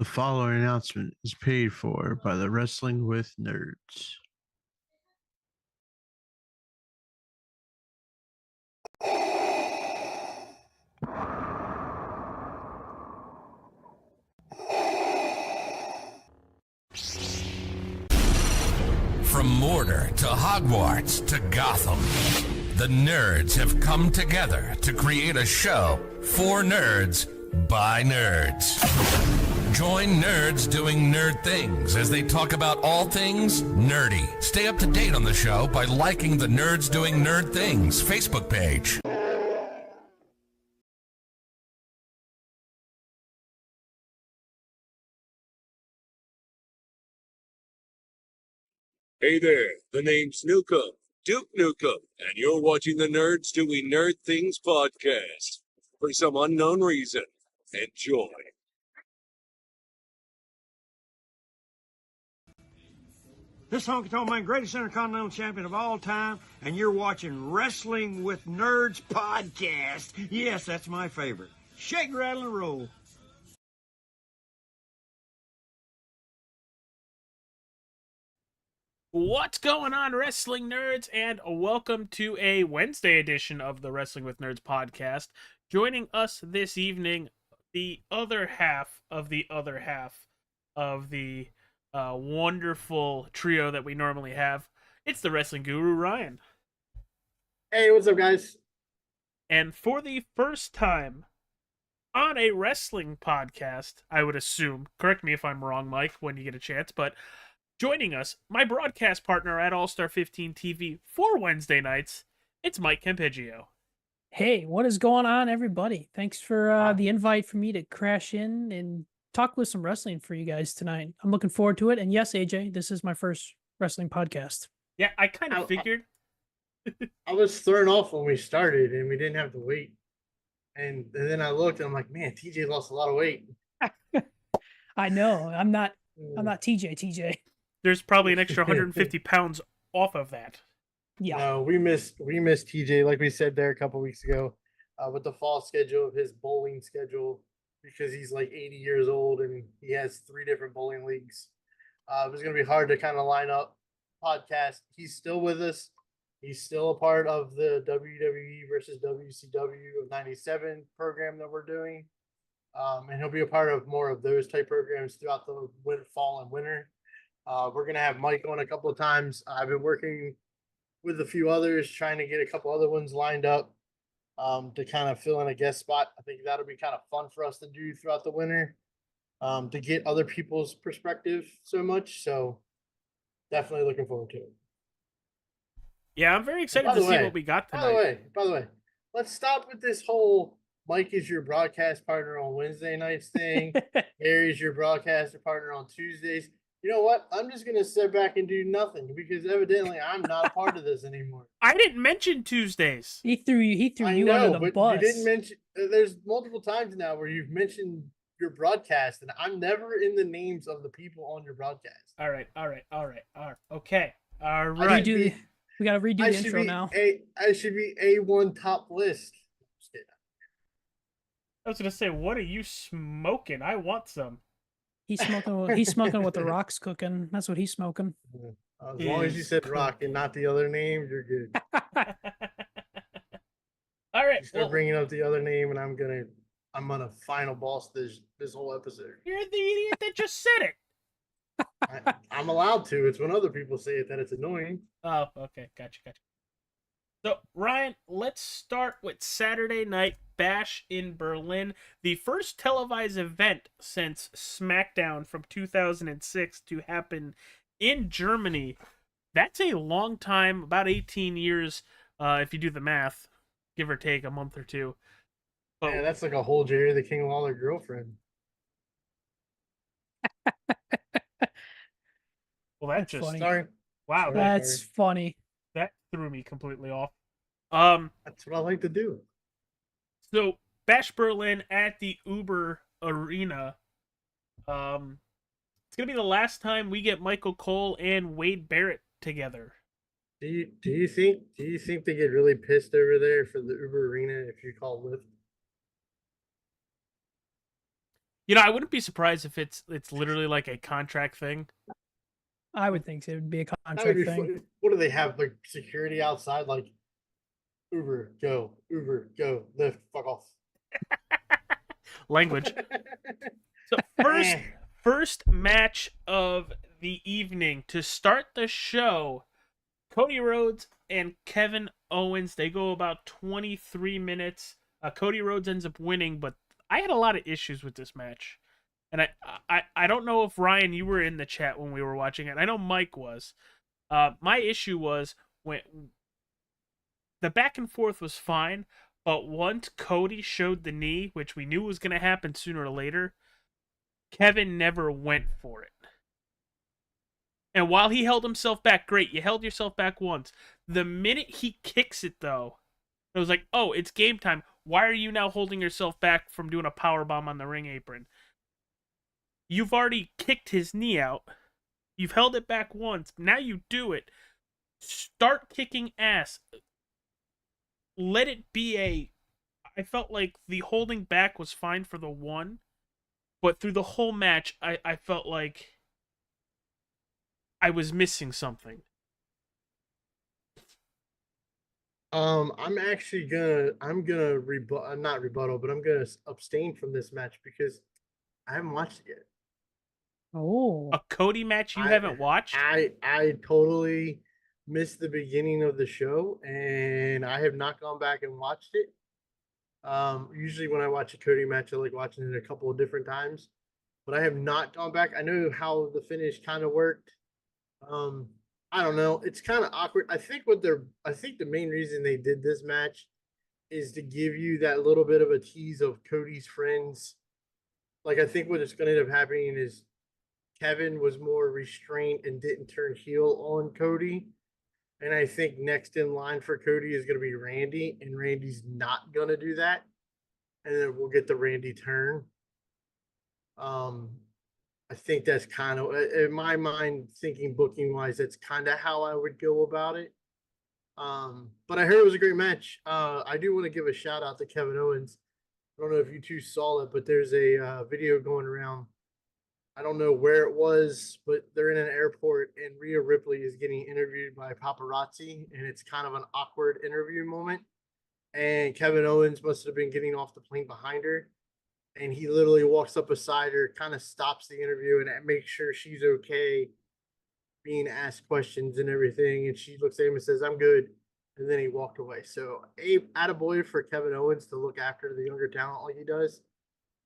The following announcement is paid for by the Wrestling with Nerds. From Mordor to Hogwarts to Gotham, the nerds have come together to create a show for nerds by nerds. Join nerds doing nerd things as they talk about all things nerdy. Stay up to date on the show by liking the Nerds Doing Nerd Things Facebook page. Hey there, the name's Nukem, Duke Nukem, and you're watching the Nerds Doing Nerd Things podcast. For some unknown reason, enjoy. This honky tonk man, greatest intercontinental champion of all time, and you're watching Wrestling with Nerds podcast. Yes, that's my favorite. Shake, rattle, and roll. What's going on, wrestling nerds, and welcome to a Wednesday edition of the Wrestling with Nerds podcast. Joining us this evening, the other half of the wonderful trio that we normally have. It's the wrestling guru, Ryan. Hey, what's up, guys? And for the first time on a wrestling podcast, I would assume, correct me if I'm wrong, Mike, when you get a chance, but joining us, my broadcast partner at All Star 15 TV for Wednesday nights, it's Mike Campeggio. Hey, what is going on, everybody? Thanks for the invite for me to crash in and talk with some wrestling for you guys tonight. I'm looking forward to it. And yes, AJ, this is my first wrestling podcast. Yeah, I kind of figured. I was thrown off when we started and we didn't have to wait. And then I looked and I'm like, man, TJ lost a lot of weight. I know. I'm not TJ. There's probably an extra 150 pounds off of that. Yeah. No, we missed TJ, like we said there a couple weeks ago, with the fall schedule of his bowling schedule, because he's like 80 years old and he has 3 different bowling leagues. It was going to be hard to kind of line up podcast. He's still with us. He's still a part of the WWE versus WCW of 97 program that we're doing. And he'll be a part of more of those type programs throughout the fall and winter. We're going to have Mike on a couple of times. I've been working with a few others, trying to get a couple other ones lined up to kind of fill in a guest spot. I think that'll be kind of fun for us to do throughout the winter, to get other people's perspective so much. So definitely looking forward to it. Yeah, I'm very excited to see what we got tonight. By the way, let's stop with this whole Mike is your broadcast partner on Wednesday nights thing. Gary's your broadcaster partner on Tuesdays. You know what? I'm just going to sit back and do nothing because evidently I'm not a part of this anymore. I didn't mention Tuesdays. He threw you under the bus. You didn't mention. There's multiple times now where you've mentioned your broadcast, and I'm never in the names of the people on your broadcast. All right. Okay. All right. We got to redo the intro now. I should be A1 top list. I was going to say, what are you smoking? I want some. He's smoking what the Rock's cooking. That's what he's smoking. As long as you said Rock and not the other name, you're good. All right. You start bringing up the other name, and I'm gonna final boss this whole episode. You're the idiot that just said it. I'm allowed to. It's when other people say it that it's annoying. Oh, okay. Gotcha. So, Ryan, let's start with Saturday Night Bash in Berlin, the first televised event since SmackDown from 2006 to happen in Germany. That's a long time, about 18 years, if you do the math, give or take a month or two. But, yeah, that's like a whole Jerry the King Lawler girlfriend. Well, that's just... Sorry. Wow. That's funny. That threw me completely off. That's what I like to do. So, Bash Berlin at the Uber Arena. It's gonna be the last time we get Michael Cole and Wade Barrett together. Do you think they get really pissed over there for the Uber Arena if you call Lyft? I wouldn't be surprised if it's literally like a contract thing. I would think it would be a That would contract be thing. fun. What do they have? Like security outside? Like Uber, go, lift, fuck off. Language. So first match of the evening to start the show, Cody Rhodes and Kevin Owens. They go about 23 minutes. Cody Rhodes ends up winning, but I had a lot of issues with this match. And I don't know if Ryan, you were in the chat when we were watching it. I know Mike was. My issue was when the back and forth was fine, but once Cody showed the knee, which we knew was going to happen sooner or later, Kevin never went for it. And while he held himself back, great, you held yourself back once. The minute he kicks it, though, it was like, oh, it's game time. Why are you now holding yourself back from doing a powerbomb on the ring apron? You've already kicked his knee out. You've held it back once. Now you do it. Start kicking ass. Let it be I felt like the holding back was fine for the one, but through the whole match, I felt like I was missing something. I'm actually gonna not rebuttal, but I'm gonna abstain from this match because I haven't watched it yet. Oh, A Cody match you haven't watched? I totally missed the beginning of the show, and I have not gone back and watched it. Usually when I watch a Cody match, I like watching it a couple of different times, but I have not gone back. I know how the finish kind of worked. I don't know. It's kind of awkward. I think the main reason they did this match is to give you that little bit of a tease of Cody's friends. Like, I think what is going to end up happening is Kevin was more restrained and didn't turn heel on Cody. And I think next in line for Cody is going to be Randy, and Randy's not going to do that. And then we'll get the Randy turn. I think that's kind of, in my mind, thinking booking wise, that's kind of how I would go about it. But I heard it was a great match. I do want to give a shout out to Kevin Owens. I don't know if you two saw it, but there's a video going around. I don't know where it was, but they're in an airport and Rhea Ripley is getting interviewed by paparazzi, and it's kind of an awkward interview moment. And Kevin Owens must have been getting off the plane behind her. And he literally walks up beside her, kind of stops the interview and makes sure she's okay being asked questions and everything. And she looks at him and says, "I'm good." And then he walked away. So, attaboy for Kevin Owens to look after the younger talent like he does.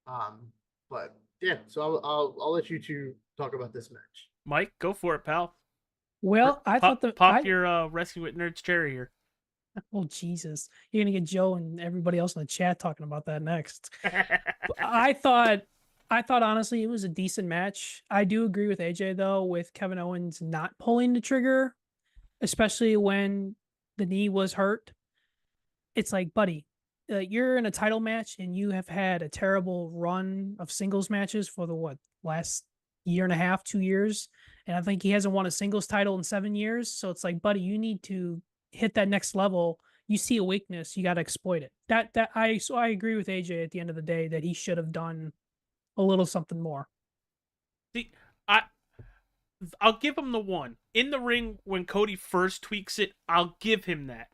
But yeah, so I'll let you two talk about this match. Mike, go for it, pal. well, I thought your Wrestling with Nerds cherry here. Oh Jesus! You're gonna get Joe and everybody else in the chat talking about that next. I thought honestly it was a decent match. I do agree with AJ though, with Kevin Owens not pulling the trigger, especially when the knee was hurt. It's like, buddy, you're in a title match and you have had a terrible run of singles matches for the last year and a half, 2 years, and I think he hasn't won a singles title in 7 years. So it's like, buddy, you need to hit that next level. You see a weakness, you got to exploit it. I agree with AJ at the end of the day that he should have done a little something more. See, I'll give him the one. In the ring when Cody first tweaks it, I'll give him that.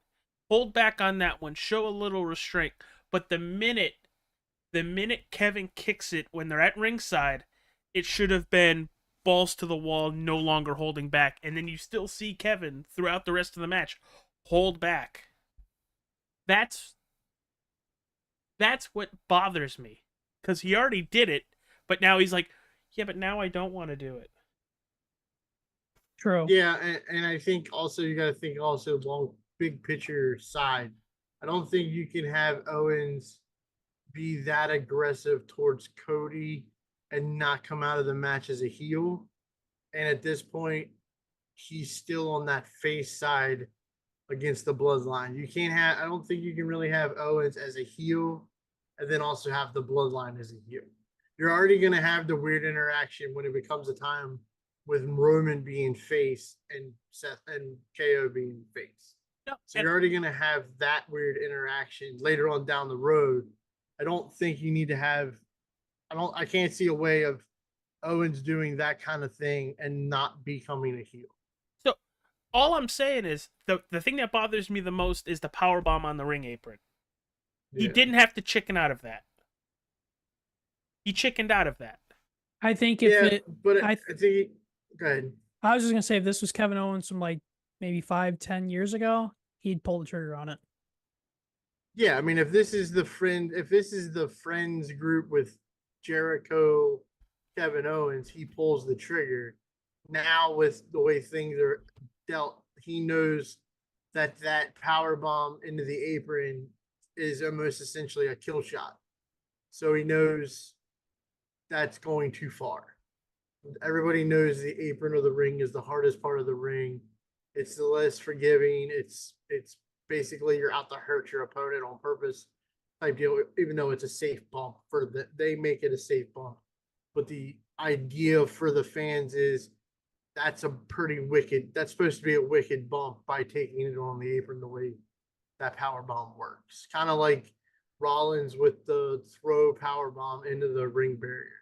Hold back on that one, show a little restraint. But the minute Kevin kicks it when they're at ringside, it should have been balls to the wall, no longer holding back. And then you still see Kevin throughout the rest of the match hold back. That's what bothers me, because he already did it, but now he's like, yeah, but now I don't want to do it. True. Yeah, and I think also you got to think also long big picture side. I don't think you can have Owens be that aggressive towards Cody and not come out of the match as a heel. And at this point, he's still on that face side against the bloodline. I don't think you can really have Owens as a heel and then also have the bloodline as a heel. You're already going to have the weird interaction when it becomes a time with Roman being face and Seth and KO being face. No, so you're already going to have that weird interaction later on down the road. I don't think you need to have I can't see a way of Owens doing that kind of thing and not becoming a heel. So all I'm saying is the thing that bothers me the most is the power bomb on the ring apron. He Yeah. didn't have to chicken out of that. He chickened out of that. I think if it, but I, I think go ahead. I was just gonna say if this was Kevin Owens from like maybe 5-10 years ago, he'd pull the trigger on it. Yeah, I mean, if this is the friends group with Jericho, Kevin Owens, he pulls the trigger. Now with the way things are dealt, he knows that power bomb into the apron is almost essentially a kill shot. So he knows that's going too far. Everybody knows the apron of the ring is the hardest part of the ring. It's the less forgiving. It's basically you're out to hurt your opponent on purpose type deal, even though it's a safe bump they make it a safe bump. But the idea for the fans is that's supposed to be a wicked bump by taking it on the apron the way that power bomb works. Kind of like Rollins with the throw power bomb into the ring barrier.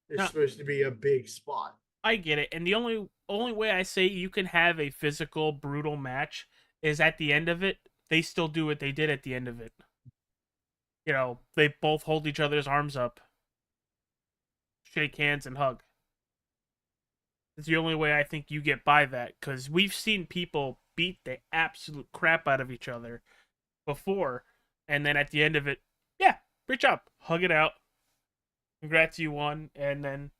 It's supposed to be a big spot. I get it. And the only way I say you can have a physical, brutal match is at the end of it, they still do what they did at the end of it. You know, they both hold each other's arms up, shake hands, and hug. It's the only way I think you get by that, because we've seen people beat the absolute crap out of each other before, and then at the end of it, yeah, great job, hug it out, congrats, you won, and then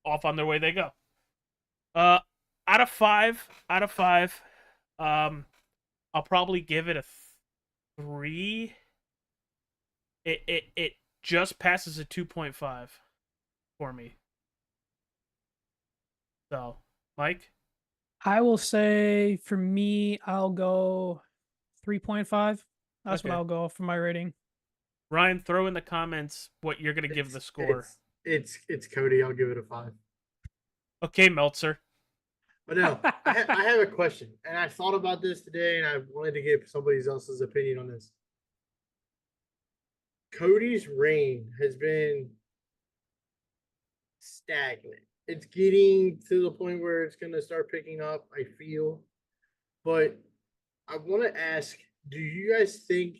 off on their way they go. Out of five, I'll probably give it a 3. It just passes a 2.5 for me. So, Mike? I will say for me, I'll go 3.5. That's Okay. what I'll go for my rating. Ryan, throw in the comments what you're going to give the score. It's Cody. I'll give it a 5. Okay, Meltzer. But no, I have a question, and I thought about this today, and I wanted to get somebody else's opinion on this. Cody's reign has been stagnant. It's getting to the point where it's going to start picking up, I feel. But I want to ask, do you guys think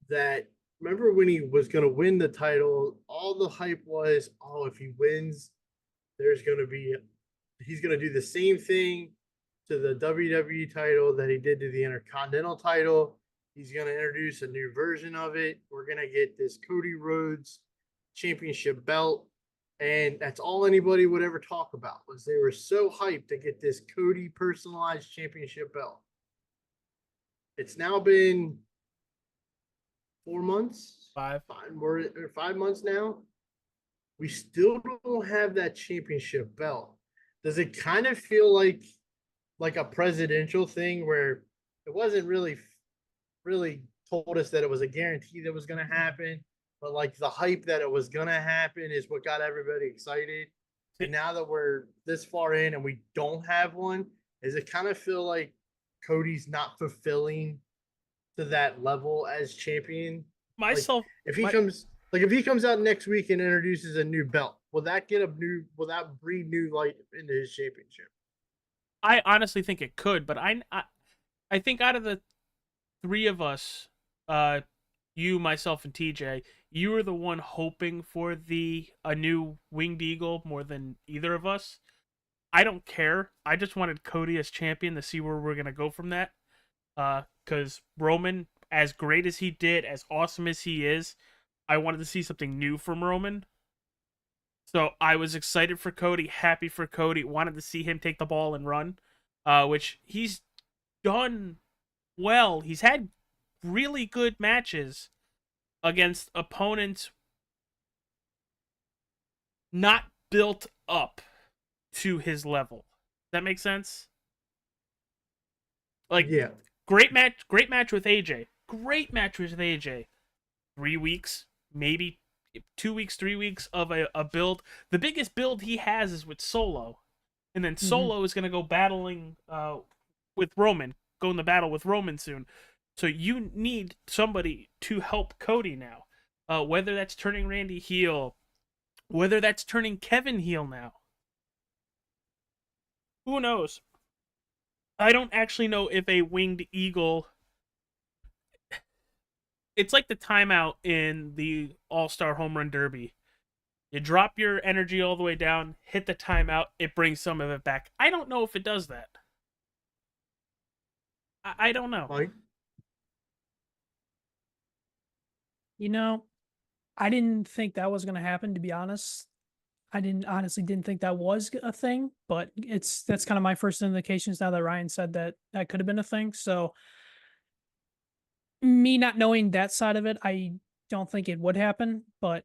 that, remember when he was going to win the title, all the hype was, oh, if he wins, he's going to do the same thing to the WWE title that he did to the Intercontinental title. He's going to introduce a new version of it. We're going to get this Cody Rhodes championship belt. And that's all anybody would ever talk about, was they were so hyped to get this Cody personalized championship belt. It's now been 4 months, 5 months now. We still don't have that championship belt. Does it kind of feel like a presidential thing where it wasn't really told us that it was a guarantee that was going to happen, but like the hype that it was going to happen is what got everybody excited. And now that we're this far in and we don't have one, does it kind of feel like Cody's not fulfilling to that level as champion? If he comes out next week and introduces a new belt, will that breathe new life into his championship? I honestly think it could, but I think out of the 3 of us, you, myself, and TJ, you were the one hoping for a new Winged Eagle more than either of us. I don't care. I just wanted Cody as champion to see where we're going to go from that. Because Roman, as great as he did, as awesome as he is, I wanted to see something new from Roman. So I was excited for Cody, happy for Cody, wanted to see him take the ball and run, which he's done well. He's had really good matches against opponents not built up to his level. Does that make sense? Yeah. Great match with AJ. Great match with AJ. 3 weeks, maybe 2 weeks, 3 weeks of a build. The biggest build he has is with Solo. And then Solo is going to go battling with Roman. Go in the battle with Roman soon. So you need somebody to help Cody now. Whether that's turning Randy heel, Whether that's turning Kevin heel now. Who knows? I don't actually know if a winged eagle... It's like the timeout in the All-Star Home Run Derby. You drop your energy all the way down, hit the timeout, it brings some of it back. I don't know if it does that. I don't know. Mike? You know, I didn't think that was going to happen, to be honest. I honestly didn't think that was a thing, but that's kind of my first indications now that Ryan said that that could have been a thing. So me not knowing that side of it, I don't think it would happen, but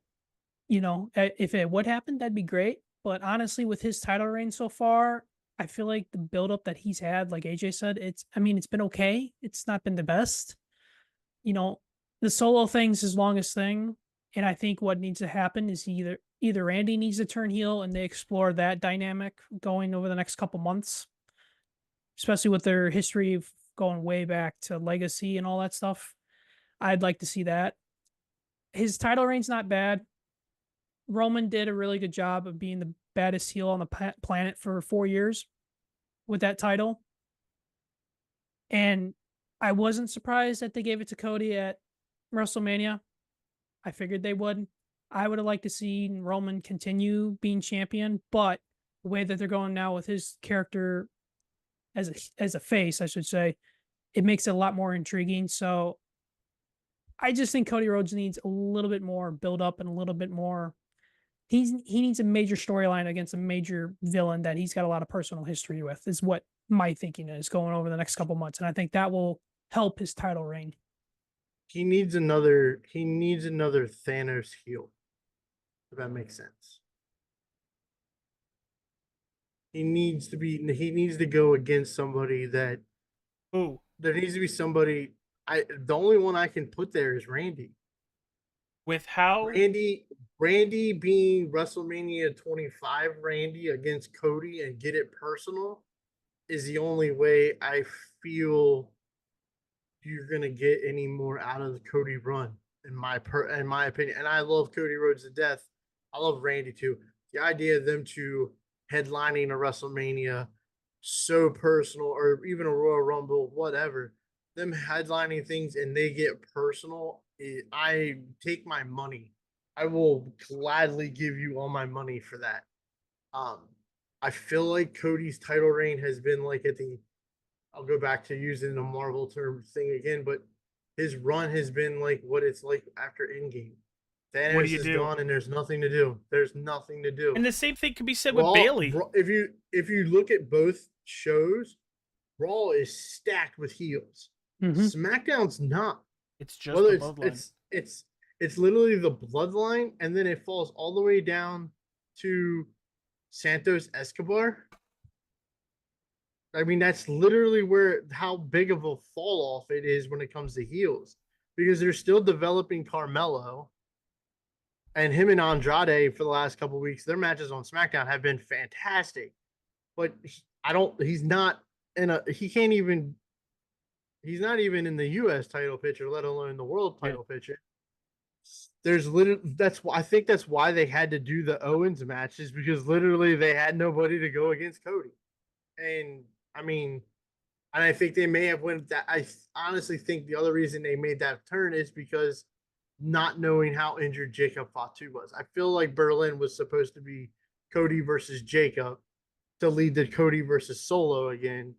if it would happen, that'd be great. But honestly, with his title reign so far, I feel like the buildup that he's had, like AJ said, it's been okay. It's not been the best. The solo thing's his longest thing. And I think what needs to happen is either Randy needs to turn heel and they explore that dynamic going over the next couple months, especially with their history of going way back to Legacy and all that stuff. I'd like to see that. His title reign's not bad. Roman did a really good job of being the baddest heel on the planet for 4 years with that title. And I wasn't surprised that they gave it to Cody at WrestleMania. I figured they would. I would have liked to see Roman continue being champion, but the way that they're going now with his character as a face, I should say, it makes it a lot more intriguing. So I just think Cody Rhodes needs a little bit more build up and a little bit more. He needs a major storyline against a major villain that he's got a lot of personal history with, is what my thinking is going over the next couple months. And I think that will help his title reign. He needs another Thanos heel, if that makes sense. He needs to go against somebody that Who? There needs to be somebody. The only one I can put there is Randy. With how Randy being WrestleMania 25 Randy against Cody and get it personal is the only way I feel you're gonna get any more out of the Cody run, in my opinion. And I love Cody Rhodes to death. I love Randy too. The idea of them two headlining a WrestleMania so personal, or even a Royal Rumble, whatever, them headlining things and they get personal, I take my money. I will gladly give you all my money for that. I feel like Cody's title reign has been like I'll go back to using the Marvel term thing again, but his run has been like what it's like after Endgame. Thanos is gone and there's nothing to do. There's nothing to do. And the same thing could be said with Bayley. If you look at both shows, Raw is stacked with heels. Mm-hmm. SmackDown's not. It's just the bloodline. It's literally the bloodline, and then it falls all the way down to Santos Escobar. I mean, that's literally how big of a fall off it is when it comes to heels, because they're still developing Carmelo, and him and Andrade for the last couple of weeks. Their matches on SmackDown have been fantastic, but he's not even in the U.S. title picture, let alone the world title picture. I think that's why they had to do the Owens matches, because literally they had nobody to go against Cody. And I think they may have went that. I honestly think the other reason they made that turn is because not knowing how injured Jacob Fatu was. I feel like Berlin was supposed to be Cody versus Jacob to lead to Cody versus Solo again.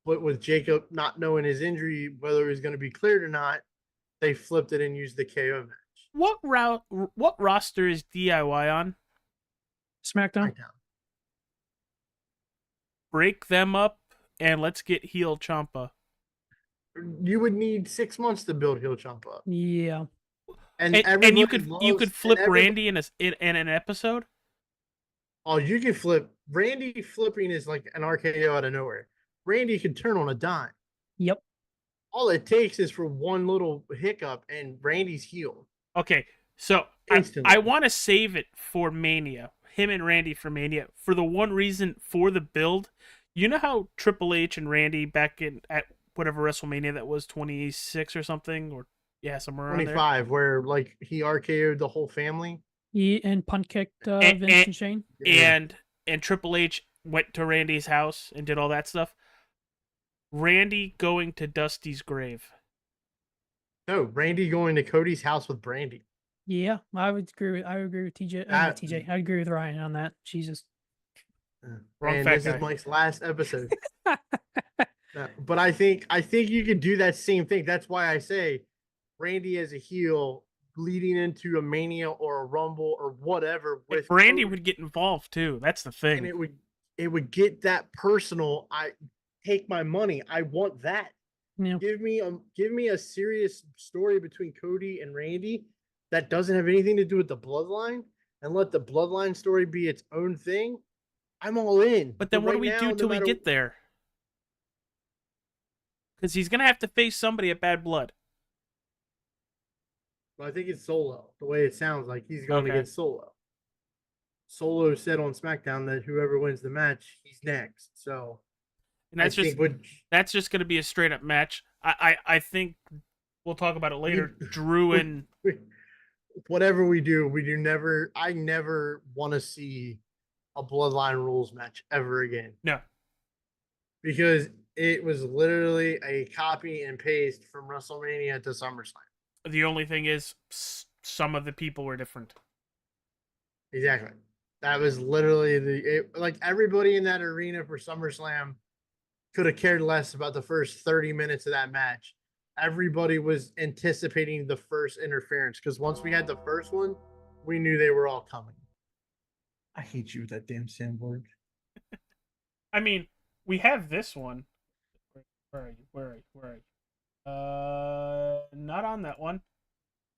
But with Jacob not knowing his injury, whether he's going to be cleared or not, they flipped it and used the KO match. What roster is DIY on? SmackDown. Break them up and let's get heel Ciampa. You would need 6 months to build heel Ciampa. Yeah. And you could flip Randy in an episode? Oh, you can flip. Randy flipping is like an RKO out of nowhere. Randy can turn on a dime. Yep. All it takes is for one little hiccup and Randy's healed. Okay, so I want to save it for Mania. Him and Randy for Mania. For the one reason, for the build. You know how Triple H and Randy back at whatever WrestleMania that was, 26 or something? Or somewhere around 25, where like he RKO'd the whole family. He and punt kicked And- Vince and- and Shane. and Triple H went to Randy's house and did all that stuff. Randy going to Dusty's grave. No, Randy going to Cody's house with Brandy. Yeah, I would agree with TJ. That- TJ. I agree with Ryan on that. Jesus. Wrong And fat this guy. is Mike's last episode. No, but I think you can do that same thing. That's why I say Randy as a heel leading into a Mania or a Rumble or whatever with Randy Cody, would get involved too. That's the and thing. it would get that personal. I take my money. I want that. Yeah. Give me a serious story between Cody and Randy that doesn't have anything to do with the bloodline, and let the bloodline story be its own thing. I'm all in. But then what do right we now, do no till we matter- get there? Because he's gonna have to face somebody at Bad Blood. Well, I think it's Solo. The way it sounds like he's going Okay. against Solo. Solo said on SmackDown that whoever wins the match, he's next. So And that's I just think that's just gonna be a straight up match. I think we'll talk about it later. Drew and whatever we do never. I never want to see a Bloodline rules match ever again, no. because it was literally a copy and paste from WrestleMania to SummerSlam. The only thing is some of the people were different. Exactly. That was literally like everybody in that arena for SummerSlam could have cared less about the first 30 minutes of that match. Everybody was anticipating the first interference, because once we had the first one, we knew they were all coming. I hate you with that damn sandboard. I mean, we have this one. Where are you? Where are you? Where are you? Not on that one.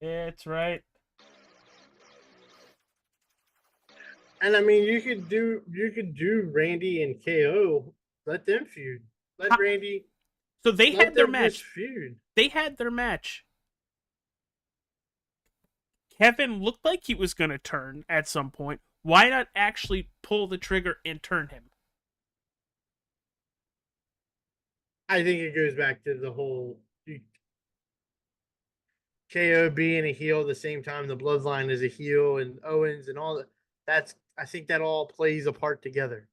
It's right. And I mean, you could do Randy and KO. Let them feud. Let Randy. So they let had their them match. just feud. They had their match. Kevin looked like he was going to turn at some point. Why not actually pull the trigger and turn him? I think it goes back to the whole KO being a heel at the same time the Bloodline is a heel, and Owens and all that. I think that all plays a part together.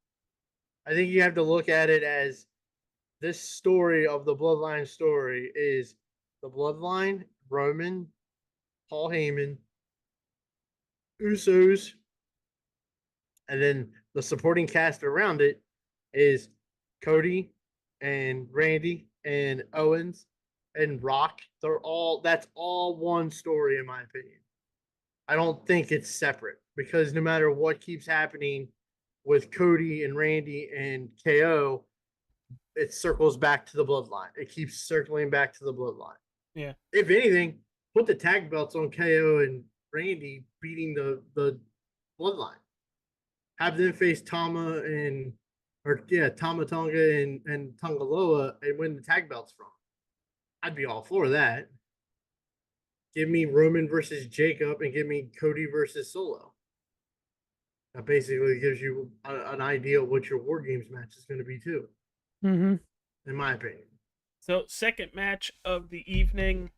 I think you have to look at it as this story of the Bloodline story is the Bloodline, Roman, Paul Heyman, Usos, and then the supporting cast around it is Cody and Randy and Owens and Rock. That's all one story in my opinion. I don't think it's separate, because no matter what keeps happening with Cody and Randy and KO, it circles back to the Bloodline. It keeps circling back to the Bloodline. Yeah. If anything, put the tag belts on KO and Randy beating the Bloodline. Have them face Tama Tonga and Tongaloa and win the tag belts from. I'd be all for that. Give me Roman versus Jacob and give me Cody versus Solo. That basically gives you an idea of what your War Games match is going to be too, Mm-hmm. in my opinion. So, second match of the evening,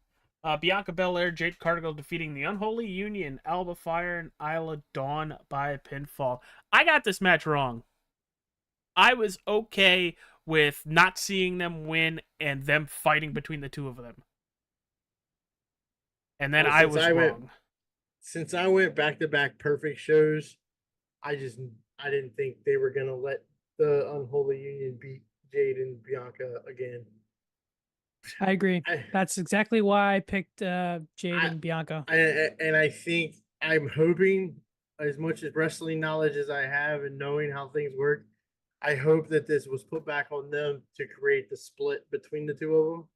Bianca Belair, Jade Cargill defeating the Unholy Union, Alba Fire, and Isla Dawn by pinfall. I got this match wrong. I was okay with not seeing them win and them fighting between the two of them. And then Well, I was wrong. Since I went back-to-back perfect shows, I didn't think they were going to let the Unholy Union beat Jade and Bianca again. I agree. That's exactly why I picked Jade and Bianca. And I think I'm hoping, as much as wrestling knowledge as I have and knowing how things work, I hope that this was put back on them to create the split between the two of them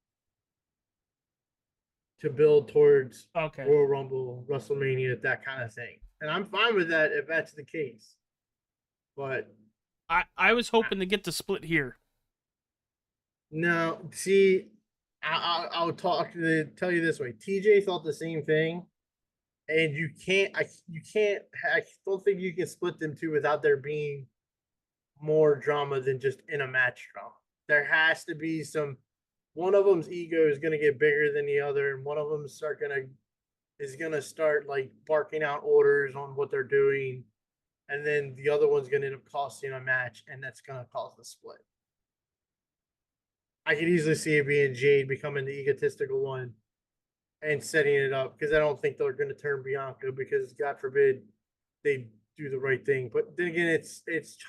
to build towards Okay. Royal Rumble, WrestleMania, that kind of thing. And I'm fine with that if that's the case. But I was hoping to get the split here. no, see, I'll tell you this way. TJ thought the same thing, and I don't think you can split them two without there being more drama than just in a match drama. There has to be one of them's ego is going to get bigger than the other, and one of them start going to is gonna start like barking out orders on what they're doing, and then the other one's gonna end up costing a match, and that's gonna cause the split. I could easily see it being Jade becoming the egotistical one and setting it up, because I don't think they're going to turn Bianca, because God forbid they do the right thing. But then again, it's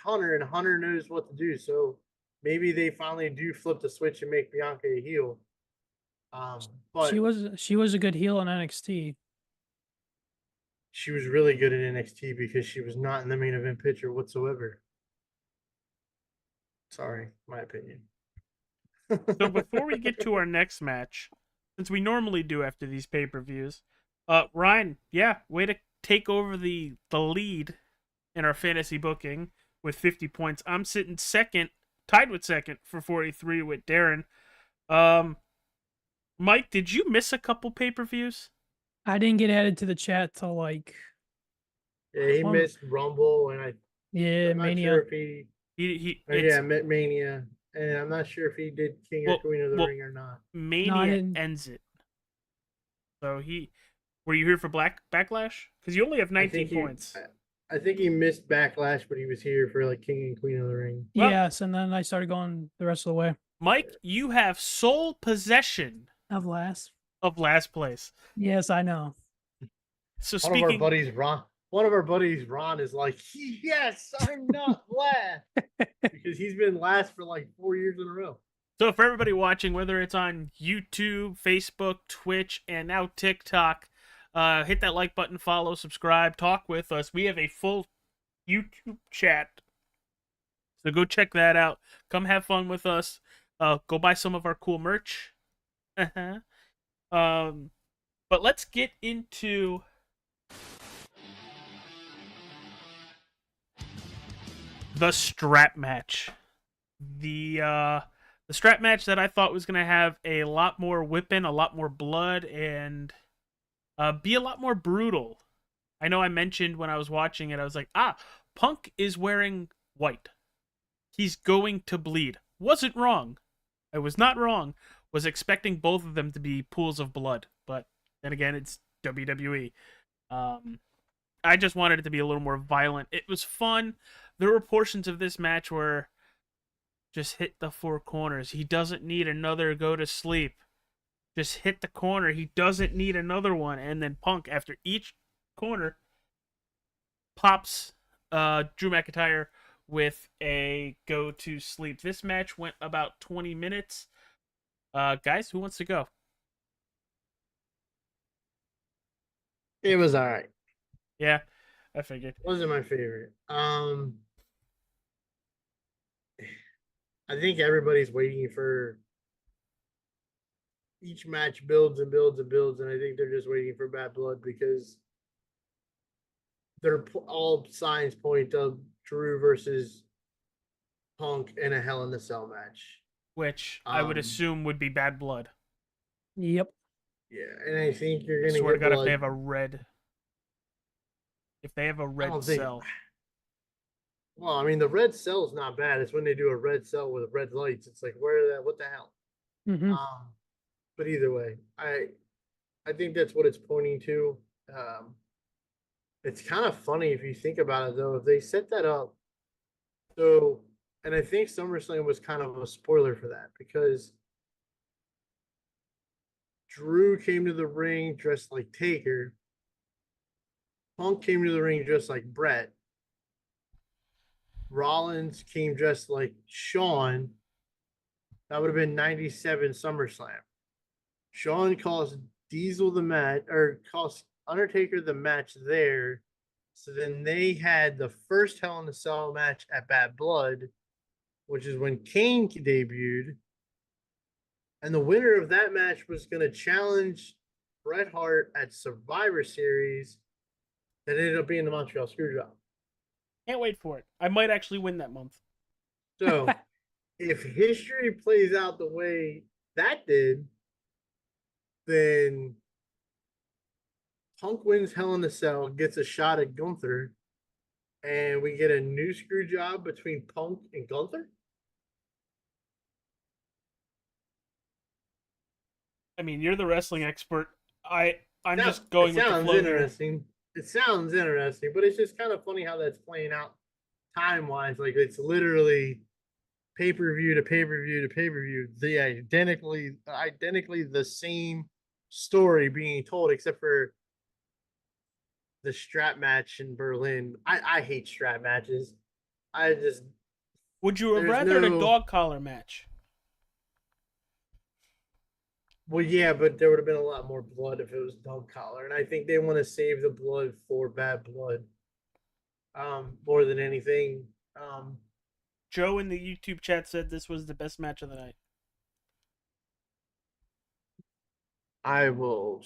Hunter, and Hunter knows what to do. So maybe they finally do flip the switch and make Bianca a heel. But She was a good heel in NXT. she was really good in NXT because she was not in the main event picture whatsoever. Sorry, my opinion. So before we get to our next match, since we normally do after these pay-per-views, Ryan, yeah, way to take over the lead in our fantasy booking with 50 points. I'm sitting second, tied with second for 43 with Darren. Mike, did you miss a couple pay-per-views? I didn't get added to the chat till like Yeah, he missed Rumble, and I'm not Mania. sure if he It's, Mania, and I'm not sure if he did King or Queen of the Ring or not. Mania didn't. ends it. So were you here for Backlash? Because you only have 19 points. I think he missed Backlash, but he was here for like King and Queen of the Ring. Well- Yes, and then I started going the rest of the way Mike, you have sole possession of last. of last place. Yes, I know. So One of our buddies, Ron, is like, yes, I'm not last, because he's been last for like 4 years in a row. So for everybody watching, whether it's on YouTube, Facebook, Twitch, and now TikTok, hit that like button, follow, subscribe, talk with us. We have a full YouTube chat, so go check that out. Come have fun with us. Go buy some of our cool merch. But let's get into the strap match. The strap match that I thought was going to have a lot more whipping, a lot more blood, and be a lot more brutal. I know I mentioned when I was watching it, I was like, Punk is wearing white. He's going to bleed. Wasn't wrong. I was not wrong. Was expecting both of them to be pools of blood. But then again, it's WWE. I just wanted it to be a little more violent. It was fun. There were portions of this match where just hit the four corners. He doesn't need another go to sleep. Just hit the corner. He doesn't need another one. And then Punk, after each corner, pops Drew McIntyre with a go to sleep. This match went about 20 minutes. Guys, who wants to go? It was all right. Yeah, I figured. Wasn't my favorite. I think everybody's waiting for each match builds and builds and builds, and I think they're just waiting for bad blood, because they're all signs point to Drew versus Punk in a Hell in a Cell match. Which I would assume would be bad blood. Yep. Yeah, and I think you're I gonna swear to get God, blood. if they have a red don't think- cell. Well, I mean, the red cell's not bad. It's when they do a red cell with red lights. It's like, what the hell? Hmm. But either way, I think that's what it's pointing to. It's kind of funny if you think about it, though. If they set that up, so, and I think SummerSlam was kind of a spoiler for that, because Drew came to the ring dressed like Taker. Punk came to the ring dressed like Brett. Rollins came dressed like Shawn. That would have been 97 SummerSlam. Shawn cost Diesel the match, or cost Undertaker the match there. So then they had the first Hell in a Cell match at Bad Blood, which is when Kane debuted. And the winner of that match was going to challenge Bret Hart at Survivor Series. That ended up being the Montreal Screwjob. Can't wait for it. I might actually win that month. So, if history plays out the way that did, then Punk wins Hell in a Cell, gets a shot at Gunther, and we get a new screw job between Punk and Gunther. I mean, you're the wrestling expert. I I'm just going with the flow here. It sounds interesting, but it's just kind of funny how that's playing out time-wise. Like, it's literally pay-per-view to pay-per-view to pay-per-view, the identically the same story being told, except for the strap match in Berlin. I hate strap matches. Would you have there's rather a no- dog collar match? Well, yeah, but there would have been a lot more blood if it was dog collar, and I think they want to save the blood for bad blood, more than anything. Joe in the YouTube chat said this was the best match of the night. I will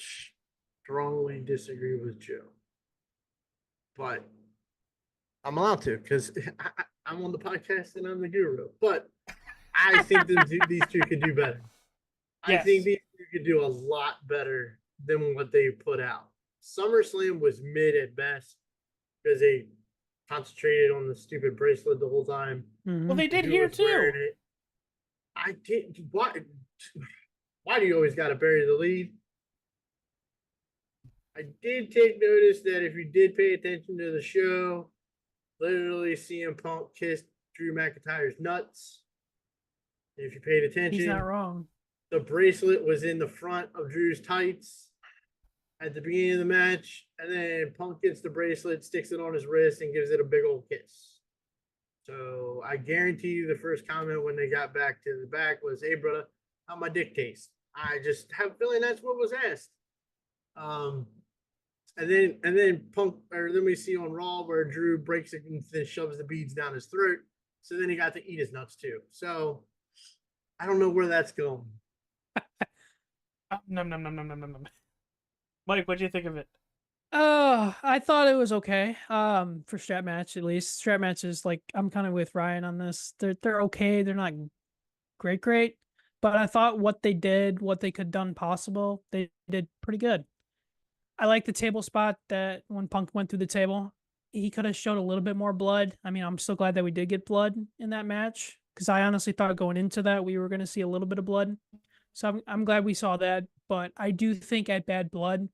strongly disagree with Joe, but I'm allowed to because I'm on the podcast and I'm the guru. But I think these two could do better. Yes. I think these two could do a lot better than what they put out. SummerSlam was mid at best because they concentrated on the stupid bracelet the whole time. Well, they did here too. I did. Why do you always got to bury the lead? I did take notice that if you did pay attention to the show, literally CM Punk kissed Drew McIntyre's nuts. If you paid attention, He's not wrong. the bracelet was in the front of Drew's tights at the beginning of the match, and then Punk gets the bracelet, sticks it on his wrist, and gives it a big old kiss. So I guarantee you the first comment when they got back to the back was, "Hey, brother, how my dick taste?" I just have a feeling that's what was asked. And then Punk, or then we see on Raw where Drew breaks it and then shoves the beads down his throat. So then he got to eat his nuts too. So I don't know where that's going. Num num num num num num. Mike, what do you think of it? I thought it was okay. For strap match at least. Strap matches, like I'm kind of with Ryan on this. They're okay. They're not great, but I thought what they did, what they could have done possible, they did pretty good. I like the table spot that when Punk went through the table, he could have showed a little bit more blood. I mean, I'm so glad that we did get blood in that match because I honestly thought going into that we were going to see a little bit of blood. So I'm glad we saw that. But I do think at Bad Blood,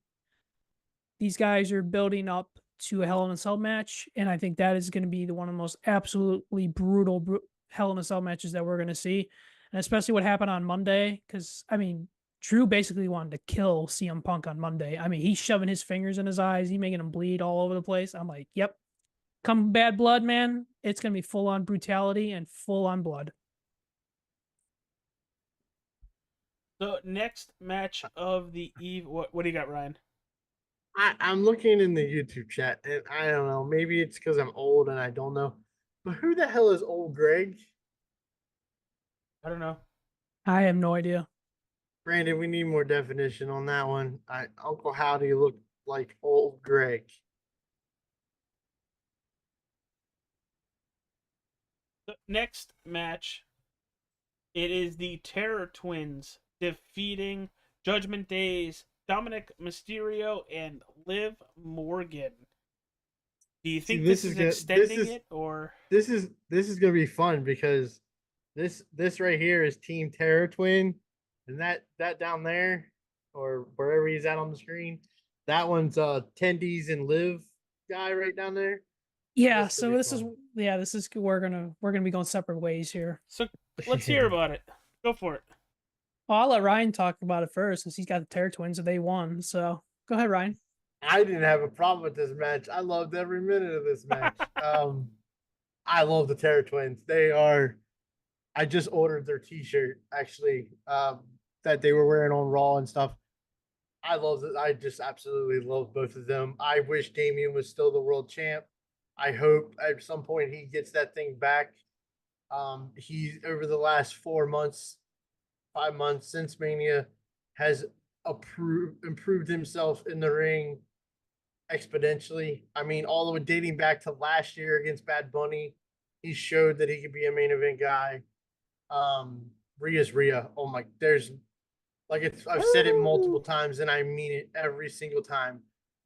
these guys are building up to a Hell in a Cell match, and I think that is going to be one of the most absolutely brutal Hell in a Cell matches that we're going to see, and especially what happened on Monday, because, I mean, Drew basically wanted to kill CM Punk on Monday. I mean, he's shoving his fingers in his eyes, he's making him bleed all over the place. I'm like, yep, come Bad Blood, man, it's going to be full-on brutality and full-on blood. So next match of the eve. What do you got, Ryan? I'm looking in the YouTube chat, and I don't know. Maybe it's because I'm old and I don't know. But who the hell is old Greg? I don't know. I have no idea. Brandon, we need more definition on that one. Uncle Howdy looked like old Greg. The next match, it is the Terror Twins defeating Judgment Day's Dominic Mysterio and Liv Morgan. Do you think this is extending it, or this is gonna be fun because this right here is Team Terror Twin, and that down there or wherever he's at on the screen, that one's Tendies and Liv guy right down there. Yeah, so this is we're gonna be going separate ways here. So let's hear about it. Go for it. Well, I'll let Ryan talk about it first since he's got the Terror Twins and they won. So go ahead, Ryan. I didn't have a problem with this match. I loved every minute of this match. I love the Terror Twins. I just ordered their t-shirt actually, that they were wearing on Raw and stuff. I love it. I just absolutely love both of them. I wish Damian was still the world champ. I hope at some point he gets that thing back. He's over the last 5 months since Mania has improved himself in the ring exponentially. I mean, all the way dating back to last year against Bad Bunny, he showed that he could be a main event guy. Rhea's Rhea. Oh my, I've said it multiple times and I mean it every single time.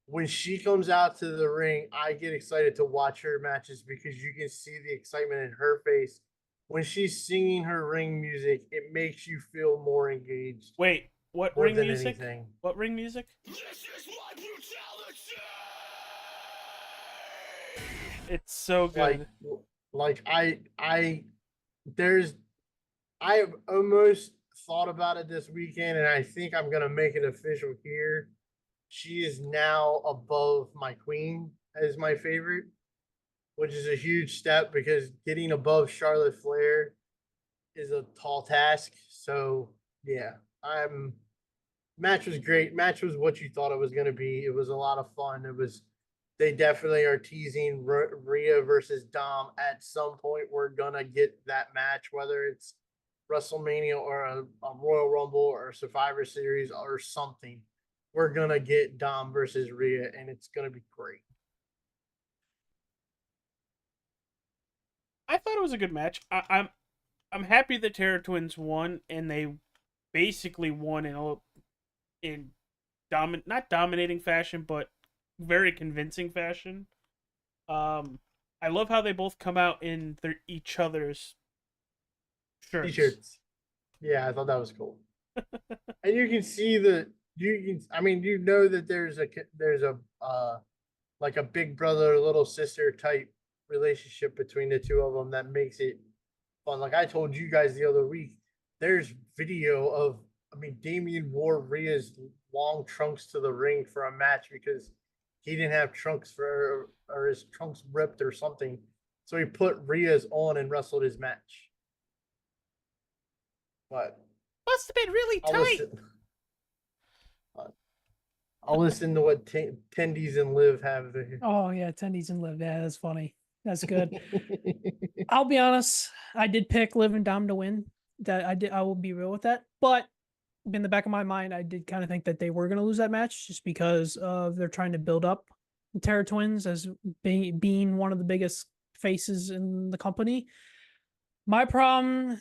When she comes out to the ring, I get excited to watch her matches because you can see the excitement in her face. When she's singing her ring music, it makes you feel more engaged. Wait, What more ring than music? anything. What ring music? It's so good. I there's I almost thought about it this weekend, and I think I'm gonna make it official here. She is now above my queen as my favorite, which is a huge step because getting above Charlotte Flair is a tall task. So yeah, I'm match was great. Match was what you thought it was going to be. It was a lot of fun. It was. They definitely are teasing Rhea versus Dom at some point. We're gonna get that match, whether it's WrestleMania or a Royal Rumble or a Survivor Series or something. We're gonna get Dom versus Rhea, and it's gonna be great. I thought it was a good match. I'm happy the Terror Twins won, and they basically won in not dominating fashion, but very convincing fashion. I love how they both come out in each other's shirts. T-shirts. Yeah, I thought that was cool. And you can see that I mean, you know that there's a like a big brother little sister type relationship between the two of them that makes it fun. Like I told you guys the other week, there's video of, I mean, Damian wore Rhea's long trunks to the ring for a match because he didn't have trunks or his trunks ripped or something. So he put Rhea's on and wrestled his match. But Must have been really tight. I'll listen to what Tendies and Liv have there. Oh yeah, Tendies and Liv. Yeah, that's funny. That's good. I'll be honest. I did pick Liv and Dom to win. That I did. I will be real with that. But in the back of my mind, I did kind of think that they were going to lose that match just because they're trying to build up the Terror Twins as being one of the biggest faces in the company. My problem,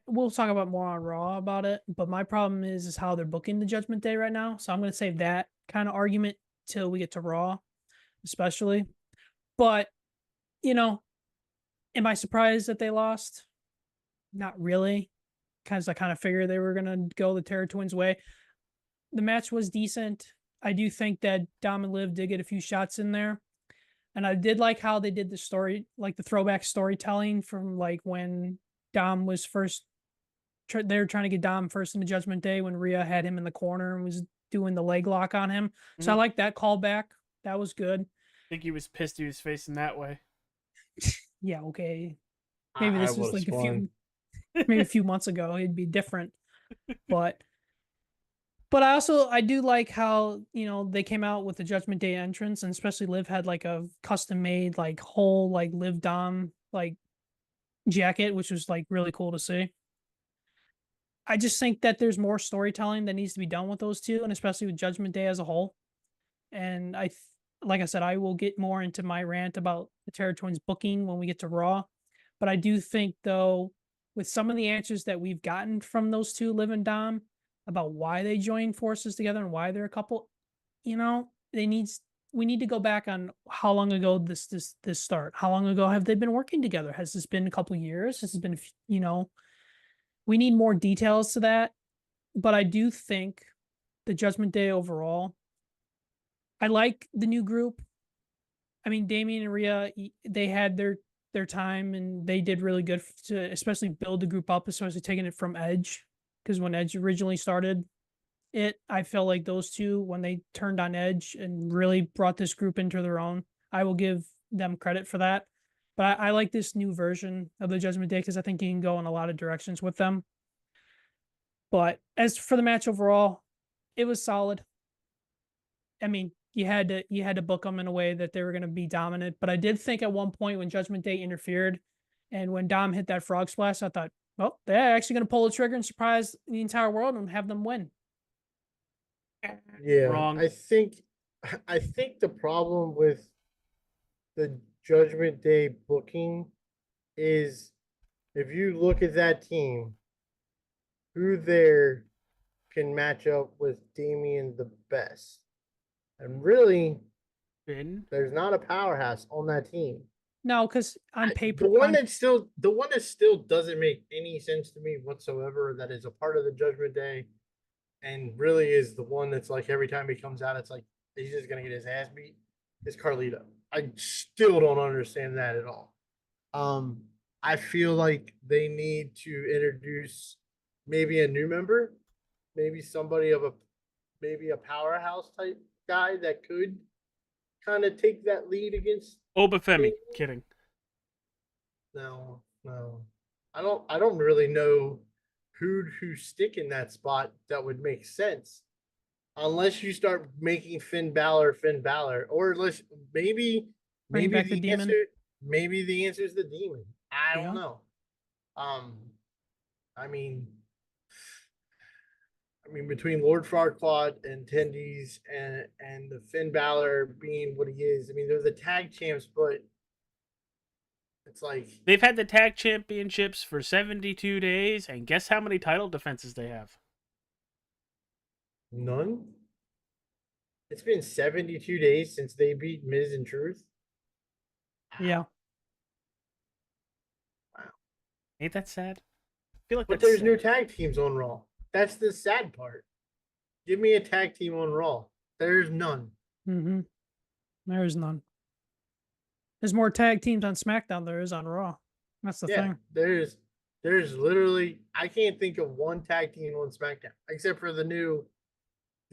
we'll talk about more on Raw about it, but my problem is how they're booking the Judgment Day right now. So I'm going to save that kind of argument till we get to Raw, especially. But, you know, am I surprised that they lost? Not really, because I kind of figured they were going to go the Terror Twins way. The match was decent. I do think that Dom and Liv did get a few shots in there. And I did like how they did the story, like the throwback storytelling from like when Dom was first, they were trying to get Dom first in the Judgment Day when Rhea had him in the corner and was doing the leg lock on him. So I like that callback. That was good. I think he was pissed he was facing that way. Yeah, okay. Maybe this was like maybe a few months ago. It'd be different. But I do like how, you know, they came out with the Judgment Day entrance, and especially Liv had like a custom made like whole like Liv Dom like jacket, which was like really cool to see. I just think that there's more storytelling that needs to be done with those two, and especially with Judgment Day as a whole. And like I said, I will get more into my rant about the Terror Twins booking when we get to Raw. But I do think though, with some of the answers that we've gotten from those two, Liv and Dom, about why they joined forces together and why they're a couple, you know, we need to go back on how long ago this start. How long ago have they been working together? Has this been a couple years? Has this been, you know, we need more details to that. But I do think the Judgment Day overall, I like the new group. I mean, Damian and Rhea, they had their time and they did really good to especially build the group up, especially taking it from Edge. Because when Edge originally started it, I felt like those two, when they turned on Edge and really brought this group into their own, I will give them credit for that. But I like this new version of the Judgment Day because I think you can go in a lot of directions with them. But as for the match overall, it was solid. I mean, you had to book them in a way that they were going to be dominant. But I did think at one point when Judgment Day interfered and when Dom hit that frog splash, I thought, well, they're actually going to pull the trigger and surprise the entire world and have them win. Yeah, Wrong. I think the problem with the Judgment Day booking is if you look at that team, who there can match up with Damian the best? And really, Finn? there's not a powerhouse on that team. No, because on paper, the one that still doesn't make any sense to me whatsoever that is a part of the Judgment Day and really is the one that's like every time he comes out, it's like he's just gonna get his ass beat, is Carlito. I still don't understand that at all. Um, I feel like they need to introduce maybe a new member, maybe somebody of a maybe a powerhouse type guy that could kind of take that lead against Obafemi. Damian. Kidding. No, no. I don't really know who stick in that spot that would make sense. Unless you start making Finn Balor, or unless maybe Bring back the the Demon. answer is the Demon. I Yeah. don't know. Um, I mean, between Lord Farquaad and Tendies and the Finn Balor being what he is, I mean, they're the tag champs, but it's like They've had the tag championships for 72 days, and guess how many title defenses they have? none. It's been 72 days since they beat Miz and Truth. Yeah. Ain't that sad? I feel like But that's there's no sad. tag teams on Raw. That's the sad part. Give me a tag team on Raw. There's none. Mm-hmm. There's none. There's more tag teams on SmackDown than there is on Raw. That's the Yeah, thing. there's literally I can't think of one tag team on SmackDown except for the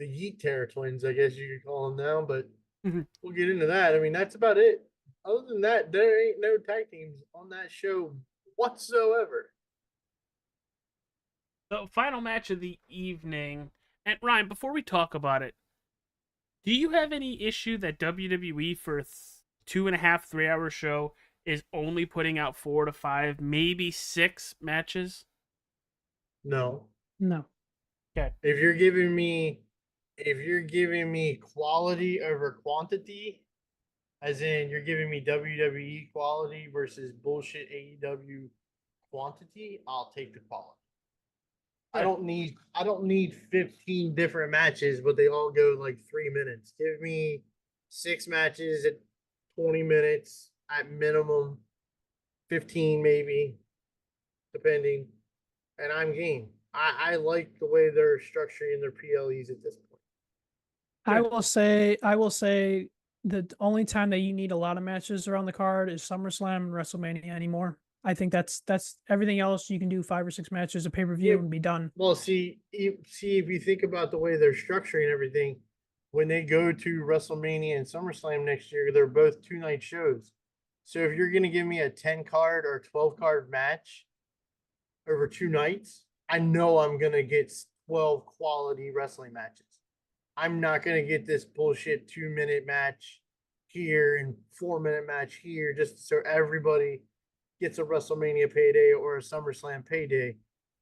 Yeet Terror Twins, I guess you could call them now. But Mhm. we'll get into that. I mean, that's about it. Other than that, there ain't no tag teams on that show whatsoever. So, final match of the evening. And Ryan, before we talk about it, do you have any issue that WWE for a 2.5, 3 hour show is only putting out 4 to 5, maybe 6 matches? No. No. Okay. If you're giving me quality over quantity, as in you're giving me WWE quality versus bullshit AEW quantity, I'll take the quality. I don't need 15 different matches, but they all go like 3 minutes. Give me 6 matches at 20 minutes at minimum, 15 maybe, depending. And I'm game. I like the way they're structuring their PLEs at this point. I will say the only time that you need a lot of matches around the card is SummerSlam and WrestleMania anymore. I think that's everything else you can do 5 or 6 matches a pay-per-view Yeah. and be done. Well, if you think about the way they're structuring everything, when they go to WrestleMania and SummerSlam next year, they're both 2-night shows. So if you're going to give me a 10 card or 12 card match over 2 nights, I know I'm going to get 12 quality wrestling matches. I'm not going to get this bullshit 2-minute match here and 4-minute match here just so everybody gets a WrestleMania payday or a SummerSlam payday.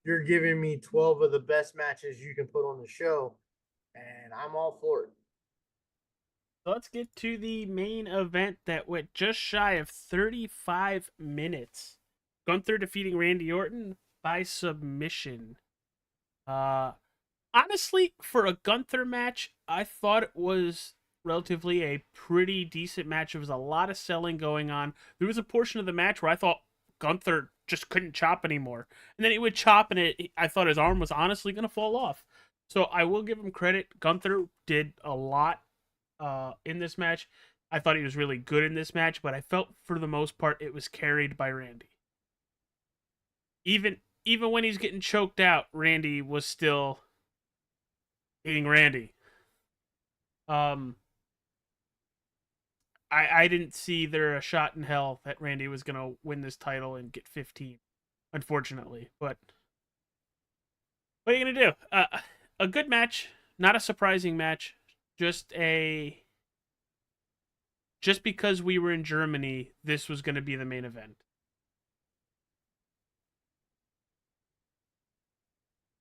You're giving me 12 of the best matches you can put on the show, and I'm all for it. Let's get to the main event that went just shy of 35 minutes. Gunther defeating Randy Orton by submission. Honestly, for a Gunther match, I thought it was relatively a pretty decent match. There was a lot of selling going on. There was a portion of the match where I thought Gunther just couldn't chop anymore. And then he would chop, and I thought his arm was honestly going to fall off. So I will give him credit. Gunther did a lot in this match. I thought he was really good in this match, but I felt for the most part it was carried by Randy. Even when he's getting choked out, Randy was still being Randy. I didn't see there a shot in hell that Randy was gonna win this title and get 15, unfortunately. But what are you gonna do? A good match, not a surprising match. Just because we were in Germany, this was gonna be the main event.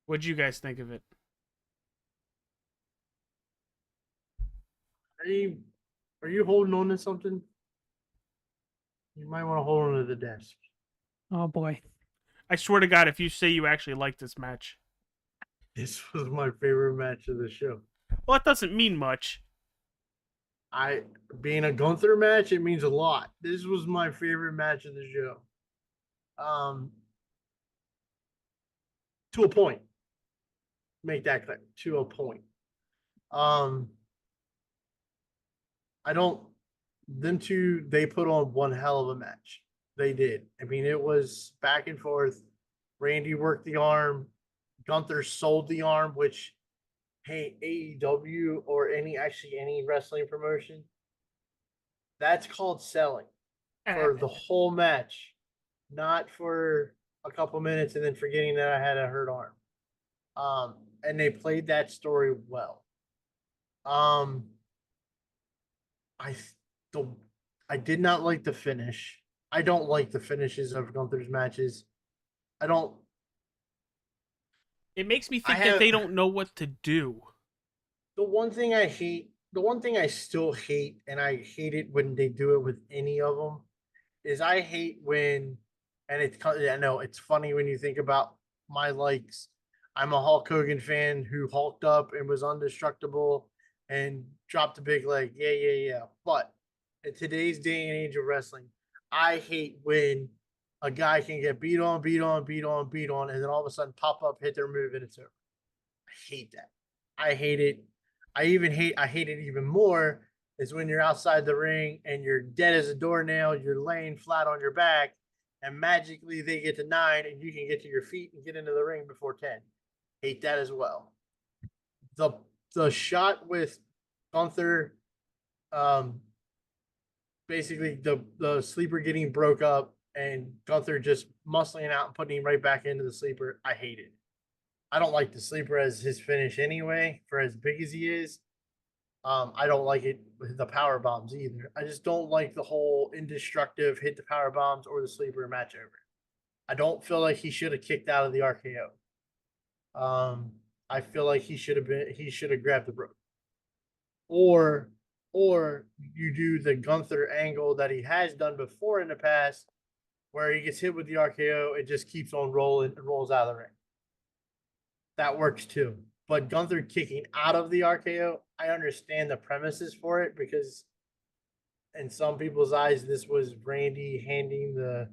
What'd you guys think of it? Are you holding on to something? You might want to hold on to the desk. Oh boy. I swear to God, if you say you actually like this match, This was my favorite match of the show. well, that doesn't mean much. Being a Gunther match, it means a lot. This was my favorite match of the show. To a point. make that clear to a point. Um, I don't. Them two, they put on one hell of a match. They did. I mean, it was back and forth. Randy worked the arm. Gunther sold the arm, which, hey, AEW or any wrestling promotion, that's called selling for the whole match, not for a couple minutes and then forgetting that I had a hurt arm. And they played that story well. Um, I the I did not like the finish. I don't like the finishes of Gunther's matches. I don't. It makes me I think that have they don't know what to do. the one thing I hate. The one thing I still hate, and I hate it when they do it with any of them, is I hate when, and it's I know it's funny when you think about my likes. I'm a Hulk Hogan fan who hulked up and was indestructible and dropped a big leg. Yeah, yeah, yeah. But in today's day and age of wrestling, I hate when a guy can get beat on, beat on, beat on, beat on, and then all of a sudden pop up, hit their move, and it's over. I hate that. I hate it. I hate it even more is when you're outside the ring and you're dead as a doornail, you're laying flat on your back, and magically they get to 9 and you can get to your feet and get into the ring before 10. Hate that as well. The the shot with Gunther, um, basically the sleeper getting broke up and Gunther just muscling out and putting him right back into the sleeper. I hate it. I don't like the sleeper as his finish anyway, for as big as he is. I don't like it with the power bombs either. I just don't like the whole indestructive hit the power bombs or the sleeper match over. I don't feel like he should have kicked out of the RKO. I feel like he should have grabbed the rope. Or or you do the Gunther angle that he has done before in the past where he gets hit with the RKO, it just keeps on rolling and rolls out of the ring. That works too. But Gunther kicking out of the RKO, I understand the premises for it because in some people's eyes, this was Randy handing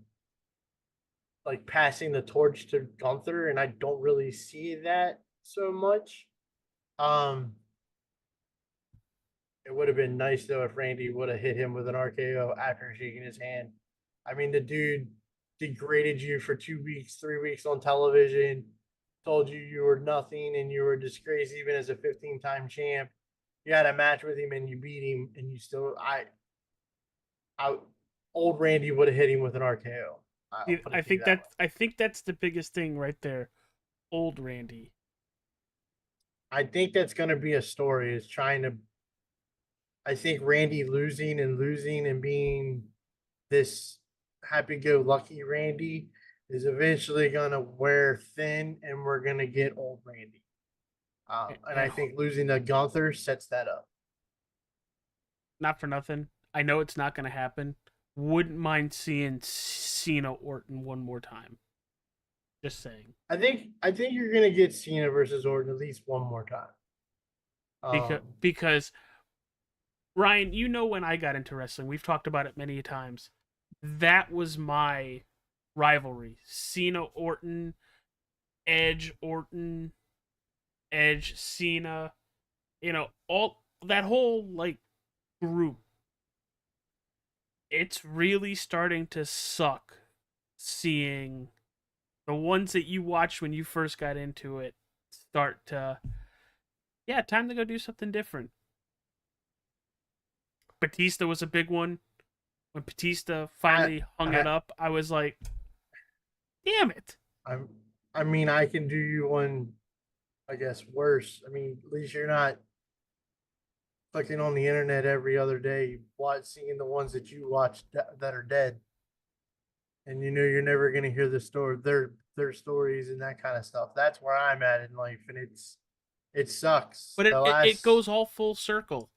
passing the torch to Gunther, and I don't really see that so much. Um, it would have been nice though if Randy would have hit him with an RKO after shaking his hand. I mean, the dude degraded you for 2 weeks, 3 weeks on television, told you were nothing and you were a disgrace even as a 15-time champ. You had a match with him and you beat him, and you still I old Randy would have hit him with an RKO. I think that's the biggest thing right there. Old Randy. I think that's going to be a story. Is trying to. I think Randy losing and being this happy-go-lucky Randy is eventually going to wear thin, and we're going to get old Randy. And I think losing to Gunther sets that up. Not for nothing. I know it's not going to happen. Wouldn't mind seeing Cena Orton one more time. Just saying. I think you're going to get Cena versus Orton at least one more time. Because Ryan, you know when I got into wrestling, we've talked about it many times. That was my rivalry. Cena Orton, Edge Orton, Edge Cena, all that whole group. It's really starting to suck seeing the ones that you watched when you first got into it start to time to go do something different. Batista was a big one. When Batista finally hung it up, I was like, damn it. I mean, I can do you one, I guess, worse. I mean, at least you're not clicking on the internet every other day, seeing the ones that you watch that are dead. And you're never going to hear the story, their stories and that kind of stuff. That's where I'm at in life. And it sucks. But it goes all full circle.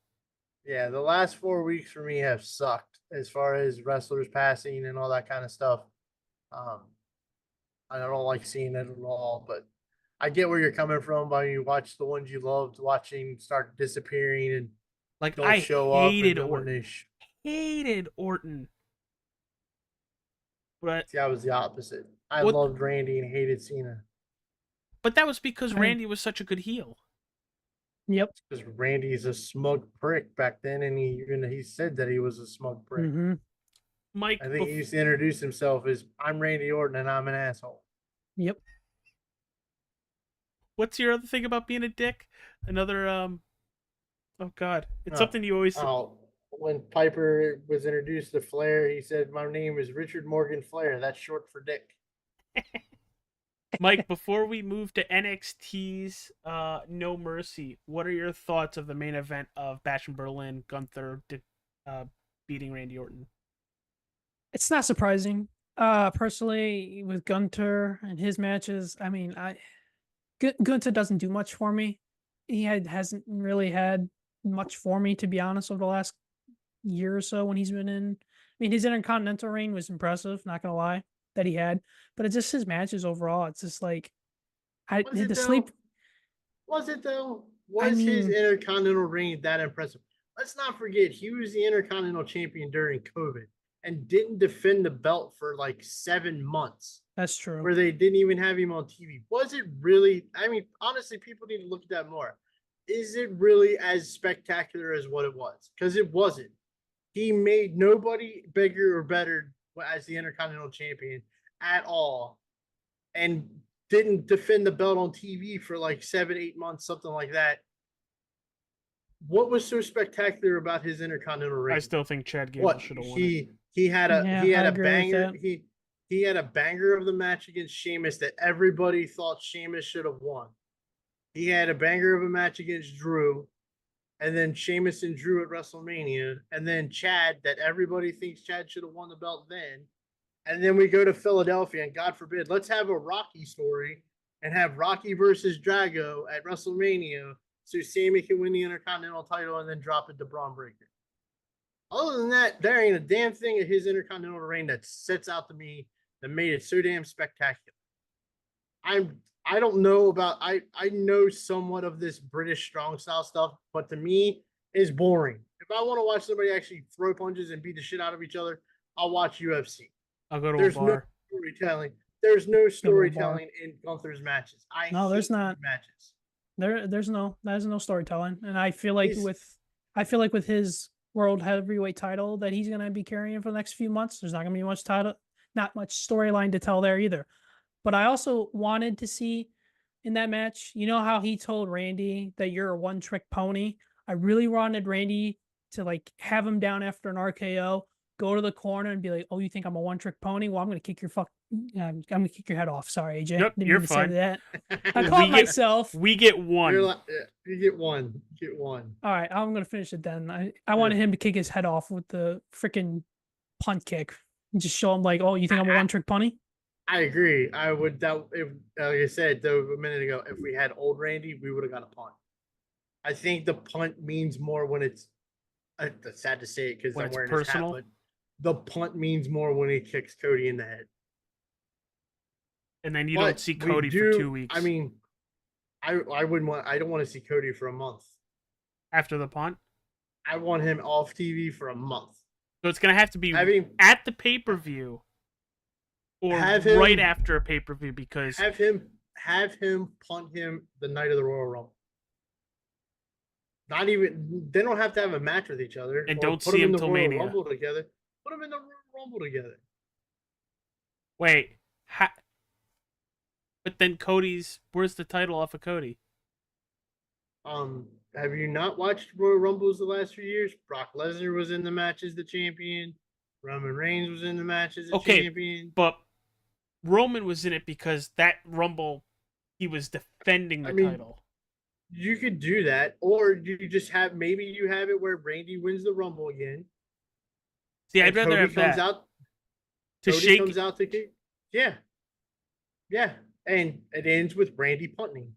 Yeah, the last 4 weeks for me have sucked as far as wrestlers passing and all that kind of stuff. I don't like seeing it at all, but I get where you're coming from when you watch the ones you loved watching start disappearing and don't show up. Orton. Hated Orton. But see, I was the opposite. I loved Randy and hated Cena. But that was because Right. Randy was such a good heel. Yep. Because Randy's a smug prick back then, and he said that he was a smug prick. Mm-hmm. Mike, I think he used to introduce himself as "I'm Randy Orton and I'm an asshole." Yep. what's your other thing about being a dick? Another oh god, it's Oh, something you always. oh, when Piper was introduced to Flair, he said, "My name is Richard Morgan Flair. That's short for Dick." Mike, before we move to NXT's No Mercy, what are your thoughts of the main event of Bash in Berlin, Gunther beating Randy Orton? It's not surprising. Personally, with Gunter and his matches, I mean, Gunter doesn't do much for me. Hasn't really had much for me, to be honest, over the last year or so when he's been in. I mean, his Intercontinental reign was impressive, not gonna lie, that he had, but it's just his matches overall. It's just like I Was it the though? sleep. Was it though? I Was his mean, Intercontinental reign that impressive? Let's not forget he was the Intercontinental Champion during COVID and didn't defend the belt for like 7 months, that's true. where they didn't even have him on TV. Was it really? I mean, honestly, people need to look at that more. Is it really as spectacular as what it was? Because it wasn't. He made nobody bigger or better as the Intercontinental Champion at all, and didn't defend the belt on TV for like 7, 8 months, something like that. What was so spectacular about his Intercontinental reign? I still think Chad Gable What should have won it. he had a Yeah, he had I a agree with banger. that. He had a banger of the match against Sheamus that everybody thought Sheamus should have won. He had a banger of a match against Drew, and then Sheamus and Drew at WrestleMania, and then Chad that everybody thinks Chad should have won the belt then. And then we go to Philadelphia, and God forbid, let's have a Rocky story and have Rocky versus Drago at WrestleMania so Sammy can win the Intercontinental title and then drop it to Braun Breaker. Other than that, there ain't a damn thing of his Intercontinental reign that sets out to me that made it so damn spectacular. I don't know about I know somewhat of this British strong style stuff, but to me, it's boring. If I want to watch somebody actually throw punches and beat the shit out of each other, I'll watch UFC. I'll go to There's a bar. no storytelling. There's no storytelling in Gunther's matches. No, there's hate not. these matches. There's no storytelling, and I feel like with his world heavyweight title that he's gonna be carrying for the next few months, there's not gonna be not much storyline to tell there either. But I also wanted to see in that match, you know how he told Randy that you're a one-trick pony. I really wanted Randy to like have him down after an RKO, go to the corner and be like, "Oh, you think I'm a one-trick pony? Well, I'm gonna kick your I'm gonna kick your head off." Sorry, AJ. Nope, Didn't you're mean to say fine. that. I caught myself. We get one. You get one. You get one. All right, I'm gonna finish it then. I wanted him to kick his head off with the freaking punt kick and just show him like, "Oh, you think I'm a one-trick pony?" I agree. I would that if like I said though a minute ago, if we had old Randy, we would have got a punt. I think the punt means more when it's sad to say it because When I'm it's wearing personal? his hat, but the punt means more when he kicks Cody in the head. And then you But don't see we Cody for 2 weeks. I mean, I don't want to see Cody for a month. after the punt. I want him off TV for a month. So it's gonna have to be at the pay-per-view or right after a pay-per-view because have him punt him the night of the Royal Rumble. Not even they don't have to have a match with each other. And or don't put see them in him the till Royal Mania. Rumble together. Put them in the Royal Rumble together. wait, but then where's the title off of Cody? Have you not watched Royal Rumbles the last few years? Brock Lesnar was in the match as the champion. Roman Reigns was in the match as the champion. But Roman was in it because that Rumble he was defending the title. You could do that, or you just have you have it where Randy wins the Rumble again. See, I'd rather have that. Cody comes out to kick. Yeah. Yeah. And it ends with Randy punting.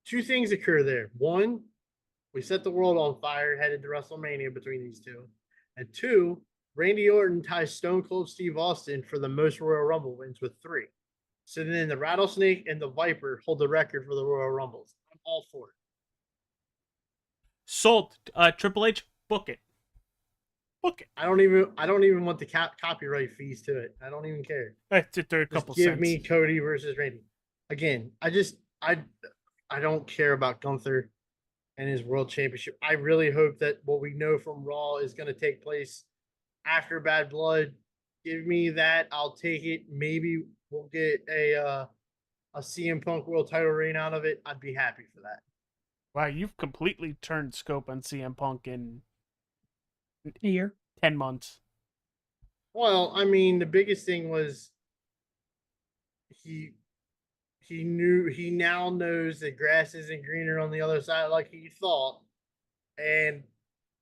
Two things occur there. One, we set the world on fire headed to WrestleMania between these two. And two, Randy Orton ties Stone Cold Steve Austin for the most Royal Rumble wins with 3. So then the Rattlesnake and the Viper hold the record for the Royal Rumbles. I'm all for it. Sold. Triple H, book it. Book it. I don't even want the copyright fees to it. I don't even care. They're a couple Just give cents. me Cody versus Randy. Again, I just I I don't care about Gunther and his world championship. I really hope that what we know from Raw is going to take place after Bad Blood. Give me that. I'll take it. Maybe we'll get a CM Punk world title reign out of it. I'd be happy for that. Wow, you've completely turned scope on CM Punk in A year. 10 months. Well, I mean, the biggest thing was he he now knows that grass isn't greener on the other side like he thought. And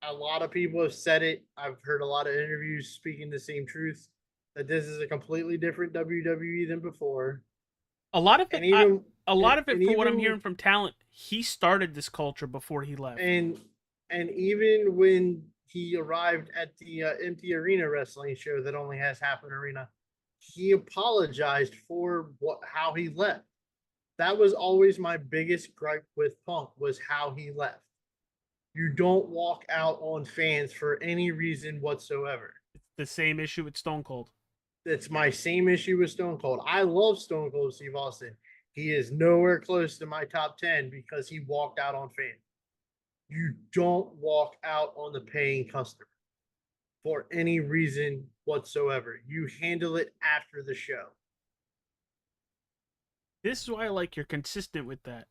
a lot of people have said it. I've heard a lot of interviews speaking the same truth that this is a completely different WWE than before. A lot of it, And even a lot of it, and for what I'm even- hearing from talent, he started this culture before he left. and even when he arrived at the empty arena wrestling show that only has half an arena, he apologized for how he left. That was always my biggest gripe with Punk was how he left. You don't walk out on fans for any reason whatsoever. The same issue with Stone Cold. It's my same issue with Stone Cold. I love Stone Cold Steve Austin. He is nowhere close to my top 10 because he walked out on fans. You don't walk out on the paying customer for any reason whatsoever. You handle it after the show. This is why I like you're consistent with that.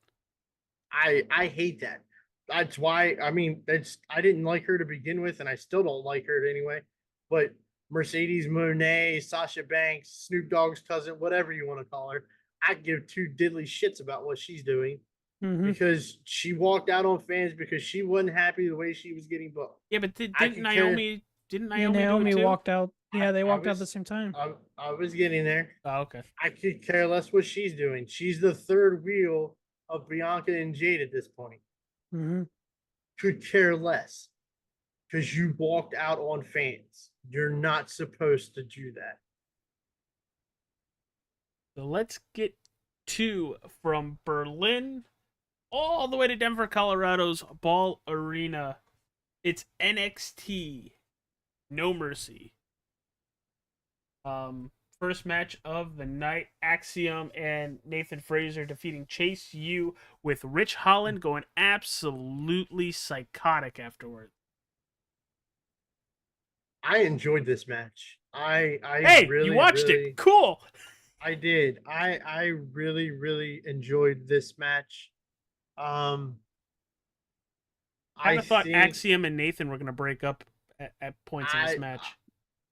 I hate that. That's why I didn't like her to begin with, and I still don't like her anyway. But Mercedes Moné, Sasha Banks, Snoop Dogg's cousin, whatever you want to call her, I give two diddly shits about what she's doing because she walked out on fans because she wasn't happy the way she was getting booked. Yeah, but didn't I could Naomi? Didn't Yeah, Naomi? Naomi do it too? walked out. Yeah, they I walked out was- at the same time. I was getting there. Oh, okay. I could care less what she's doing. She's the third wheel of Bianca and Jade at this point. Mm-hmm. Could care less because you walked out on fans. You're not supposed to do that. So let's get to from Berlin all the way to Denver, Colorado's Ball Arena. It's NXT No Mercy. First match of the night, Axiom and Nathan Fraser defeating Chase U with Rich Holland going absolutely psychotic afterward. I enjoyed this match. I Hey, really, you watched really, it. Cool. I did. I really, really enjoyed this match. I kind of thought think- Axiom and Nathan were going to break up at points in this I- match.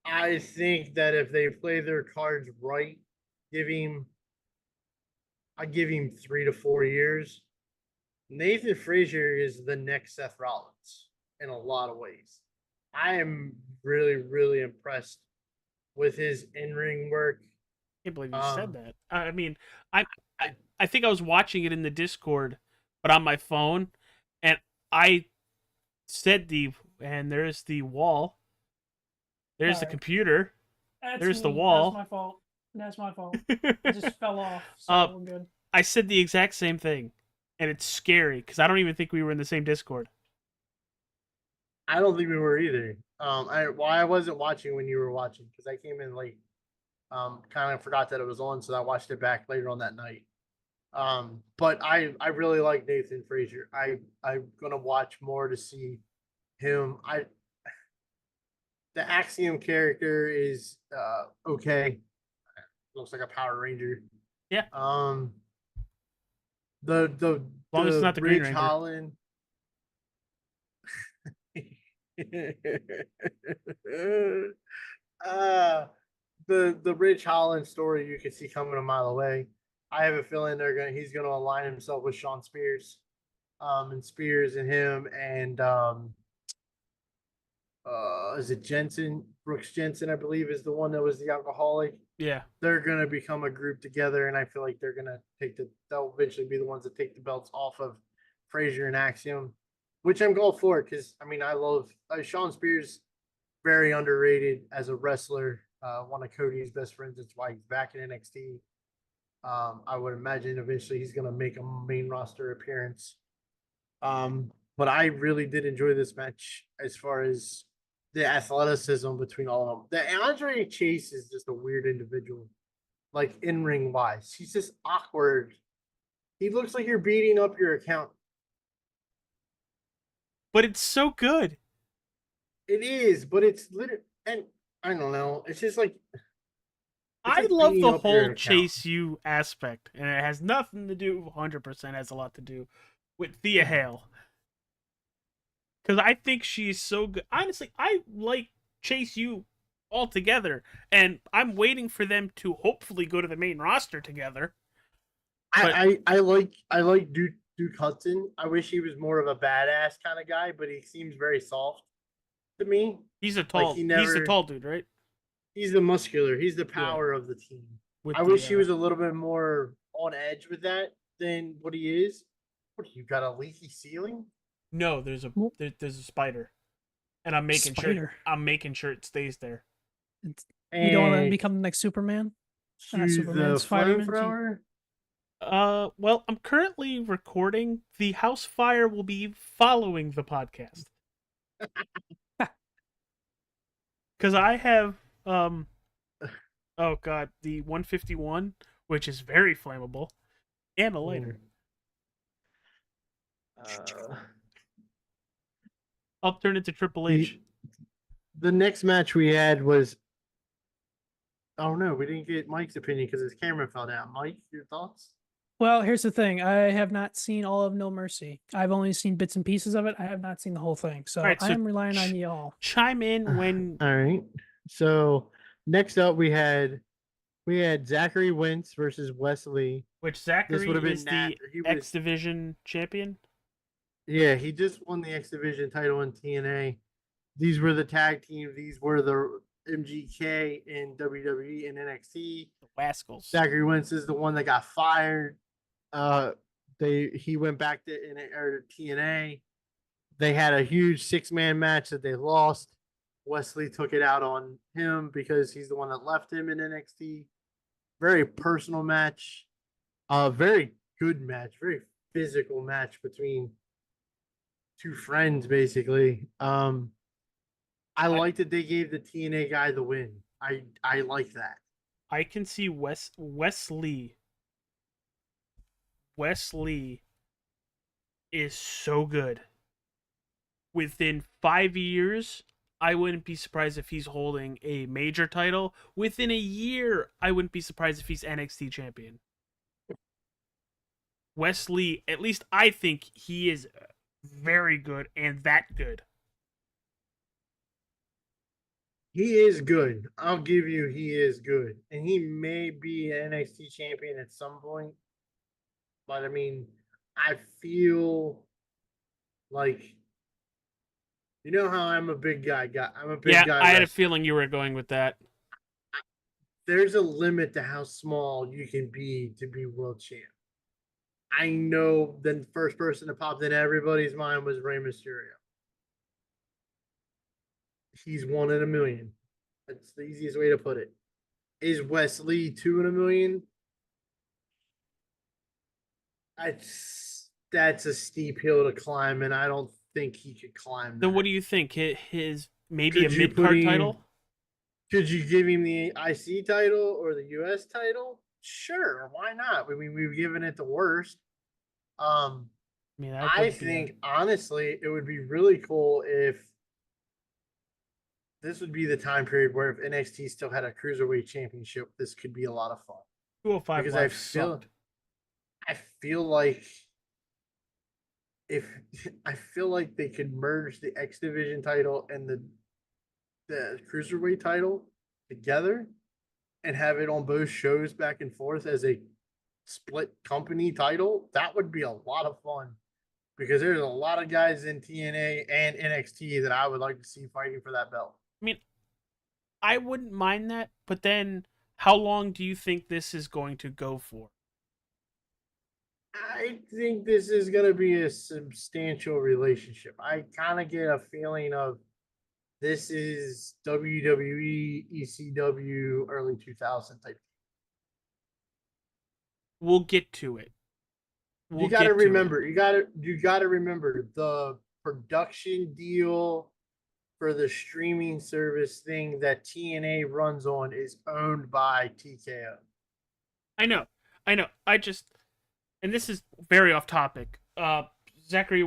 I think that if they play their cards right, I give him 3 to 4 years. Nathan Frazier is the next Seth Rollins in a lot of ways. I am really, really impressed with his in-ring work. Can't believe you said that. I mean, I think I was watching it in the Discord, but on my phone, and I said and there's the wall. There's the Sorry. computer. That's There's the me. wall. That's my fault. That's my fault. It just fell off. So we're good. I said the exact same thing, and it's scary because I don't even think we were in the same Discord. I don't think we were either. I wasn't watching when you were watching because I came in late. Kind of forgot that it was on, so I watched it back later on that night. But I really like Nathan Frazier. I'm gonna watch more to see him. The Axiom character is okay. Looks like a Power Ranger. Yeah. The As long as it's not the Green Ridge Ranger. Holland. The Ridge Holland story you can see coming a mile away. I have a feeling he's gonna align himself with Sean Spears. And Spears and him and is it Jensen? Brooks Jensen, I believe, is the one that was the alcoholic. Yeah. They're gonna become a group together, and I feel like they're gonna they'll eventually be the ones that take the belts off of Frazier and Axiom, which I'm going for because I love Sean Spears, very underrated as a wrestler. One of Cody's best friends. That's why he's back in NXT. I would imagine eventually he's gonna make a main roster appearance. But I really did enjoy this match as far as the athleticism between all of them. The Andre Chase is just a weird individual, like in ring wise. He's just awkward. He looks like you're beating up your account. But it's so good. It is, but it's literally, and I don't know. It's just like it's I like love beating the up your whole account. Chase U aspect, and it has nothing to do. 100% has a lot to do with Thea Hale, because I think she's so good. Honestly, I like Chase U altogether, and I'm waiting for them to hopefully go to the main roster together. But I like Duke Hudson. I wish he was more of a badass kind of guy, but he seems very soft to me. he's a Like tall, he's the tall dude, right? he's the muscular, he's the Yeah. power of the team. With I the, wish he was a little bit more on edge with that than what he is. What, you got a leaky ceiling? No, there's a spider, and I'm making sure it stays there. You don't want to And become the next Superman? choose Superman, the Spider-Man, flamethrower. Well, I'm currently recording. The house fire will be following the podcast. Because I have, oh god, the 151, which is very flammable, and a lighter. I'll turn it to Triple H. The next match we had was. Oh no, we didn't get Mike's opinion because his camera fell down. Mike, your thoughts? Well, here's the thing. I have not seen all of No Mercy. I've only seen bits and pieces of it. I have not seen the whole thing. So, Alright, so I am relying on y'all. Chime in when. All right. So next up we had Zachary Wentz versus Wesley. Which Zachary would have been is the Nat- he was- X Division champion. Yeah, he just won the X Division title in TNA. These were the tag team. These were the MGK in WWE and NXT. The Wascals. Zachary Wentz is the one that got fired. He went back to TNA. They had a huge 6-man match that they lost. Wesley took it out on him because he's the one that left him in NXT. Very personal match. Very good match. Very physical match between two friends, basically. I like that they gave the TNA guy the win. I like that. I can see Wesley is so good. Within 5 years, I wouldn't be surprised if he's holding a major title. Within a year, I wouldn't be surprised if he's NXT champion. Wesley, at least I think he is very good and that good. He is good. I'll give you he is good. And he may be an NXT champion at some point. But I mean, I feel like you know how I'm a big guy. I'm a big guy. I had a feeling you were going with that. There's a limit to how small you can be to be world champ. I know the first person that popped in everybody's mind was Rey Mysterio. He's 1 in a million. That's the easiest way to put it. Is Wesley 2 in a million? That's a steep hill to climb, and I don't think he could climb that. Then what do you think? His maybe a mid-card title? Could you give him the IC title or the US title? Sure, why not? I mean, we've given it the worst. I think honestly, it would be really cool if this would be the time period where if NXT still had a cruiserweight championship, this could be a lot of fun. 205 because I feel like they could merge the X Division title and the cruiserweight title together and have it on both shows back and forth as a split company title. That would be a lot of fun because there's a lot of guys in TNA and NXT that I would like to see fighting for that belt. I mean, I wouldn't mind that, but then how long do you think this is going to go for? I think this is going to be a substantial relationship. I kind of get a feeling of this is WWE, ECW, early 2000 type. We'll get to it. You got to remember the production deal for the streaming service thing that TNA runs on is owned by TKO. I know. and this is very off topic. Zachary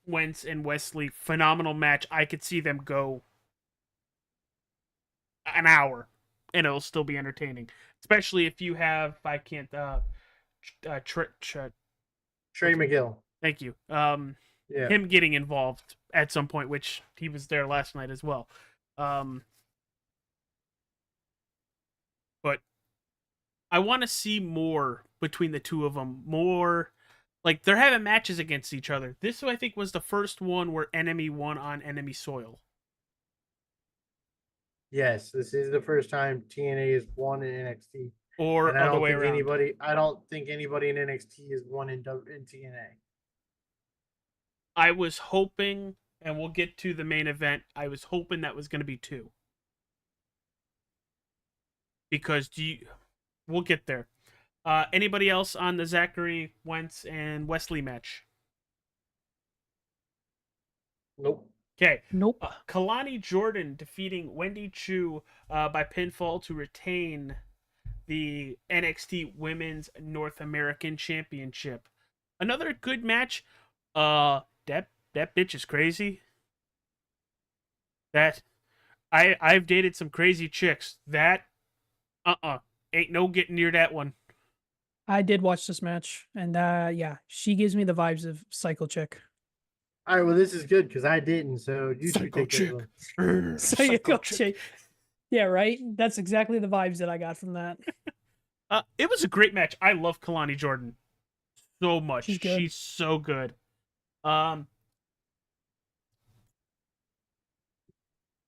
Wentz and Wesley, phenomenal match. I could see them go an hour, and it'll still be entertaining. Especially if you have, I can't, Trey McGill. thank you. Yeah. Him getting involved at some point, which he was there last night as well. But I want to see more between the two of them. More, like, they're having matches against each other. This, I think, was the first one where enemy won on enemy soil. Yes, this is the first time TNA has won in NXT. Or And I other don't way think around. I don't think anybody in NXT has won in TNA. I was hoping, and we'll get to the main event, I was hoping that was going to be 2. Because we'll get there. Anybody else on the Zachary Wentz and Wesley match? Nope. Okay. Nope. Kalani Jordan defeating Wendy Chu by pinfall to retain the NXT Women's North American Championship. Another good match. That bitch is crazy. That I've dated some crazy chicks. That ain't no getting near that one. I did watch this match, and yeah, she gives me the vibes of Psycho Chick. All right, well, this is good because I didn't, so you should Psycho take chick. this one. Psycho Chick. Yeah, right. That's exactly the vibes that I got from that. It was a great match. I love Kalani Jordan so much. She's good. She's so good.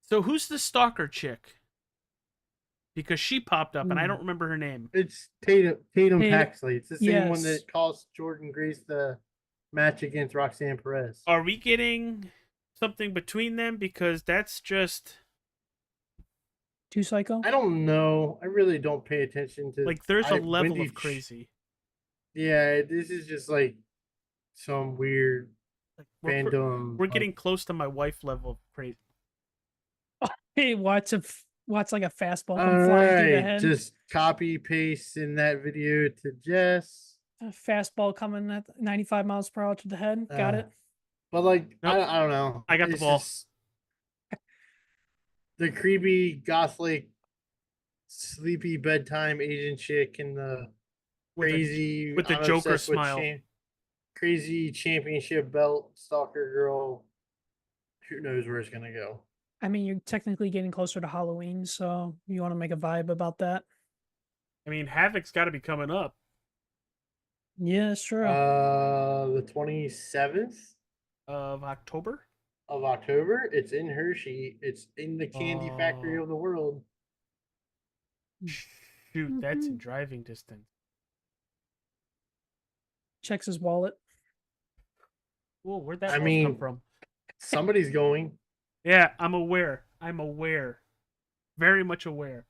So who's the stalker chick? Because she popped up and I don't remember her name. It's Tatum Tatum- Paxley. It's the same one yes. that cost Jordan Grace the match against Roxanne Perez. Are we getting something between them? Because that's just Too Psycho? I don't know. I really don't pay attention to like there's a level Wendy of crazy. Yeah, this is just like some weird Like, fandom. we're getting close to my wife level of crazy. Hey, watch like a fastball All come flying through the right, head. just copy paste in that video to Jess. A fastball coming at 95 miles per hour to the head. Got it. But like, Nope. I don't know. I got the It's ball. just the creepy goth like sleepy bedtime Asian chick and the crazy with the I'm Joker obsessed with smile. crazy championship belt stalker girl. Who knows where it's gonna go? I mean, you're technically getting closer to Halloween, so you want to make a vibe about that. I mean, Havoc's got to be coming up. Yeah, it's true. The 27th Of October? of October. It's in Hershey. It's in the candy factory of the world. Shoot, that's in driving distance. Checks his wallet. Whoa, where'd that I come mean- from? Somebody's going. Yeah, I'm aware. Very much aware.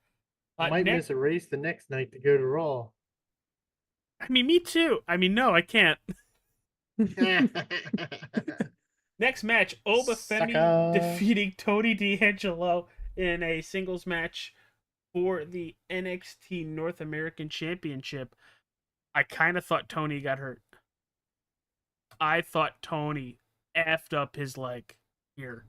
I might miss a race the next night to go to Raw. I mean, me too. I mean, no, I can't. Next match, Oba Femi Sucker. defeating Tony D'Angelo in a singles match for the NXT North American Championship. I kind of thought Tony got hurt. I thought Tony effed up his leg here.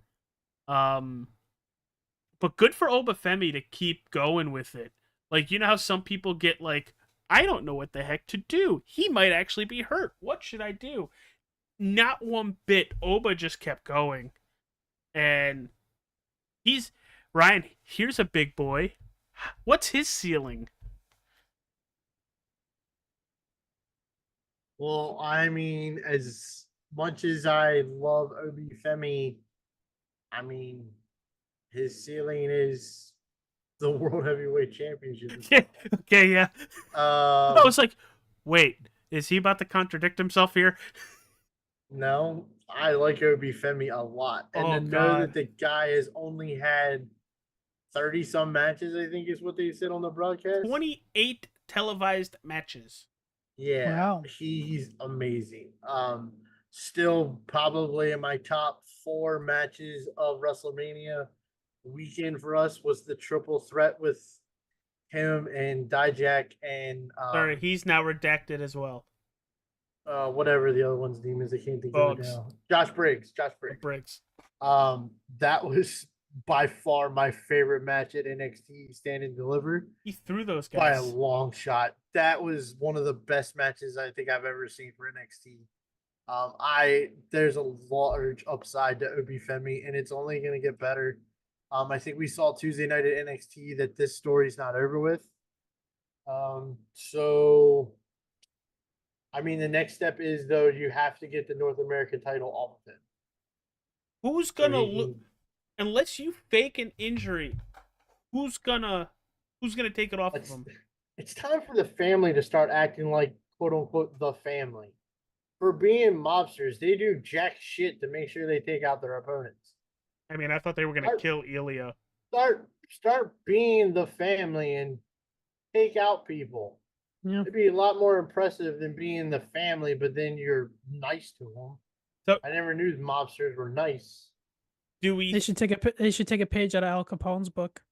But good for Oba Femi to keep going with it. Like, you know how some people get like, I don't know what the heck to do. He might actually be hurt. What should I do? Not one bit. Oba just kept going. And Ryan, here's a big boy. What's his ceiling? Well, I mean, as much as I love Obi Femi, I mean, his ceiling is the World Heavyweight Championship. Okay, yeah. I Um, was like, wait, is he about to contradict himself here? no, I like Obi Femi a lot. And Oh, to know God. that the guy has only had 30 some matches, I think is what they said on the broadcast. 28 televised matches. Yeah, Wow. he's amazing. Still probably in my top 4 matches of WrestleMania weekend for us was the triple threat with him and Dijak and Sorry, he's now redacted as well. whatever the other one's name is, I can't think of it Bugs. now. Josh Briggs. Briggs. That was by far my favorite match at NXT Stand and Deliver He threw those by a guys. long shot. That was one of the best matches I think I've ever seen for NXT. There's a large upside to Obi Femi, and it's only going to get better. I think we saw Tuesday night at NXT that this story's not over with. So I mean, the next step is though you have to get the North American title off of him. Who's So gonna he look? can- Unless you fake an injury, who's gonna take it off of It's, him? it's time for the family to start acting like quote unquote the family. For being mobsters, they do jack shit to make sure they take out their opponents. I mean, I thought they were gonna kill Ilya. Start being the family and take out people. Yeah. It'd be a lot more impressive than being the family, but then you're nice to them. So I never knew mobsters were nice. do we? They should take a page out of Al Capone's book.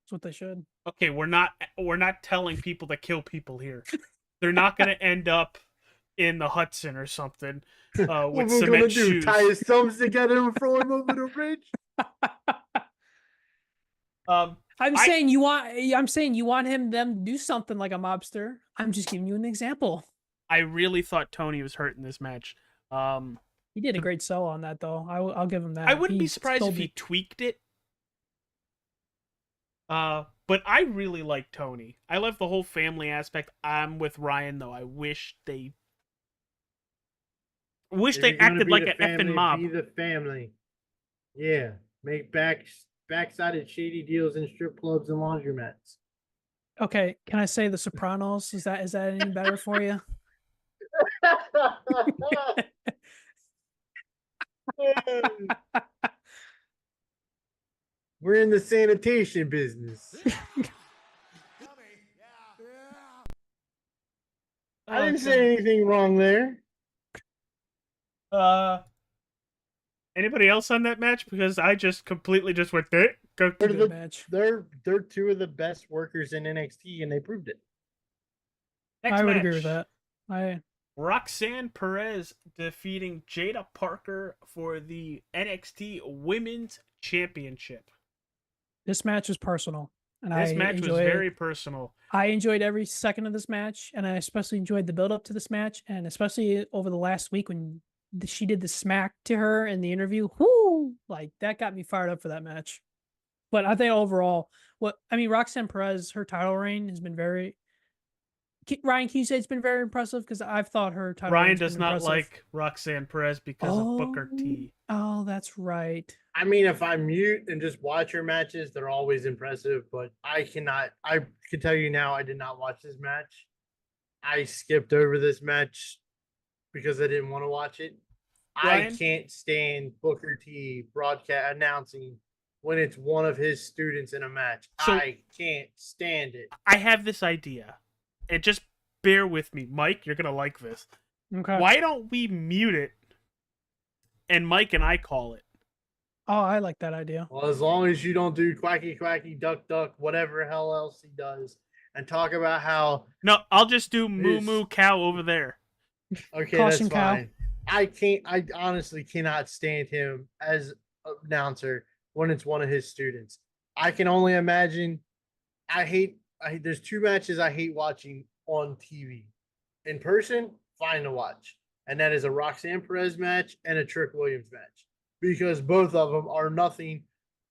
That's what they should. Okay, we're not telling people to kill people here. They're not gonna end up in the Hudson or something What with we're gonna cement do? shoes. Tie his thumbs together and throw him over the bridge? I'm saying you want them to do something like a mobster. I'm just giving you an example. I really thought Tony was hurt in this match. He did a great sell on that, though. I'll give him that. I wouldn't be He surprised sold if he it. tweaked it. But I really like Tony. I love the whole family aspect. I'm with Ryan though. I wish they If they you're gonna acted be like the an family, effing mob. Be the family. Yeah. Make backsided shady deals in strip clubs and laundromats. Okay, can I say The Sopranos? Is that any better for you? We're in the sanitation business. I didn't say anything wrong there. Anybody else on that match? Because I just completely just went there. Go. Good match. They're two of the best workers in NXT, and they proved it. Next I would match. agree with that. Roxanne Perez defeating Jada Parker for the NXT Women's Championship. This match was personal, and This match was very personal. I enjoyed every second of this match, and I especially enjoyed the build up to this match, and especially over the last week when she did the smack to her in the interview. Whoo! Like that got me fired up for that match. But I think overall, Roxanne Perez, her title reign has been very. Ryan, can you say it's been very impressive? Because I've thought her title. Ryan reign's does been not impressive. like Roxanne Perez because of Booker T. Oh, that's right. I mean, if I mute and just watch her matches, they're always impressive. But I can tell you now, I did not watch this match. I skipped over this match because I didn't want to watch it. Ryan? I can't stand Booker T broadcast announcing when it's one of his students in a match. So- I can't stand it. I have this idea. And just bear with me. Mike, you're going to like this. Okay. Why don't we mute it and Mike and I call it? Oh, I like that idea. Well, as long as you don't do quacky, quacky, duck, duck, whatever hell else he does, and talk about how No, I'll just do moo His- moo cow over there. okay, Caution that's cow. fine. I honestly cannot stand him as an announcer when it's one of his students. I can only imagine. There's two matches I hate watching on TV. In person, fine to watch. And that is a Roxanne Perez match and a Trick Williams match. Because both of them are nothing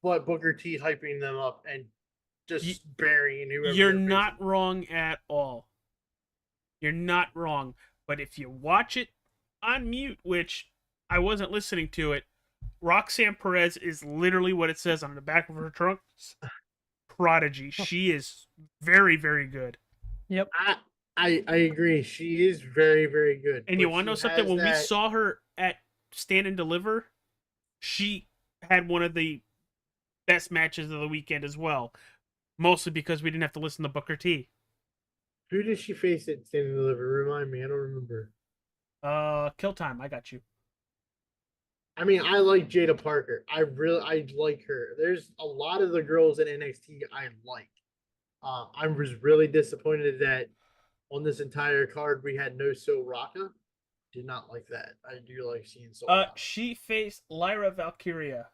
but Booker T hyping them up and just burying whoever. You're they're not facing. wrong at all. You're not wrong. But if you watch it on mute, which I wasn't listening to it, Roxanne Perez is literally what it says on the back of her trunk. Prodigy. She is very, very good. Yep. I agree. She is very, very good. And you But want to know she something? has When we that- saw her at Stand and Deliver, she had one of the best matches of the weekend as well. Mostly because we didn't have to listen to Booker T. Who did she face at Stand and Deliver? Remind me. I don't remember. Kill Time. I got you. I mean, I like Jada Parker. I like her. There's a lot of the girls in NXT I like. I was really disappointed that on this entire card we had no So Raka. did not like that. I do like seeing Soul. She faced Lyra Valkyria,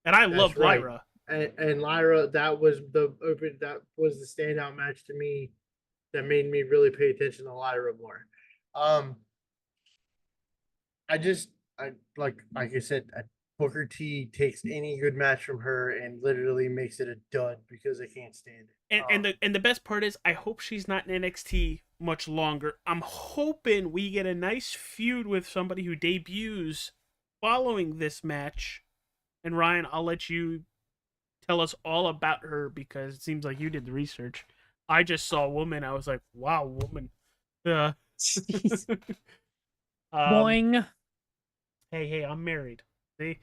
and I That's love right. Lyra. And Lyra, that was the standout match to me that made me really pay attention to Lyra more. I just I like I said, Booker T takes any good match from her and literally makes it a dud because I can't stand it. And the best part is, I hope she's not in NXT much longer. I'm hoping we get a nice feud with somebody who debuts following this match. And Ryan, I'll let you tell us all about her because it seems like you did the research. I just saw a woman. I was like, wow, woman. Boing. Hey, I'm married. See?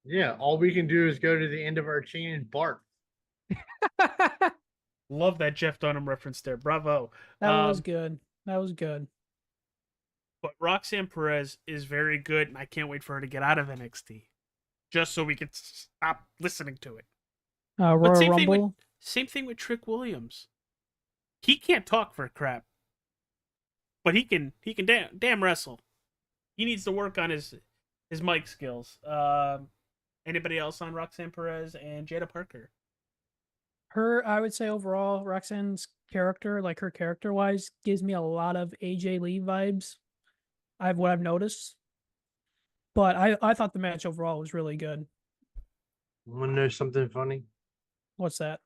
Yeah, all we can do is go to the end of our chain and bark. Love that Jeff Dunham reference there. Bravo. That was good. That was good. But Roxanne Perez is very good, and I can't wait for her to get out of NXT. Just so we can stop listening to it. Royal Rumble. Same thing with Trick Williams. He can't talk for crap. But he can damn wrestle. He needs to work on his mic skills. Anybody else on Roxanne Perez and Jada Parker? I would say overall, Roxanne's character, like her character-wise, gives me a lot of AJ Lee vibes. What I've noticed. But I thought the match overall was really good. Want to know something funny? What's that?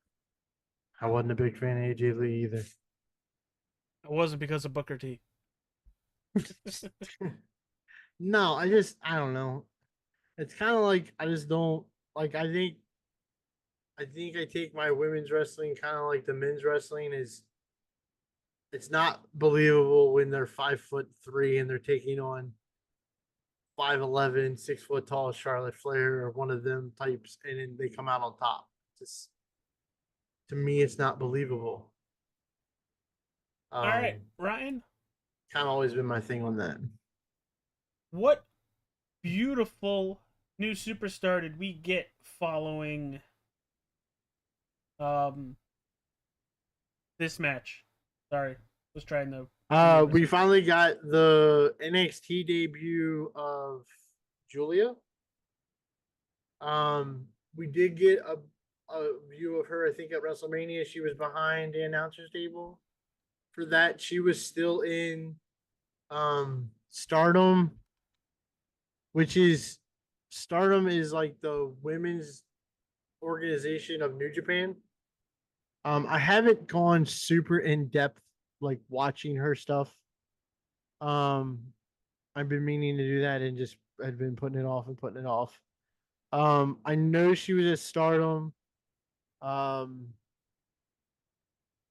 I wasn't a big fan of AJ Lee either. It wasn't because of Booker T. No, I don't know. It's kind of like I just don't like. I think I take my women's wrestling kind of like the men's wrestling is. It's not believable when they're 5'3" and they're taking on 5'11", 6-foot tall Charlotte Flair or one of them types, and then they come out on top. Just to me, it's not believable. All right, Ryan. Kind of always been my thing on that. What beautiful new superstar did we get following this match? Sorry, was trying to. We finally got the NXT debut of Giulia. We did get a view of her, I think, at WrestleMania. She was behind the announcer's table. For that, she was still in Stardom, Stardom is like the women's organization of New Japan. I haven't gone super in depth like watching her stuff. I've been meaning to do that and just had been putting it off. I know she was at Stardom.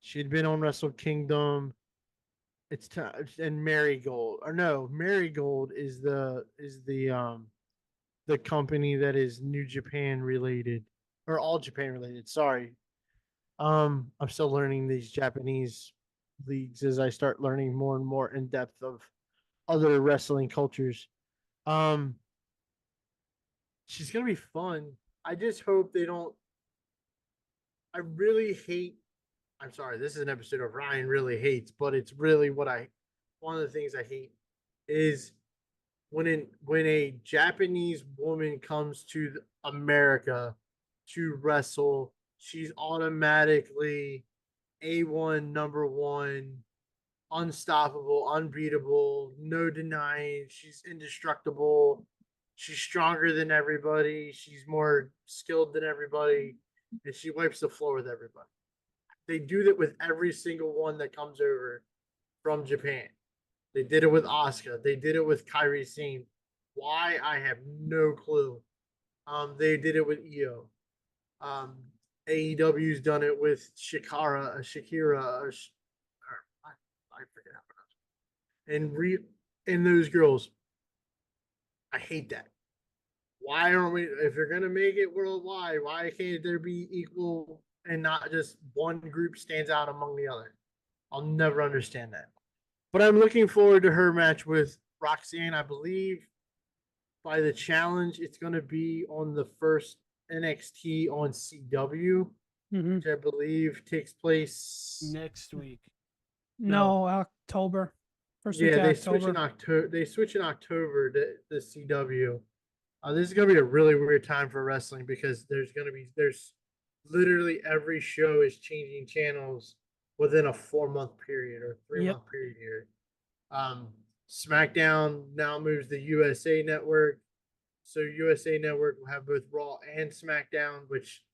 She'd been on Wrestle Kingdom. It's and Marigold. Or no, Marigold is the company that is New Japan related or All Japan related. Sorry. I'm still learning these Japanese leagues as I start learning more and more in depth of other wrestling cultures. She's gonna be fun. I just hope they don't. I really hate. I'm sorry, this is an episode of Ryan really hates, but it's really one of the things I hate is when a Japanese woman comes to America to wrestle, she's automatically A1 number one, unstoppable, unbeatable, no denying. She's indestructible. She's stronger than everybody. She's more skilled than everybody, and she wipes the floor with everybody. They do that with every single one that comes over from Japan. They did it with Asuka. They did it with Kairi Sane. Why? I have no clue. They did it with Io. AEW's done it with Shakira. I forget how to pronounce it. And those girls. I hate that. Why aren't we? If you're gonna make it worldwide, why can't there be equal and not just one group stands out among the other? I'll never understand that. But I'm looking forward to her match with Roxanne. I believe by the challenge, it's going to be on the first NXT on CW, which I believe takes place next week. No, October First week Yeah, of they switch in October. October. They switch in October to the CW. This is gonna be a really weird time for wrestling because there's literally every show is changing channels within a 4 month period or three Yep. month period here. Um, SmackDown now moves to USA Network, so USA Network will have both Raw and SmackDown, which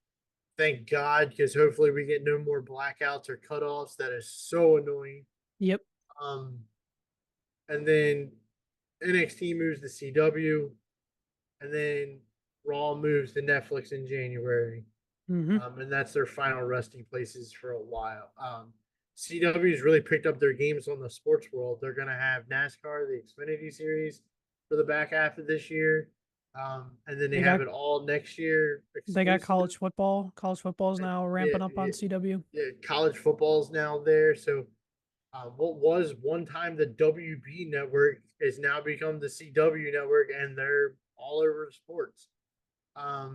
thank God because hopefully we get no more blackouts or cutoffs. That is so annoying. Yep. Um, and then NXT moves to CW, and then Raw moves to Netflix in January. Mm-hmm. And that's their final resting places for a while. CW's really picked up their games on the sports world. They're going to have NASCAR, the Xfinity Series, for the back half of this year, and then they have it all next year. They got exclusive. college football. College football is now ramping up on CW. Yeah, college football is now there. So, what was one time the WB network has now become the CW network, and they're all over sports. I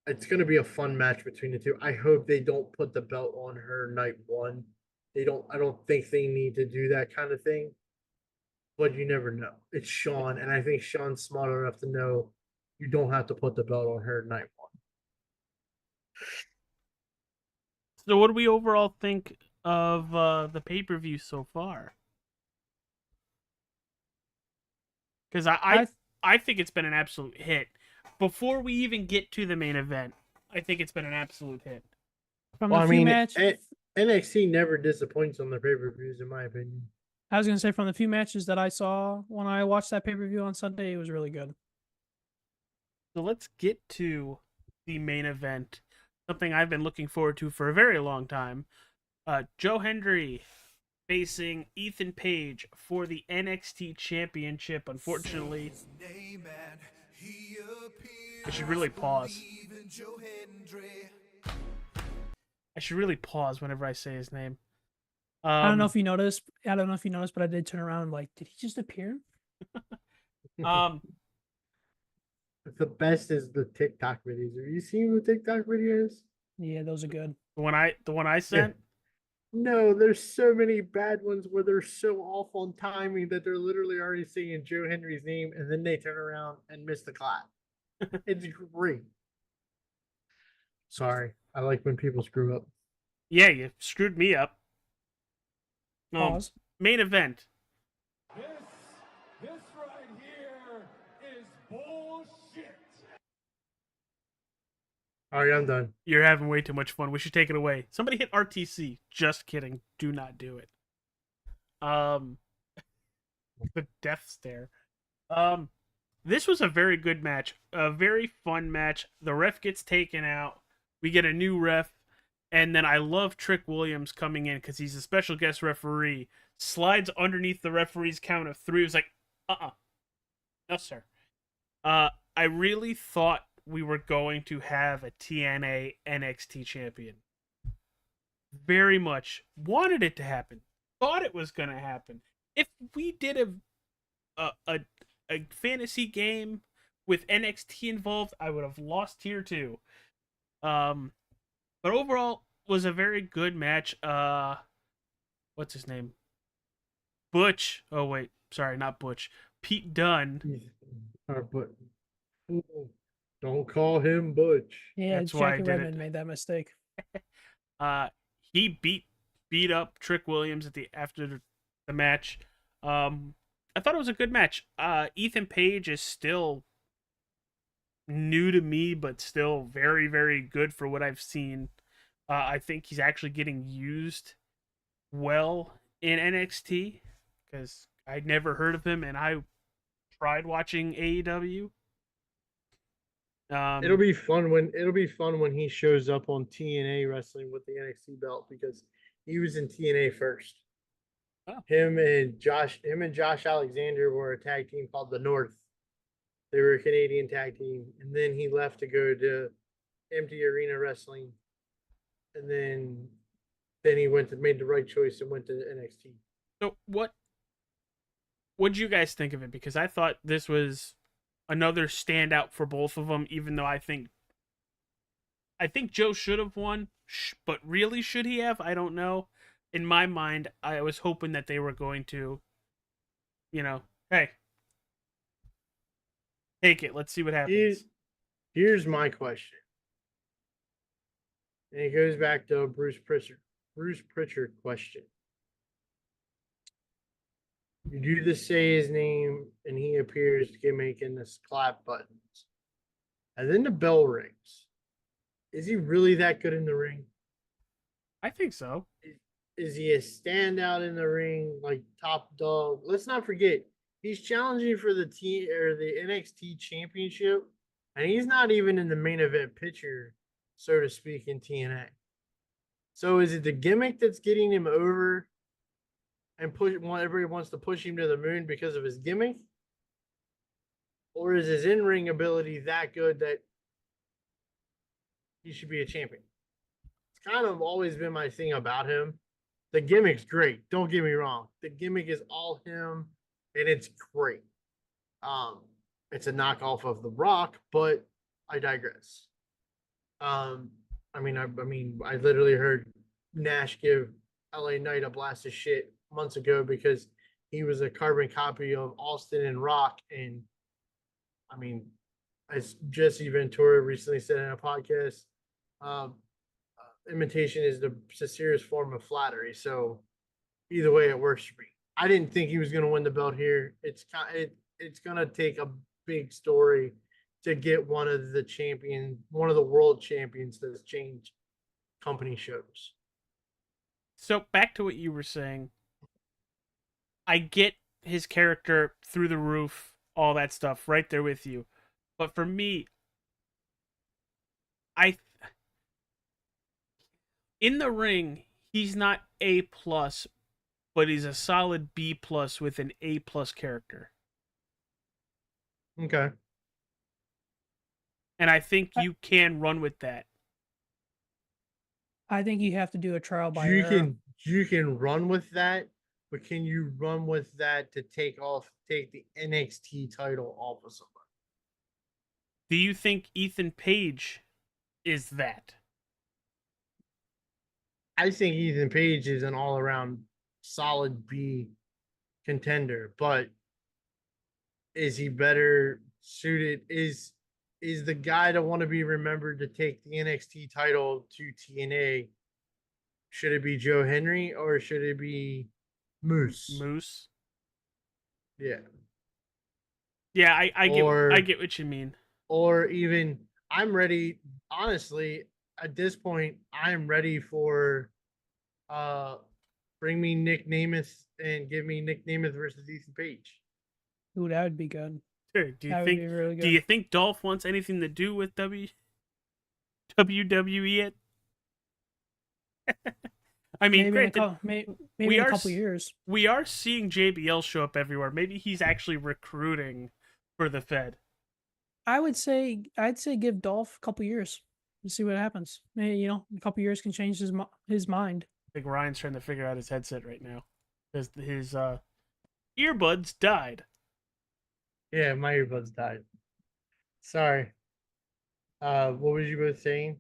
It's going to be a fun match between the two. I hope they don't put the belt on her night one. They don't. I don't think they need to do that kind of thing. But you never know. It's Sean, and I think Sean's smart enough to know you don't have to put the belt on her night one. So, what do we overall think of the pay-per-view so far? Because I think it's been an absolute hit. Before we even get to the main event, I think it's been an absolute hit. From the few NXT never disappoints on their pay-per-views, in my opinion. I was going to say, from the few matches that I saw when I watched that pay-per-view on Sunday, it was really good. So let's get to the main event, something I've been looking forward to for a very long time. Joe Hendry facing Ethan Page for the NXT Championship. Unfortunately, I should really pause. I should really pause whenever I say his name. I don't know if you noticed. I don't know if you noticed, but I did turn around and like, did he just appear? The best is the TikTok videos. Have you seen the TikTok videos? Yeah, those are good. The one I sent? No, there's so many bad ones where they're so off on timing that they're literally already saying Joe Henry's name and then they turn around and miss the clap. It's great. Sorry. I like when people screw up. Yeah, you screwed me up. Pause. Main event. This right here is bullshit. All right, I'm done. You're having way too much fun. We should take it away. Somebody hit RTC. Just kidding. Do not do it. The death stare. This was a very good match. A very fun match. The ref gets taken out. We get a new ref. And then I love Trick Williams coming in because he's a special guest referee. Slides underneath the referee's count of 3. It was like, no, sir. I really thought we were going to have a TNA NXT champion. Very much wanted it to happen. Thought it was going to happen. If we did a fantasy game with NXT involved, I would have lost tier 2. But overall, was a very good match. What's his name? Butch. Oh, wait. Sorry, not Butch. Pete Dunne. Don't call him Butch. Yeah, That's why I Jackie did Redmond it. made that mistake. He beat up Trick Williams after the match. I thought it was a good match. Ethan Page is still new to me, but still very, very good for what I've seen. I think he's actually getting used well in NXT because I'd never heard of him and I tried watching AEW. It'll be fun when he shows up on TNA wrestling with the NXT belt because he was in TNA first. Oh. Him and Josh Alexander were a tag team called the North. They were a Canadian tag team, and then he left to go to Empty Arena Wrestling, and then he made the right choice and went to NXT. So what'd you guys think of it? Because I thought this was another standout for both of them, even though I think Joe should have won, but really should he have? I don't know. in my mind, I was hoping that they were going to, hey, take it. Let's see what happens. Here's my question. And it goes back to Bruce Pritchard question. You do the say his name and he appears making this clap buttons. And then the bell rings. Is he really that good in the ring? I think so. Is he a standout in the ring, like top dog? Let's not forget, he's challenging for the NXT championship, and he's not even in the main event picture, so to speak, in TNA. So is it the gimmick that's getting him over and everybody wants to push him to the moon because of his gimmick? Or is his in-ring ability that good that he should be a champion? It's kind of always been my thing about him. The gimmick's great. Don't get me wrong. The gimmick is all him, and it's great. It's a knockoff of The Rock, but I digress. I literally heard Nash give LA Knight a blast of shit months ago because he was a carbon copy of Austin and Rock. And as Jesse Ventura recently said in a podcast, imitation is the sincerest form of flattery. So either way, it works for me. I didn't think he was going to win the belt here. It's going to take a big story to get one of the world champions that's changed company shows. So back to what you were saying. I get his character through the roof, all that stuff, right there with you. But for me, in the ring, he's not A+, but he's a solid B+ with an A+ character. Okay. And I think you can run with that. I think you have to do a trial by error. You can run with that, but can you run with that to take the NXT title off of somebody? Do you think Ethan Page is that? I think Ethan Page is an all-around solid B contender, but is he better suited? Is the guy to want to be remembered to take the NXT title to TNA? Should it be Joe Henry or should it be Moose? Moose. Yeah. Yeah, I get what you mean. Or even I'm ready, honestly, at this point, I'm ready for bring me Nick Namath and give me Nick Namath versus Ethan Page. Ooh, that would be good. Sure. Do you think Dolph wants anything to do with WWE yet? I mean, maybe in a couple years. We are seeing JBL show up everywhere. Maybe he's actually recruiting for the Fed. I'd say give Dolph a couple years and see what happens. Maybe, a couple years can change his mind. I think Ryan's trying to figure out his headset right now because his earbuds died. Yeah, my earbuds died. Sorry. What was you both saying?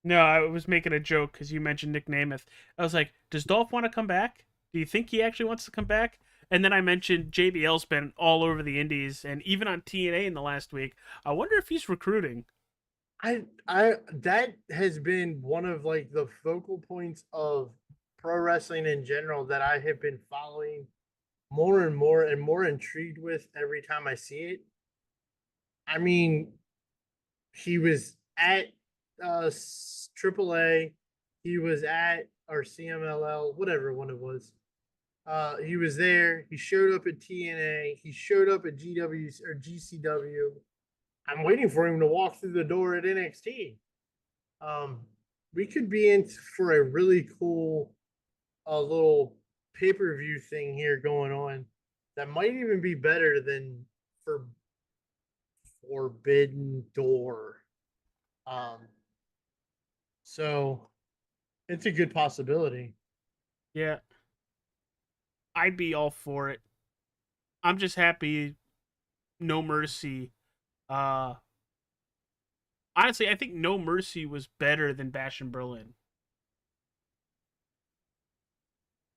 No, I was making a joke because you mentioned Nick Namath. I was like, does Dolph want to come back? Do you think he actually wants to come back? And then I mentioned JBL's been all over the indies and even on TNA in the last week. I wonder if he's recruiting. I that has been one of like the focal points of pro wrestling in general that I have been following more and more intrigued with every time I see it. I mean, he was at AAA, he was at or CMLL, whatever one it was. He was there. He showed up at TNA. He showed up at GW or GCW. I'm waiting for him to walk through the door at NXT. We could be in for a really cool little pay-per-view thing here going on that might even be better than for Forbidden Door. So it's a good possibility. Yeah. I'd be all for it. I'm just happy No Mercy. Honestly, I think No Mercy was better than Bash in Berlin.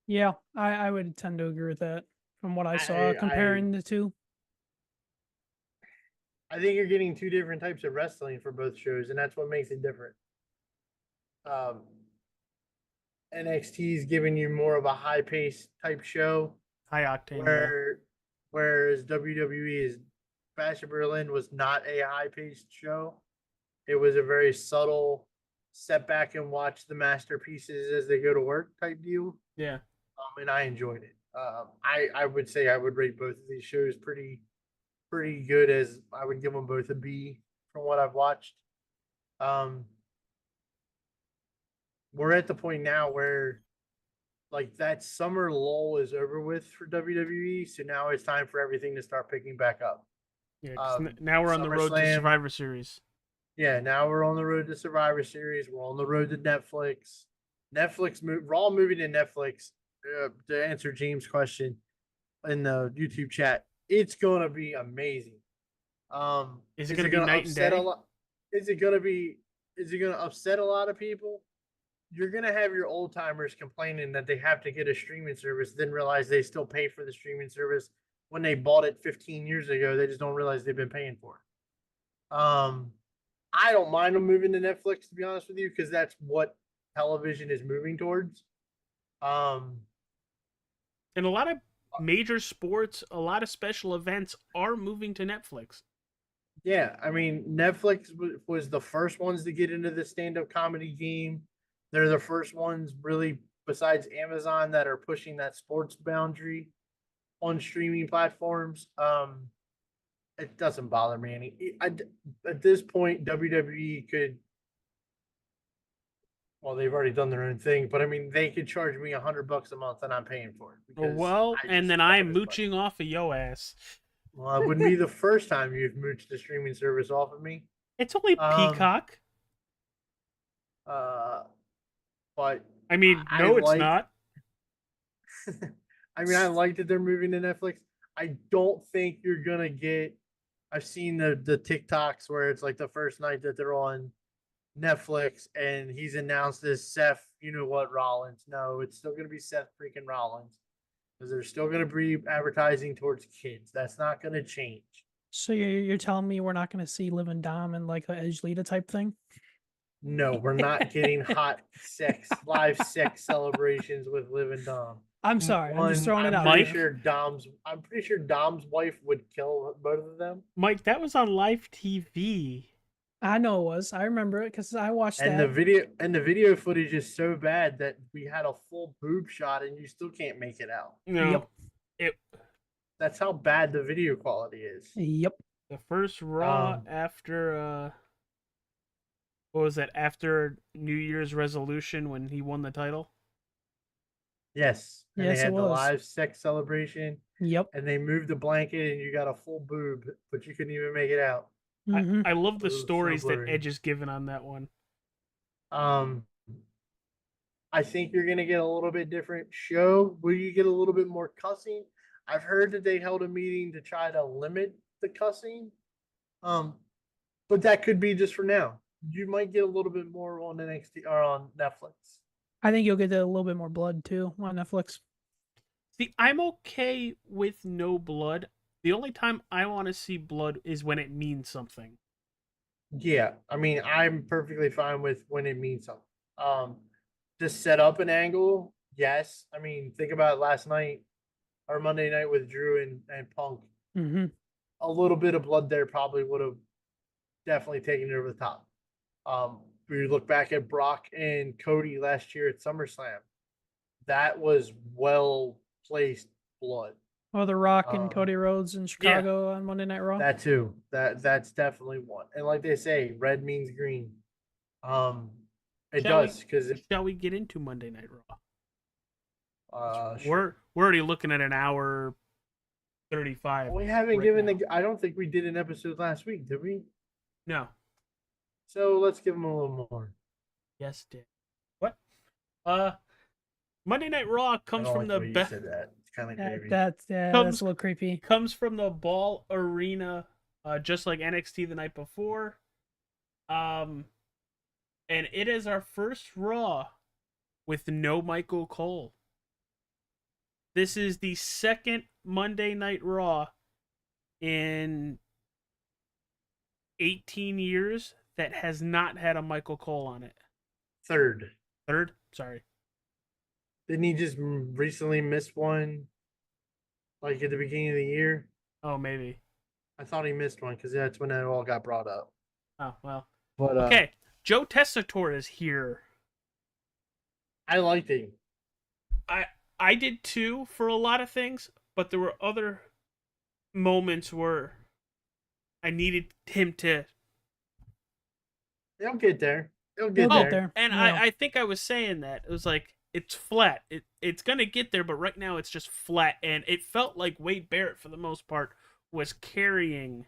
Yeah, I would tend to agree with that from what I saw I comparing the two. I think you're getting two different types of wrestling for both shows, and that's what makes it different. Um, NXT is giving you more of a high pace type show, High octane, yeah. whereas WWE is Bash in Berlin was not a high paced show. It was a very subtle step back and watch the masterpieces as they go to work type deal. Yeah. And I enjoyed it. I would say I would rate both of these shows pretty good, as I would give them both a B from what I've watched. Um, we're at the point now where like that summer lull is over with for WWE, so now it's time for everything to start picking back up. Yeah, 'cause now we're on the road to SummerSlam. Survivor Series. Yeah, now we're on the road to Survivor Series. We're on the road to Netflix. Raw moving to Netflix. To answer James' question in the YouTube chat, it's gonna be amazing. Is it gonna be night and upset day? a lot? Is it gonna upset a lot of people? You're gonna have your old timers complaining that they have to get a streaming service, then realize they still pay for the streaming service when they bought it 15 years ago. They just don't realize they've been paying for it. I don't mind them moving to Netflix, to be honest with you, because that's what television is moving towards. And a lot of major sports, a lot of special events are moving to Netflix. Yeah, I mean, Netflix was the first ones to get into the stand-up comedy game. They're the first ones, really, besides Amazon, that are pushing that sports boundary on streaming platforms. It doesn't bother me any. At this point, WWE could. Well, they've already done their own thing, but I mean, they could charge me $100 a month, and I'm paying for it. Well, and then I'm mooching off of yo ass. Well, it wouldn't be the first time you've mooched a streaming service off of me. It's only Peacock. But I mean, no, it's not. I mean, I like that they're moving to Netflix. I don't think you're gonna get. I've seen the TikToks where it's like the first night that they're on Netflix and he's announced this Seth, you know what, Rollins. No, it's still gonna be Seth freaking Rollins because they're still gonna be advertising towards kids. That's not gonna change. So you're telling me we're not going to see Liv and Dom in like a Edge Lita type thing? No, we're not getting live sex celebrations with Liv and Dom. I'm sorry, I'm just throwing it out. I'm pretty sure Dom's wife would kill both of them. Mike, that was on live TV. I know it was. I remember it because I watched and that. The video footage is so bad that we had a full boob shot and you still can't make it out. No. Yep. That's how bad the video quality is. Yep. The first Raw after what was that? After New Year's resolution when he won the title? Yes. And yes, they had it the was. live sex celebration. Yep. And they moved the blanket and you got a full boob, but you couldn't even make it out. Mm-hmm. I love the It was stories so that blurry. Edge is given on that one. I think you're gonna get a little bit different show where you get a little bit more cussing. I've heard that they held a meeting to try to limit the cussing. But that could be just for now. You might get a little bit more on NXT or on Netflix. I think you'll get a little bit more blood too on Netflix. See, I'm okay with no blood. The only time I want to see blood is when it means something. Yeah, I mean, I'm perfectly fine with when it means something. To set up an angle, yes. I mean, think about last night or Monday night with Drew and Punk. Mm-hmm. A little bit of blood there probably would have definitely taken it over the top. We look back at Brock and Cody last year at SummerSlam. That was well placed blood. Oh, The Rock and Cody Rhodes in Chicago on Monday Night Raw. That too. That's definitely one. And like they say, red means green. It does because shall we get into Monday Night Raw? Sure. We're already looking at an hour 35. We haven't given I don't think we did an episode last week, did we? No. So let's give them a little more. Yes, did. What? Monday Night Raw comes from the best. It's kind of creepy. That's a little creepy. Comes from the Ball Arena, just like NXT the night before. And it is our first Raw with no Michael Cole. This is the second Monday Night Raw in 18 years that has not had a Michael Cole on it. Third. Third? Sorry. Didn't he just recently miss one, like at the beginning of the year? Oh, maybe. I thought he missed one because that's when it all got brought up. Oh, well. But Okay, Joe Tessitore is here. I liked him. I did too for a lot of things, but there were other moments where I needed him to. They'll get there. They'll get They'll there. get there. And Yeah. I think I was saying that. It was like, it's flat. It's going to get there, but right now it's just flat. And it felt like Wade Barrett, for the most part, was carrying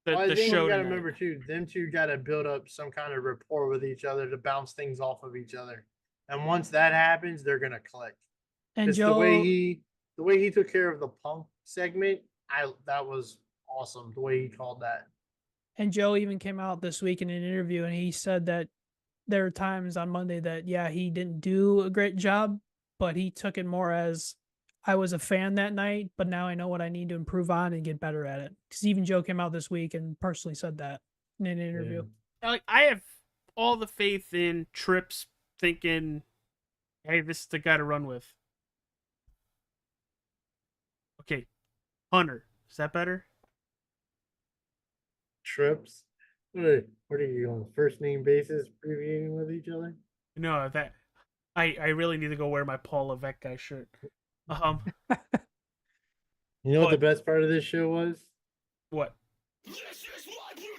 the I think show you got to tonight. remember, too, them two got to build up some kind of rapport with each other to bounce things off of each other. And once that happens, they're going to click. And Just Joe, the way he took care of the Punk segment, that was awesome. The way he called that. and Joe even came out this week in an interview, and he said that there were times on Monday that he didn't do a great job, but he took it more as I was a fan that night, but now I know what I need to improve on and get better at it. Because even Joe came out this week and personally said that in an interview. Like, I have all the faith in Trips thinking, hey, this is the guy to run with. Okay, Hunter. Is that better? Trips. What are you on first name basis previewing with each other? No, that I really need to go wear my Paul Levesque guy shirt. You know what the What? best part of this show was? What? This is my brutality!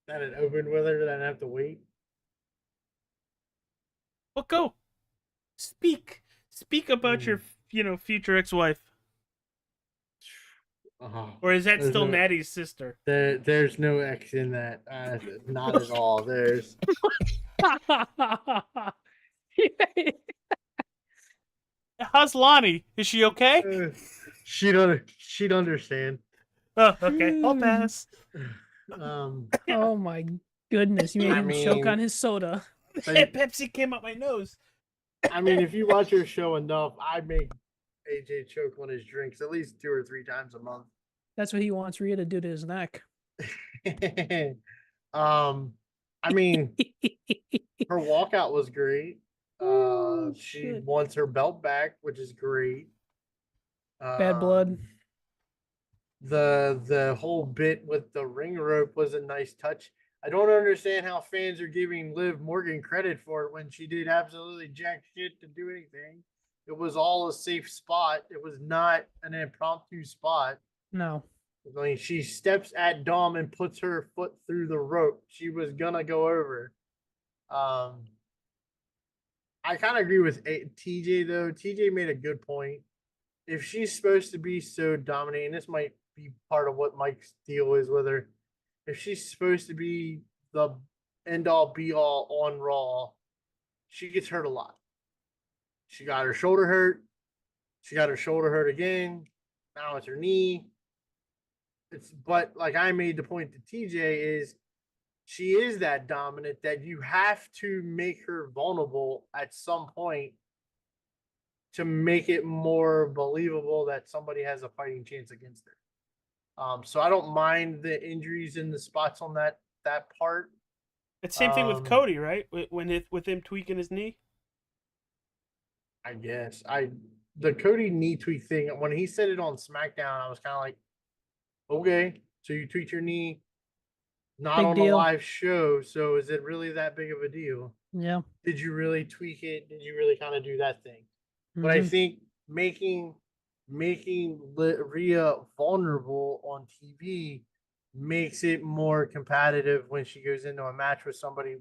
That it opened with her, that I didn't have to wait. Well, go. Speak about your, future ex-wife. Or is that There's still no- Natty's sister? There's no X in that. Not at all. There's How's Lonnie? Is she okay? she'd understand. Oh, okay. I'll pass. Oh my goodness, you made I him choke mean- on his soda. Pepsi came up my nose. I mean, if you watch your show enough, I make AJ choke on his drinks at least 2 or 3 times a month. That's what he wants Rhea to do to his neck. I mean, her walkout was great. Oh, She shit. wants her belt back, which is great. Bad blood. The whole bit with the ring rope was a nice touch. I don't understand how fans are giving Liv Morgan credit for it when she did absolutely jack shit to do anything. It was all a safe spot. It was not an impromptu spot. No. I mean, she steps at Dom and puts her foot through the rope. She was gonna go over. I kind of agree with TJ though. TJ made a good point. If she's supposed to be so dominating, this might be part of what Mike's deal is with her. If she's supposed to be the end all be all on Raw, she gets hurt a lot. She got her shoulder hurt. She got her shoulder hurt again. Now it's her knee. But like I made the point to TJ is she is that dominant that you have to make her vulnerable at some point to make it more believable that somebody has a fighting chance against her. So I don't mind the injuries in the spots on that part. It's same thing with Cody, right? With him tweaking his knee. I guess the Cody knee tweak thing when he said it on SmackDown, I was kind of like, okay, so you tweaked your knee, not Big on deal. a live show. So is it really that big of a deal? Yeah. Did you really tweak it? Did you really kind of do that thing? But I Mhm. think making Rhea vulnerable on TV makes it more competitive when she goes into a match with somebody,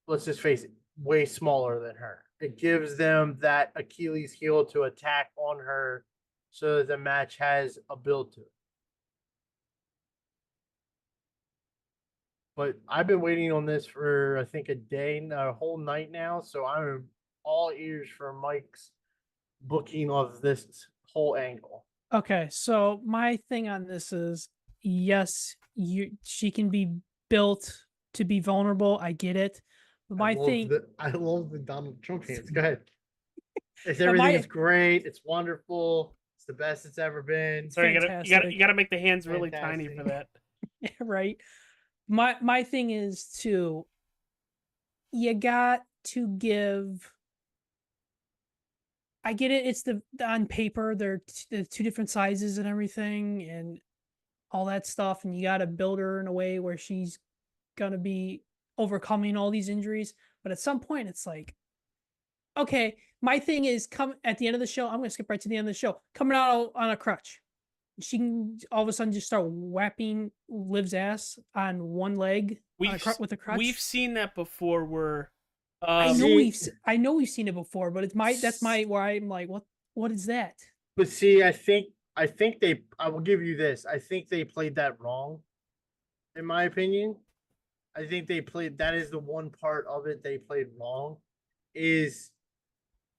let's just face it, way smaller than her. It gives them that Achilles heel to attack on her so that the match has a build to it. But I've been waiting on this for, I think, a whole night now. So I'm all ears for Mike's booking of this whole angle. Okay, so my thing on this is yes, she can be built to be vulnerable. I get it. My thing, I love the Donald Trump hands. Go ahead. It's but everything is my great. It's wonderful. It's the best it's ever been. Sorry, you fantastic, gotta make the hands really tiny for Fantastic. that. right? My thing is to you got to give. I get it. It's the on paper they're the two different sizes and everything and all that stuff, and you got to build her in a way where she's gonna be overcoming all these injuries. But at some point, it's like, okay, my thing is come at the end of the show. I'm gonna skip right to the end of the show. Coming out on a crutch, she can all of a sudden just start whapping Liv's ass on one leg with a crutch. We've seen that before where I know we've seen it before, but that's my where I'm like, what is that? But see, I think I will give you this. I think they played that wrong, in my opinion. I think they played that is the one part of it they played wrong. Is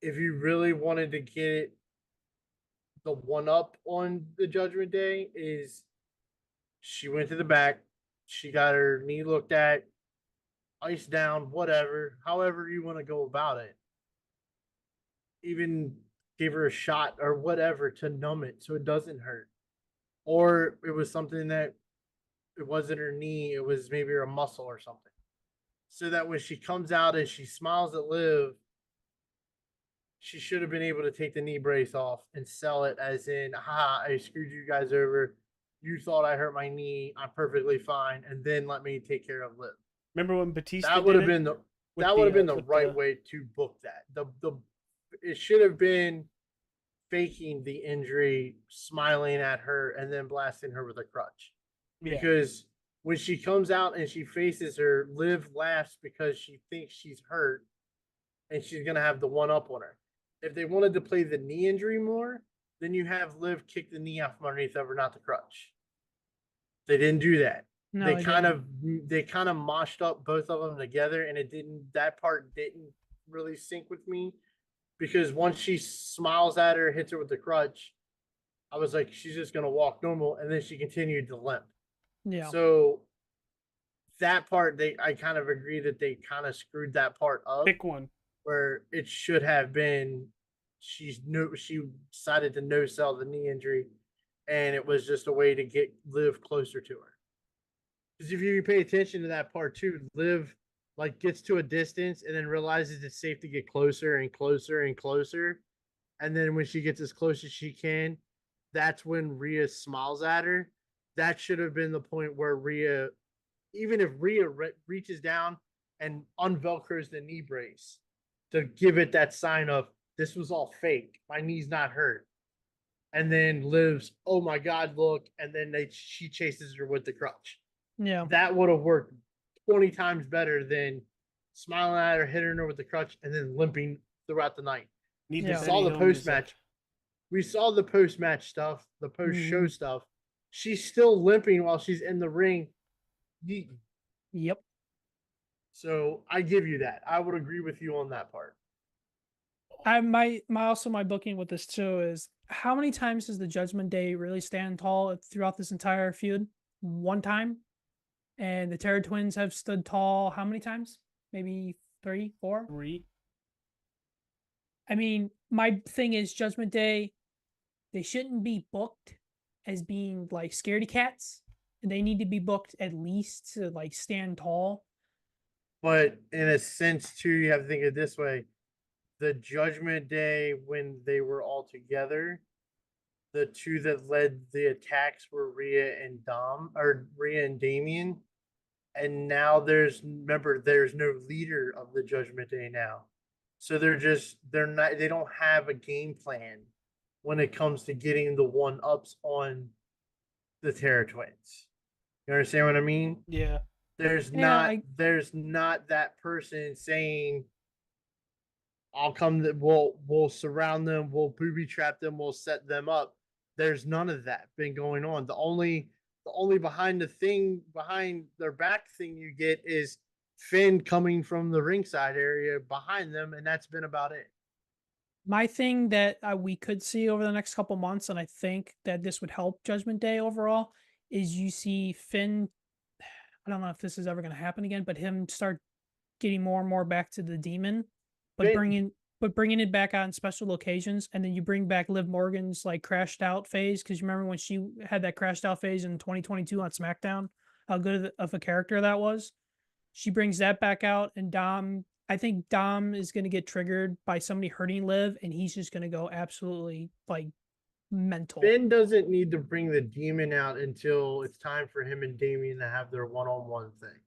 if you really wanted to get the one up on the Judgment Day, is she went to the back, she got her knee looked at, ice down, whatever, however you want to go about it. Even give her a shot or whatever to numb it so it doesn't hurt. Or it was something that it wasn't her knee, it was maybe her muscle or something. So that when she comes out and she smiles at Liv, she should have been able to take the knee brace off and sell it as in, ha, I screwed you guys over. You thought I hurt my knee. I'm perfectly fine. And then let me take care of Liv. remember when Batista That would have did been it? the right way to book that. It should have been faking the injury, smiling at her, and then blasting her with a crutch. Yeah. Because when she comes out and she faces her, Liv laughs because she thinks she's hurt and she's gonna have the one up on her. If they wanted to play the knee injury more, then you have Liv kick the knee out from underneath of her, not the crutch. They didn't do that. No, they kind of moshed up both of them together, and that part didn't really sync with me because once she smiles at her, hits her with the crutch, I was like, she's just gonna walk normal, and then she continued to limp. Yeah. So that part, I kind of agree that they kind of screwed that part up. Pick one. Where it should have been, she decided to no sell the knee injury, and it was just a way to get Liv closer to her. Because if you pay attention to that part too, Liv like gets to a distance and then realizes it's safe to get closer and closer and closer, and then when she gets as close as she can, that's when Rhea smiles at her. That should have been the point where Rhea, even if Rhea reaches down and unvelcros the knee brace to give it that sign of this was all fake, my knee's not hurt, and then Liv's, oh my god, look, and then she chases her with the crutch. Yeah, that would have worked 20 times better than smiling at her, hitting her with the crutch, and then limping throughout the night. We saw the post match. We saw the post match stuff, the post show stuff. She's still limping while she's in the ring. Yep. So I give you that. I would agree with you on that part. My booking with this too is how many times does the Judgment Day really stand tall throughout this entire feud? One time. And the Terror Twins have stood tall how many times? Maybe 3, 4? 3. I mean, my thing is Judgment Day, they shouldn't be booked as being like scaredy cats. They need to be booked at least to like stand tall. But in a sense, too, you have to think of it this way. The Judgment Day, when they were all together, the two that led the attacks were Rhea and Damien. And now there's no leader of the Judgment Day now. So they don't have a game plan when it comes to getting the one-ups on the Terror Twins. You understand what I mean? Yeah. There's not that person saying, I'll come, we'll surround them, we'll booby trap them, we'll set them up. There's none of that been going on. The only behind their back thing you get is Finn coming from the ringside area behind them, and that's been about it. My thing that we could see over the next couple months, and I think that this would help Judgment Day overall, is you see Finn, I don't know if this is ever going to happen again, but him start getting more and more back to the Demon, but Finn- bringing it back out in special occasions, and then you bring back Liv Morgan's like crashed out phase, because you remember when she had that crashed out phase in 2022 on SmackDown, how good of a character that was. She brings that back out, and Dom. I think Dom is going to get triggered by somebody hurting Liv, and he's just going to go absolutely like mental. Finn doesn't need to bring the Demon out until it's time for him and Damian to have their one-on-one thing.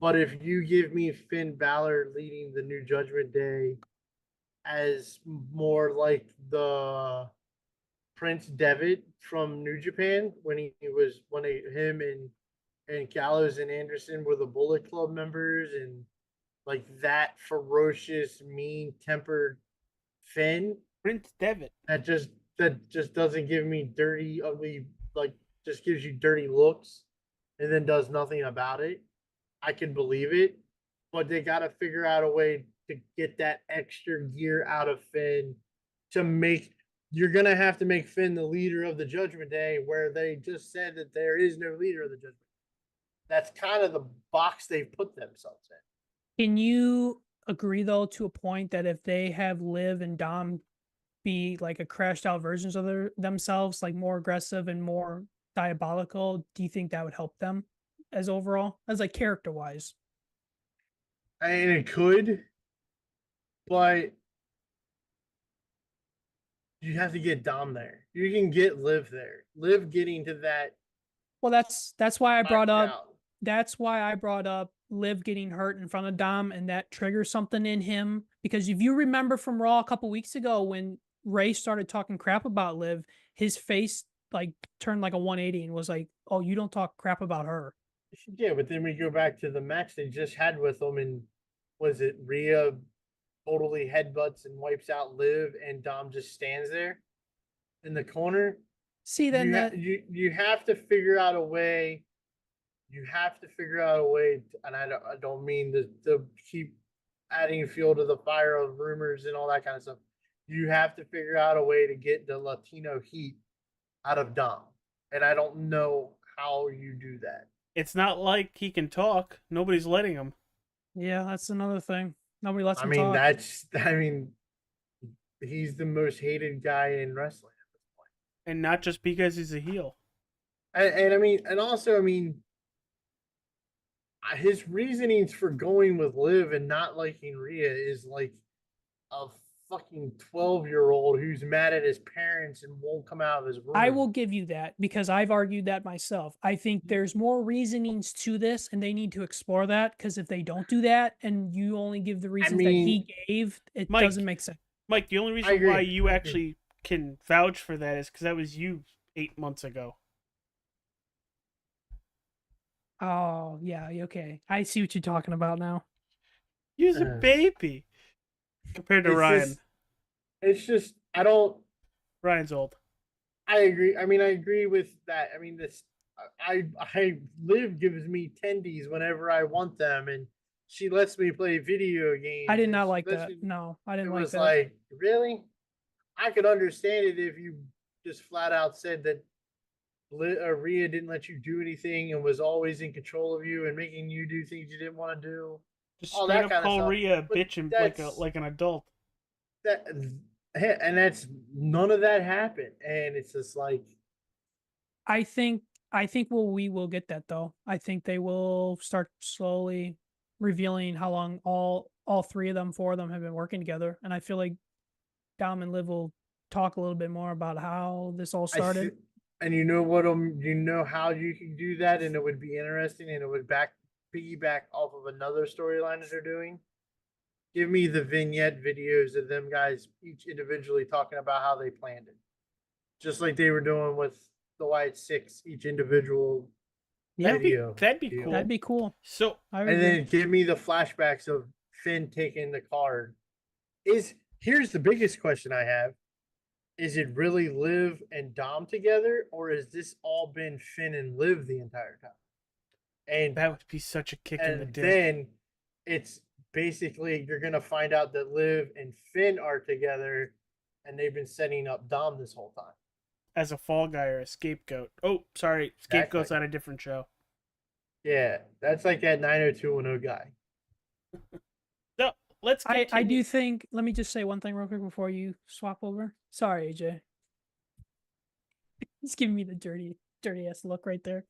But if you give me Finn Balor leading the New Judgment Day as more like the Prince Devitt from New Japan when him and Gallows and Anderson were the Bullet Club members, and like that ferocious, mean-tempered Finn, Prince Devitt. that just doesn't give me dirty, ugly, like just gives you dirty looks and then does nothing about it. I can believe it, but they got to figure out a way to get that extra gear out of Finn to make. You're gonna have to make Finn the leader of the Judgment Day, where they just said that there is no leader of the Judgment Day. That's kind of the box they've put themselves in. Can you agree though to a point that if they have Liv and Dom be like a crashed out versions of themselves, like more aggressive and more diabolical, do you think that would help them as overall, as like character wise? I mean, it could, but you have to get Dom there. You can get Liv there. Liv getting to that. Well, that's why I brought up. out. That's why I brought up Liv getting hurt in front of Dom, and that triggers something in him. Because if you remember from Raw a couple weeks ago when Ray started talking crap about Liv, his face like turned like a 180 and was like, "Oh, you don't talk crap about her." Yeah, but then we go back to the match they just had with them, and was it Rhea totally headbutts and wipes out Liv, and Dom just stands there in the corner? See, then you have to figure out a way. You have to figure out a way, and I don't mean to keep adding fuel to the fire of rumors and all that kind of stuff. You have to figure out a way to get the Latino heat out of Dom, and I don't know how you do that. It's not like he can talk. Nobody's letting him. yeah, that's another thing. Nobody lets I him mean, talk. he's the most hated guy in wrestling at this point. And not just because he's a heel. And I mean, and also, I mean, his reasonings for going with Liv and not liking Rhea is like a fucking 12-year-old who's mad at his parents and won't come out of his room. I will give you that because I've argued that myself. I think there's more reasonings to this, and they need to explore that. Because if they don't do that, and you only give the reasons that he gave, it doesn't make sense. Mike, the only reason why you actually can vouch for that is because that was you 8 months ago. Oh, yeah, okay. I see what you're talking about now. He's a baby compared to Ryan. It's just, I don't. Ryan's old. I agree. I mean, I agree with that. I mean, Liv gives me tendies whenever I want them, and she lets me play video games. I did not like that. No, I didn't like that. It was like, really? I could understand it if you just flat out said that Rhea didn't let you do anything and was always in control of you and making you do things you didn't want to do. Just straight up call Rhea a bitch and like an adult. And that's none of that happened, and it's just like. I think we will get that though. I think they will start slowly revealing how long all four of them have been working together, and I feel like Dom and Liv will talk a little bit more about how this all started. And you know what? You know how you can do that, and it would be interesting, and it would piggyback off of another storyline that they're doing. Give me the vignette videos of them guys each individually talking about how they planned it, just like they were doing with the White Six, each individual video. That'd be cool. That'd be cool. So, and then give me the flashbacks of Finn taking the card. Here's the biggest question I have. Is it really Liv and Dom together, or has this all been Finn and Liv the entire time? And that would be such a kick in the dick. And then it's basically you're gonna find out that Liv and Finn are together, and they've been setting up Dom this whole time as a fall guy or a scapegoat. Oh, sorry, scapegoat's on a different show. Yeah, that's like that 90210 guy. So let's I continue. do think. Let me just say one thing real quick before you swap over. Sorry, AJ. He's giving me the dirty ass look right there.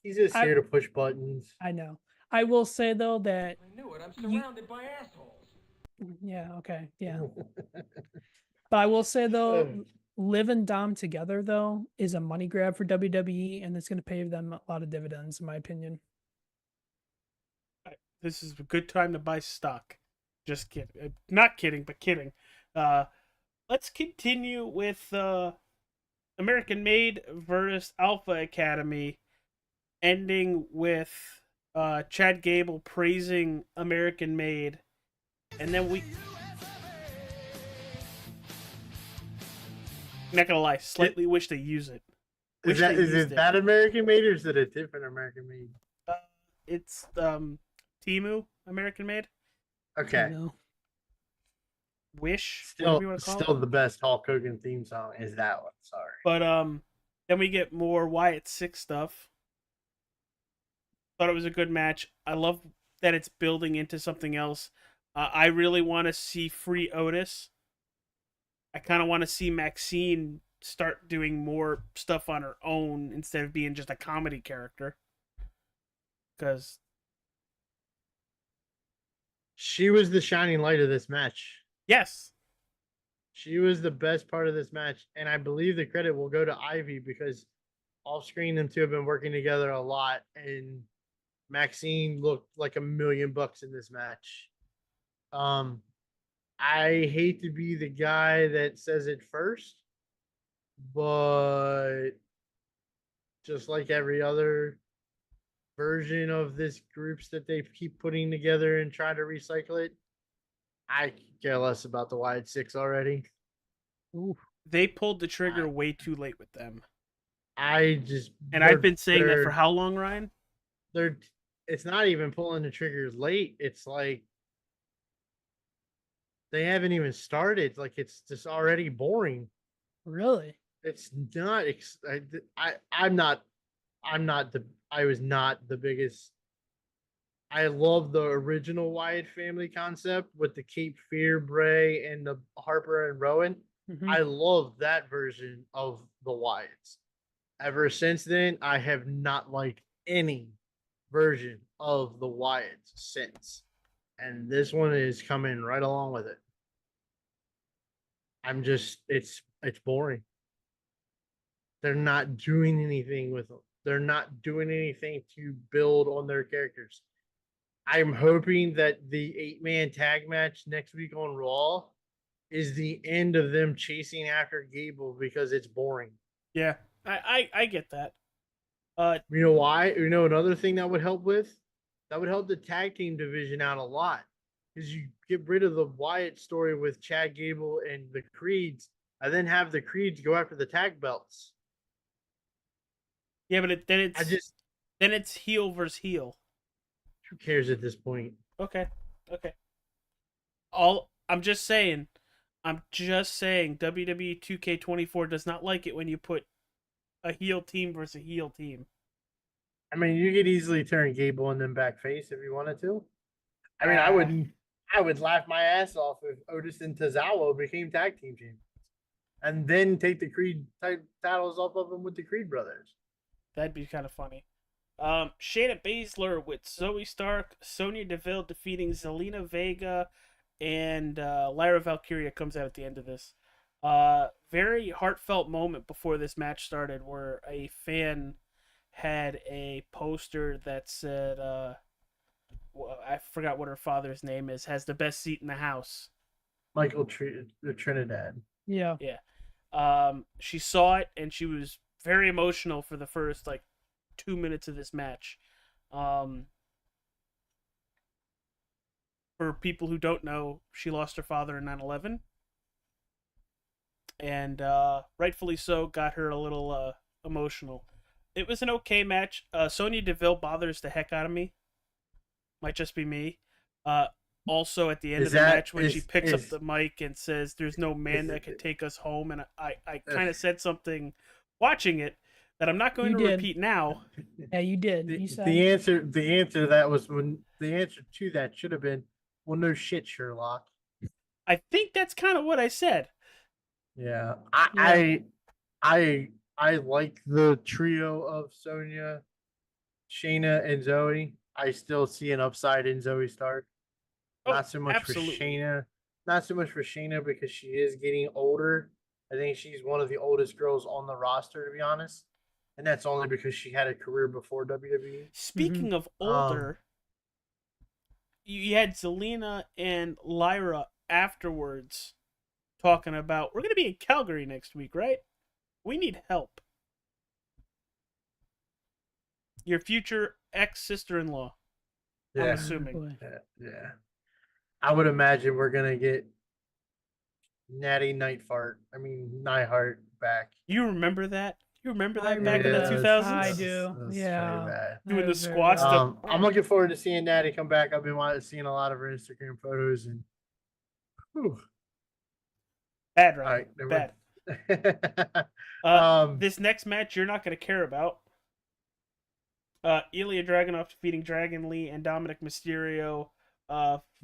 He's just I here to push buttons. I know. I will say though that I knew it. I'm you. surrounded by assholes. Yeah. Okay. Yeah. But I will say though, Liv and Dom together though is a money grab for WWE, and it's going to pay them a lot of dividends, in my opinion. This is a good time to buy stock. Just kidding. Not kidding, but kidding. Let's continue with American Made versus Alpha Academy, ending with Chad Gable praising American Made. And then we... Not gonna lie, slightly wish they use it. Is it that American Made or is it a different American Made? It's Timu American Made. Okay. No. Wish. Still it. the best Hulk Hogan theme song is that one. Sorry. But then we get more Wyatt Six stuff. Thought it was a good match. I love that it's building into something else. I really want to see free Otis. I kind of want to see Maxine start doing more stuff on her own instead of being just a comedy character. Because she was the shining light of this match. Yes. She was the best part of this match. And I believe the credit will go to Ivy because off screen, them two have been working together a lot. And Maxine looked like $1 million in this match. I hate to be the guy that says it first, but just like every other version of this groups that they keep putting together and trying to recycle it, I care less about the Wyatt Six already. Ooh. They pulled the trigger way too late with them. I've been saying that for how long, Ryan? It's not even pulling the triggers late. It's like they haven't even started. Like it's just already boring. Really? It's not. I was not the biggest. I love the original Wyatt family concept with the Cape Fear, Bray, and the Harper and Rowan. Mm-hmm. I love that version of the Wyatts. Ever since then, I have not liked any version of the Wyatts since. And this one is coming right along with it. It's boring. They're not doing anything with them. They're not doing anything to build on their characters. I'm hoping that the 8-man tag match next week on Raw is the end of them chasing after Gable because it's boring. Yeah, I get that. You know why? You know another thing that would help with? That would help the tag team division out a lot. Because you get rid of the Wyatt story with Chad Gable and the Creeds, and then have the Creeds go after the tag belts. Yeah, but then it's heel versus heel. Who cares at this point? Okay. I'm just saying WWE 2K24 does not like it when you put a heel team versus a heel team. I mean, you could easily turn Gable and them back face if you wanted to. I mean, I would laugh my ass off if Otis and Tozawa became tag team champions. And then take the Creed titles off of them with the Creed brothers. That'd be kind of funny. Shayna Baszler with Zoe Stark, Sonya Deville defeating Zelina Vega, and Lyra Valkyria comes out at the end of this. Very heartfelt moment before this match started where a fan had a poster that said, I forgot what her father's name is, has the best seat in the house. Michael Trinidad. Yeah. She saw it and she was very emotional for the first 2 minutes of this match. For people who don't know, she lost her father in 9/11. And rightfully so, got her a little emotional. It was an okay match. Sonya Deville bothers the heck out of me. Might just be me. Also, at the end of the match, when she picks up the mic and says, "There's no man that can take us home," and I kind of said something watching it, that I'm not going You to did. repeat now. Yeah, you did. The, You said the answer to that was when the answer to that should have been, well, no shit, Sherlock. I think that's kind of what I said. Yeah, Yeah. I like the trio of Sonya, Shayna, and Zoe. I still see an upside in Zoe Stark. Oh, Not so much absolutely. for Shayna. Not so much for Shayna because she is getting older. I think she's one of the oldest girls on the roster, to be honest. And that's only because she had a career before WWE. Speaking of older, you had Zelina and Lyra afterwards talking about we're going to be in Calgary next week, right? We need help. Your future ex sister-in-law. I'm Yeah. assuming. boy. Yeah. I would imagine we're gonna get Natty Neidhart back. You remember that? You remember I that back in the remember 2000s? I do. That's Yeah. pretty bad. Doing That the was very squats bad. to- I'm looking forward to seeing Natty come back. I've been seeing a lot of her Instagram photos and whew. Bad, All right? right, Bad. um This next match you're not going to care about. Ilya Dragunov defeating Dragon Lee and Dominic Mysterio.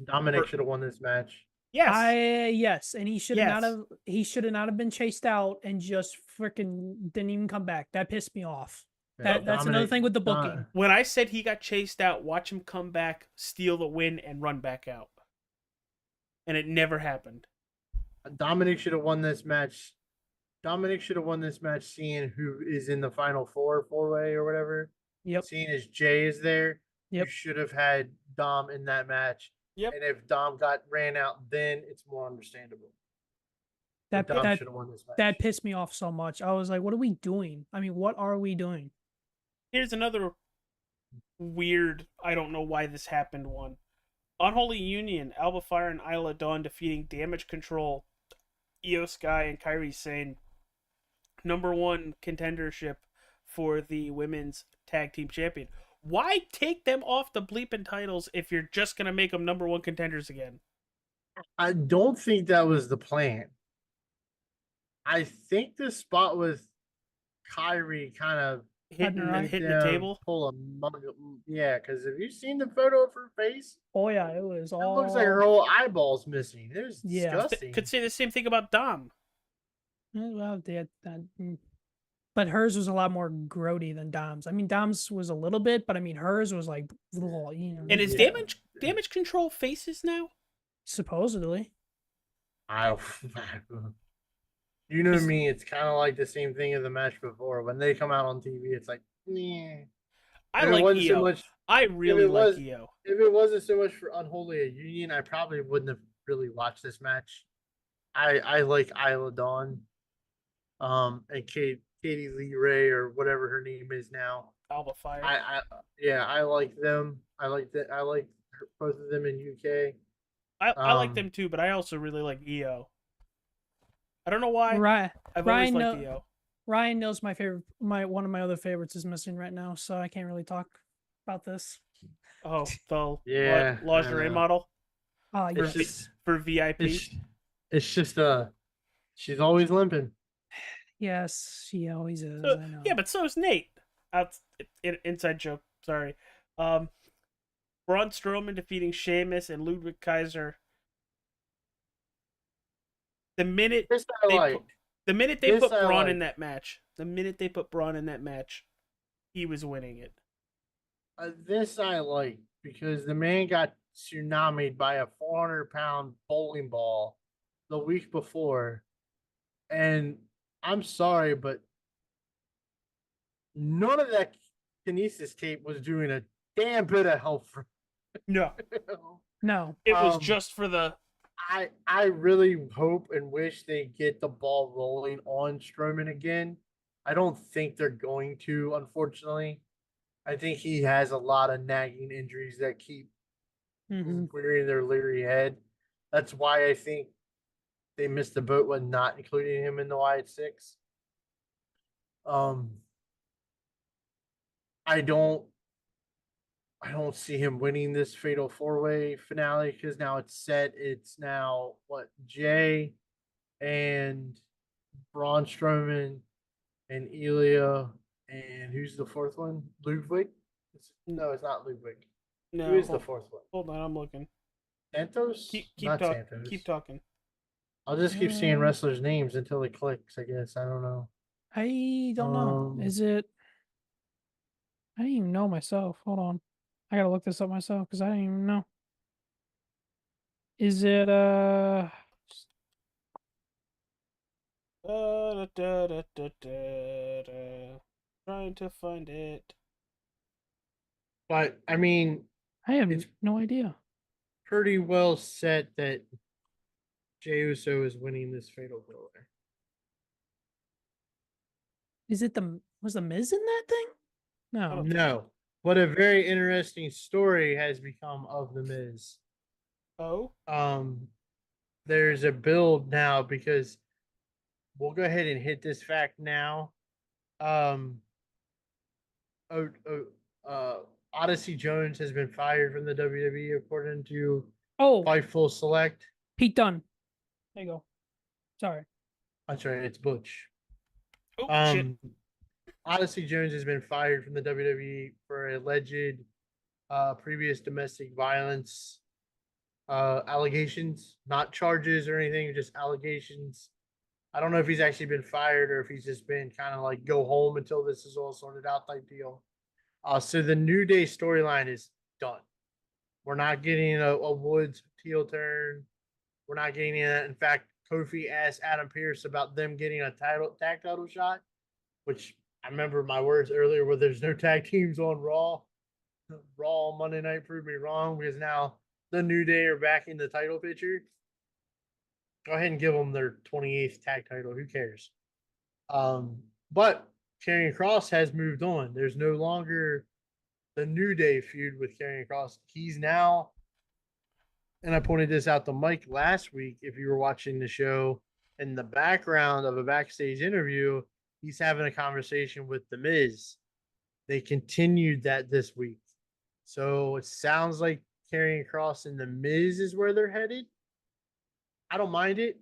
Dominic should have won this match. Yes. Yes, and he should have Yes. not have been chased out and just freaking didn't even come back. That pissed me off. Yeah, That's another thing with the Dom- booking. When I said he got chased out, watch him come back, steal the win, and run back out. And it never happened. Dominic should have won this match. Dominic should have won this match seeing who is in the final four-way or whatever. Yep. Seeing as Jay is there, Yep. you should have had Dom in that match. Yep. And if Dom got ran out, then it's more understandable. That But Dom that should have won this match. that pissed me off so much. I was like, what are we doing? I mean, what are we doing? Here's another weird, I don't know why this happened one. Unholy Union, Alba Fire and Isla Dawn defeating Damage Control, Io Sky and Kairi Sane. #1 contendership for the women's tag team champion. Why take them off the bleeping titles if you're just going to make them #1 contenders again? I don't think that was the plan. I think the spot with Kyrie kind of Hitting Right. the table? pull a mug. Yeah, because have you seen the photo of her face? Oh yeah, it was It all. looks like her whole eyeball's missing. It was Yeah. disgusting. Could say the same thing about Dom. Well, they had that. But hers was a lot more grody than Dom's. I mean, Dom's was a little bit, but I mean, hers was like, you know. And is Yeah. damage control faces now? Supposedly. I, you know me, it's kind of like the same thing as the match before. When they come out on TV, it's like, meh. I If it like wasn't so Io. much- I really like was- Io. If it wasn't so much for Unholy a Union, I probably wouldn't have really watched this match. I like Isla Dawn, and Katie Lee Ray or whatever her name is now. Alba Fire. I like them. I like that. I like both of them in UK. I like um, them too, but I also really like Io. I don't know why. Right. I've Ryan always liked know- Io. Ryan knows my favorite. One of my other favorites is missing right now, so I can't really talk about this. Oh, the Yeah, lingerie model It's for, just, for VIP. it's just she's always limping. Yes, she always is. So- I know. yeah, but so is Nate. Inside joke. Sorry. Braun Strowman defeating Sheamus and Ludwig Kaiser. The minute This I they like. put, the minute they This put I Braun like. in that match, he was winning it. This I like because the man got tsunamied by a 400-pound bowling ball the week before, and I'm sorry, but none of that kinesis tape was doing a damn bit of help for No, him. No. it was Um, just for the. I really hope and wish they get the ball rolling on Strowman again. I don't think they're going to, unfortunately. I think he has a lot of nagging injuries that keep Hmm. rearing their leery head. That's why I think they missed the boat when not including him in the Wyatt Six. I don't see him winning this fatal four-way finale because now it's set. It's now what, Jay and Braun Strowman and Ilya And who's the fourth one? Ludwig? No, it's not Ludwig. No, Who is the fourth one? hold on, I'm looking. Santos? Keep Not Santos. keep talking. I'll just keep seeing wrestlers' names until it clicks, I guess. I don't know. I don't know. Is it? I didn't even know myself. Hold on. I gotta look this up myself because I didn't even know. Is it Da, da, da, da, da, da. Trying to find it. But I mean, I have It's- no idea. pretty well set that Jey Uso is winning this fatal four way. Is it was the Miz in that thing? No. No. But a very interesting story has become of the Miz. Oh, There's a build now because we'll go ahead and hit this fact now. Oh, Odyssey Jones has been fired from the WWE according to Oh, Fightful Select. Pete Dunne. There you go. Sorry. That's right, it's Butch. oh shit. Odyssey Jones has been fired from the WWE for alleged previous domestic violence allegations, not charges or anything, just allegations. I don't know if he's actually been fired or if he's just been kind of like go home until this is all sorted out type deal. So the New Day storyline is done. We're not getting a Woods heel turn. We're not getting that. In fact, Kofi asked Adam Pearce about them getting a tag title shot, which I remember my words earlier where there's no tag teams on Raw. Raw Monday night proved me wrong because now the New Day are back in the title picture. Go ahead and give them their 28th tag title. Who cares? But Karrion Kross has moved on. There's no longer the New Day feud with Karrion Kross. He's now, and I pointed this out to Mike last week. If you were watching the show, in the background of a backstage interview, he's having a conversation with The Miz. They continued that this week. So it sounds like Karrion Kross and The Miz is where they're headed. I don't mind it.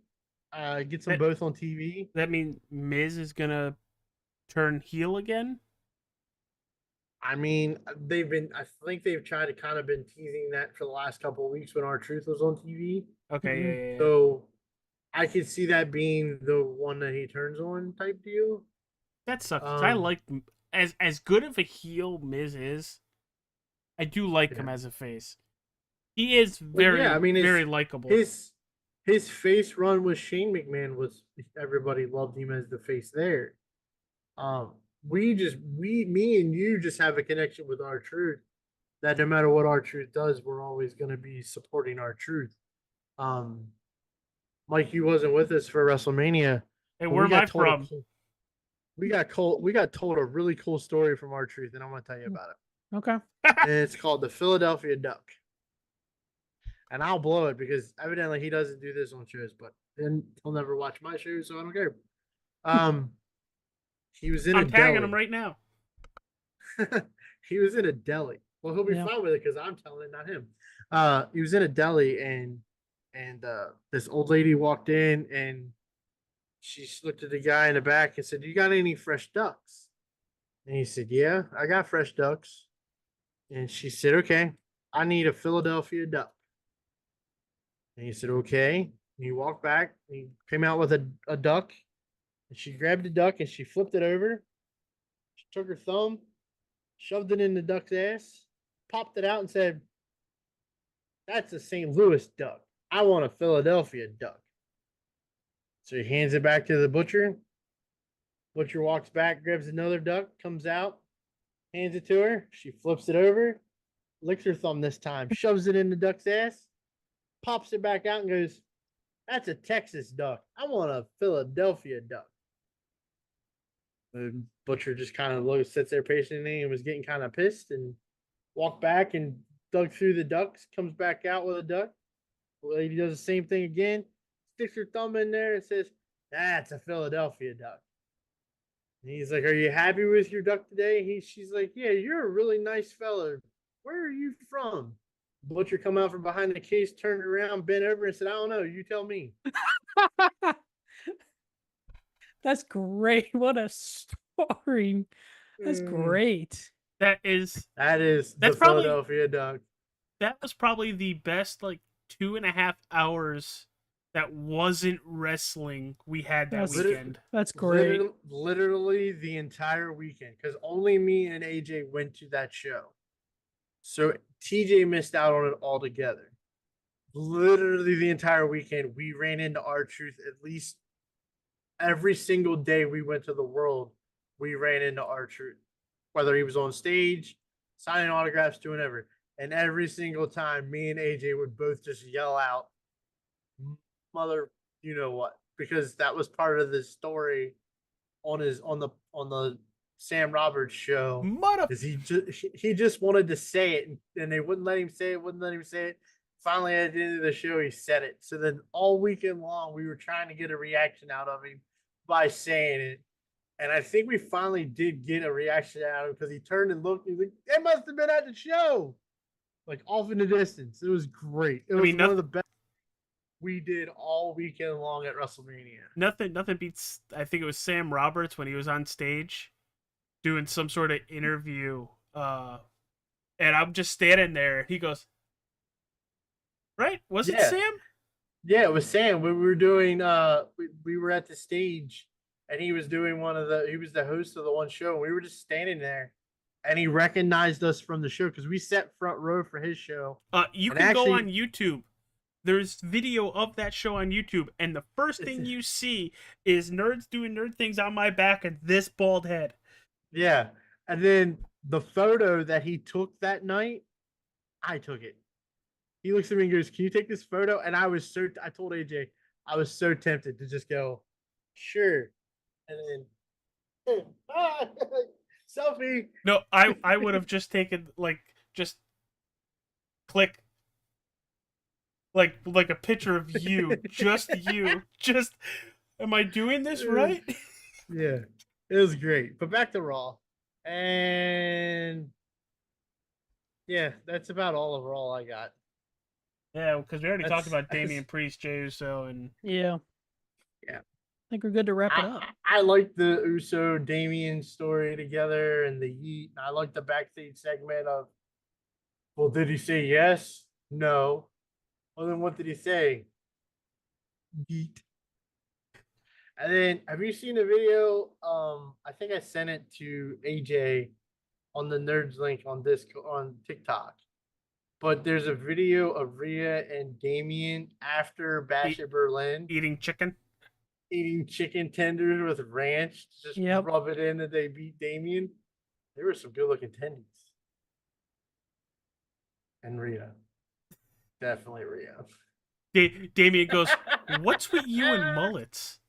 Gets them both on TV. That means Miz is gonna turn heel again? I mean, I think they've tried to kind of been teasing that for the last couple of weeks when R-Truth was on TV. Okay, yeah. So I could see that being the one that he turns on type deal. That sucks. I like as good of a heel Miz is. I do like him as a face. He is very, very likable. His face run with Shane McMahon was everybody loved him as the face there. Me and you just have a connection with R-Truth that no matter what R-Truth does, we're always going to be supporting R-Truth. Mike, you wasn't with us for WrestleMania. Hey, where am I from? We got told a really cool story from R-Truth, and I'm going to tell you about it. Okay. And it's called the Philadelphia Duck. And I'll blow it because evidently he doesn't do this on shows, but then he'll never watch my shows, so I don't care. He was in I'm a tagging deli. him right now. He was in a deli. Well, he'll be fine with it because I'm telling it, not him. He was in a deli and this old lady walked in and she looked at the guy in the back and said, "You got any fresh ducks?" And he said, "Yeah, I got fresh ducks." And she said, "Okay, I need a Philadelphia duck." And he said, "Okay." And he walked back. And he came out with a duck. And she grabbed the duck and she flipped it over. She took her thumb, shoved it in the duck's ass, popped it out, and said, "That's a St. Louis duck. I want a Philadelphia duck." So he hands it back to the butcher. Butcher walks back, grabs another duck, comes out, hands it to her. She flips it over, licks her thumb this time, shoves it in the duck's ass, pops it back out and goes, "That's a Texas duck. I want a Philadelphia duck." The butcher just kind of sits there patiently and was getting kind of pissed and walked back and dug through the ducks, comes back out with a duck. The lady does the same thing again, sticks her thumb in there and says, "That's a Philadelphia duck." And he's like, "Are you happy with your duck today?" She's like, "Yeah, you're a really nice fella. Where are you from?" Butcher come out from behind the case, turned around, bent over, and said, "I don't know. You tell me." That's great. What a story. That's great. That is That is That's the probably- Philadelphia Duck. that was probably the best 2.5 hours that wasn't wrestling we had that That's- weekend. That's great. Literally the entire weekend, because only me and AJ went to that show. So TJ missed out on it altogether. Literally the entire weekend, we ran into R-Truth at least every single day we went to the world. We ran into R-Truth, whether he was on stage, signing autographs, doing whatever. And every single time, me and AJ would both just yell out, "Mother, you know what?" Because that was part of the story on the Sam Roberts show. Mother. Is he just wanted to say it, and they wouldn't let him say it. Finally, at the end of the show, he said it. So then all weekend long, we were trying to get a reaction out of him by saying it. And I think we finally did get a reaction out of him because he turned and looked. He's like, "It must have been at the show," like off in the distance. It was great. It was one of the best we did all weekend long at WrestleMania. Nothing beats, I think it was Sam Roberts when he was on stage doing some sort of interview. And I'm just standing there. He goes, right? Was it Sam? Yeah, it was Sam. We were doing we were at the stage and he was doing he was the host of the one show. And we were just standing there and he recognized us from the show because we sat front row for his show. You can go on YouTube. There's video of that show on YouTube, and the first thing you see is nerds doing nerd things on my back and this bald head. Yeah. And then the photo that he took that night, I took it. He looks at me and goes, "Can you take this photo?" And I told AJ, I was so tempted to just go, "Sure." And then, selfie. No, I would have just taken, just click. Like a picture of you, just you, just. Am I doing this right? Yeah, it was great. But back to Raw, and yeah, that's about all of Raw I got. Yeah, because we already talked about Damian Priest, Jey Uso, and Yeah. Yeah. I think we're good to wrap it up. I like the Uso Damian story together and the Heat. I like the backstage segment of, well, did he say yes? No. Well, then what did he say? Yeet. And then, have you seen the video? I think I sent it to AJ on the Nerds link on TikTok. But there's a video of Rhea and Damien after Bash at Berlin eating chicken tenders with ranch. Just rub it in that they beat Damien. There were some good looking tendies. And Rhea. Definitely Rhea. Damien goes, "What's with you and mullets?"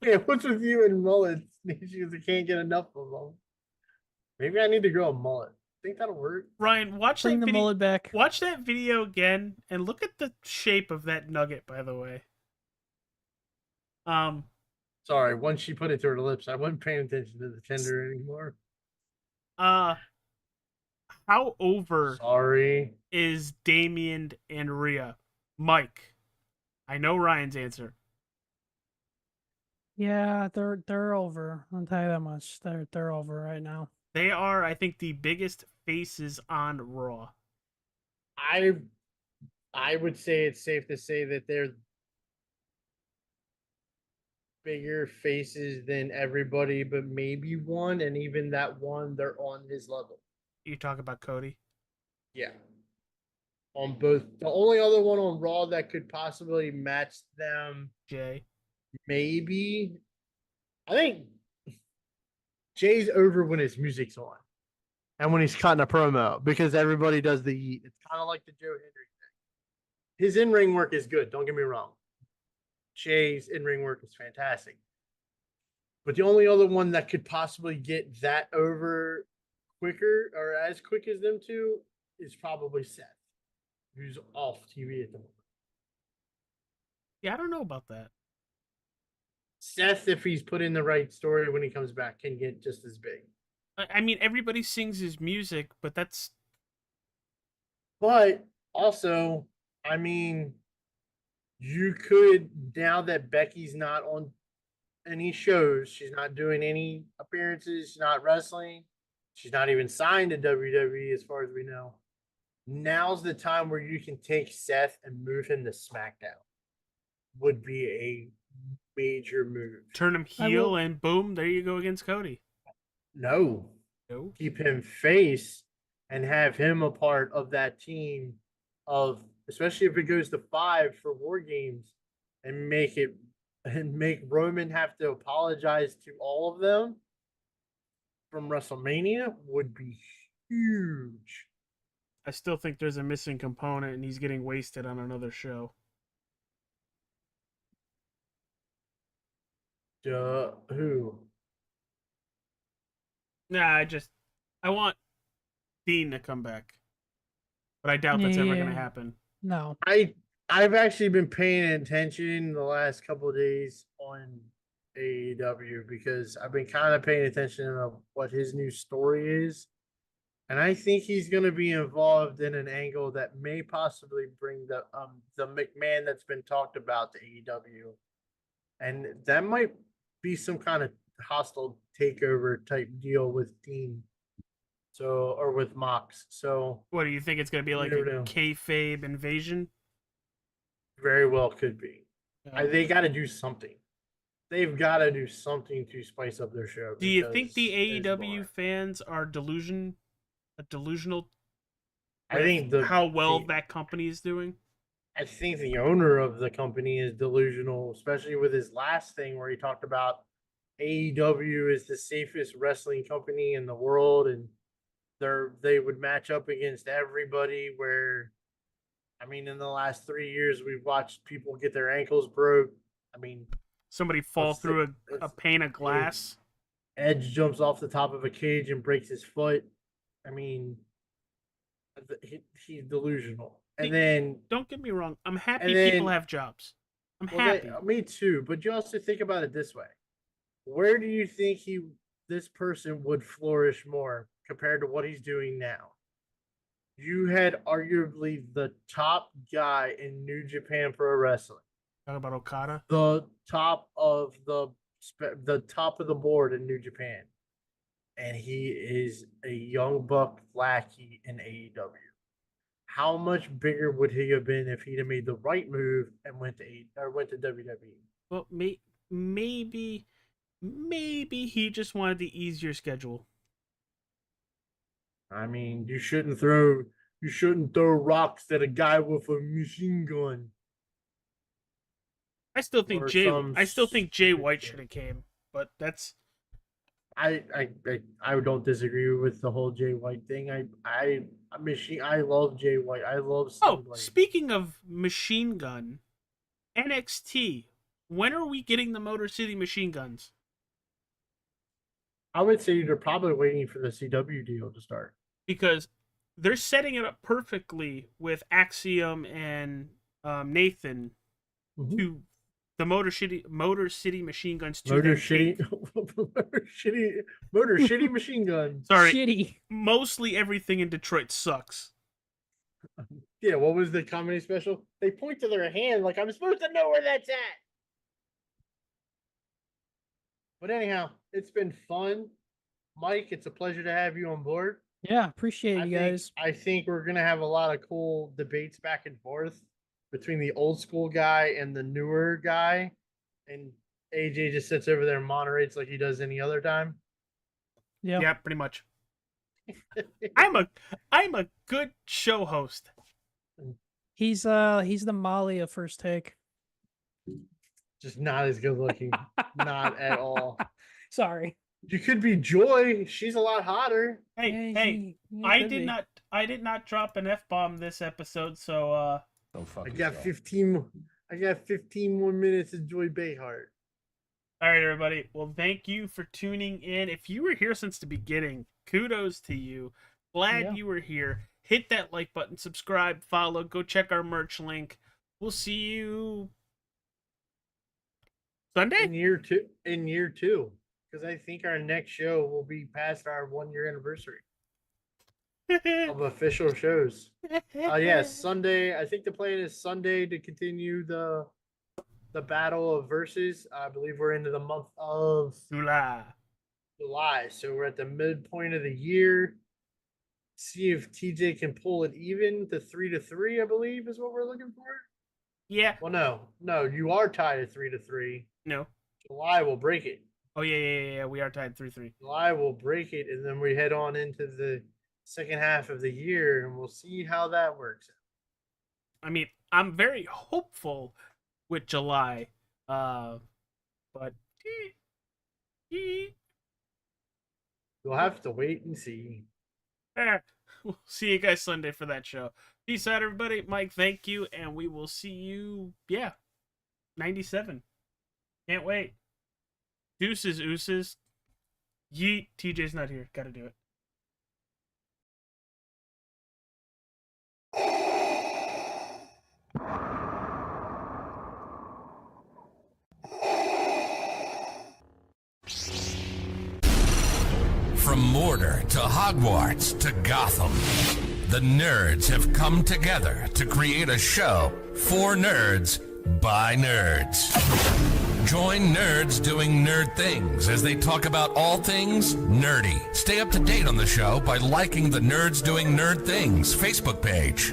Yeah, what's with you and mullets? Because I can't get enough of them. Maybe I need to grow a mullet. Think that'll work? Ryan, Bring the mullet back. Watch that video again and look at the shape of that nugget, by the way. Sorry, once she put it to her lips, I wasn't paying attention to the tender anymore. How over is Damien and Rhea? Mike, I know Ryan's answer. Yeah, they're over. I'll tell you that much. They're over right now. They are, I think, the biggest faces on Raw. I would say it's safe to say that they're bigger faces than everybody, but maybe one, and even that one, they're on his level. You talk about Cody? Yeah. On both. The only other one on Raw that could possibly match them, Jay. Maybe. I think Jay's over when his music's on. And when he's cutting a promo, because everybody does the yeet. It's kind of like the Joe Hendry thing. His in-ring work is good, don't get me wrong. Jay's in-ring work is fantastic. But the only other one that could possibly get that over quicker or as quick as them two is probably Seth, who's off TV at the moment. Yeah, I don't know about that. Seth, if he's put in the right story when he comes back, can get just as big. I mean, everybody sings his music, but that's... But also, I mean, you could, now that Becky's not on any shows. She's not doing any appearances. She's not wrestling. She's not even signed to WWE as far as we know. Now's the time where you can take Seth and move him to SmackDown. Would be a major move. Turn him heel and boom, there you go against Cody. No. No. Keep him face and have him a part of that team of, especially if it goes to 5 for War Games, and make Roman have to apologize to all of them from WrestleMania would be huge. I still think there's a missing component and he's getting wasted on another show. Who? Nah, I want Dean to come back. But I doubt that's ever gonna happen. No. I've actually been paying attention the last couple of days on AEW because I've been kind of paying attention to what his new story is. And I think he's going to be involved in an angle that may possibly bring the McMahon that's been talked about to AEW. And that might be some kind of hostile takeover type deal with Dean. So, or with Mox. So, what do you think it's going to be like a kayfabe invasion? Very well could be. They got to do something. They've got to do something to spice up their show. Do you think the AEW fans are delusional? I think how well that company is doing. I think the owner of the company is delusional, especially with his last thing where he talked about AEW is the safest wrestling company in the world, and they would match up against everybody. Where, I mean, in the last 3 years, we've watched people get their ankles broke. I mean, somebody fall through a pane of glass. Edge jumps off the top of a cage and breaks his foot. I mean, he's delusional. And then, don't get me wrong, I'm happy people have jobs. I'm happy. Me too. But you also think about it this way: where do you think this person would flourish more compared to what he's doing now? You had arguably the top guy in New Japan Pro Wrestling. Talk about Okada. The top of the top of the board in New Japan, and he is a young buck lackey in AEW. How much bigger would he have been if he'd have made the right move and went to WWE? Well, maybe he just wanted the easier schedule. I mean, you shouldn't throw rocks at a guy with a machine gun. I still think Jay White should have came, but that's. I don't disagree with the whole Jay White thing. I love Jay White. I love. Speaking of machine gun, NXT. When are we getting the Motor City Machine Guns? I would say they're probably waiting for the CW deal to start. Because they're setting it up perfectly with Axiom and Nathan to the Motor City Machine Guns. Motor City Machine Guns. Sorry, shitty. Mostly everything in Detroit sucks. Yeah, what was the comedy special? They point to their hand like I'm supposed to know where that's at. But anyhow, it's been fun. Mike, it's a pleasure to have you on board. Yeah, appreciate you guys. I think we're going to have a lot of cool debates back and forth between the old school guy and the newer guy. And AJ just sits over there and moderates like he does any other time. Yeah, pretty much. I'm a good show host. He's the Molly of First Take. Just not as good looking. Not at all. Sorry. You could be Joy. She's a lot hotter. Hey, I did not drop an F-bomb this episode, so I got 15 more minutes of Joy Behart. All right, everybody. Well, thank you for tuning in. If you were here since the beginning, kudos to you. Glad you were here. Hit that like button, subscribe, follow, go check our merch link. We'll see you Sunday? In year two. Because I think our next show will be past our 1 year anniversary of official shows. Yes, Sunday. I think the plan is Sunday to continue the the battle of verses. I believe we're into the month of July, so we're at the midpoint of the year. See if TJ can pull it even to 3-3. I believe is what we're looking for. Yeah. Well, no, you are tied at 3-3. No. July will break it. Oh yeah. We are tied 3-3. July will break it, and then we head on into the second half of the year, and we'll see how that works. I mean, I'm very hopeful with July, but You'll have to wait and see. We'll see you guys Sunday for that show. Peace out, everybody. Mike, thank you, and we will see you. 97. Can't wait. Deuces, ooses. Yeet. TJ's not here. Gotta do it. From Mordor to Hogwarts to Gotham, the nerds have come together to create a show for nerds by nerds. Join nerds doing nerd things as they talk about all things nerdy. Stay up to date on the show by liking the Nerds Doing Nerd Things Facebook page.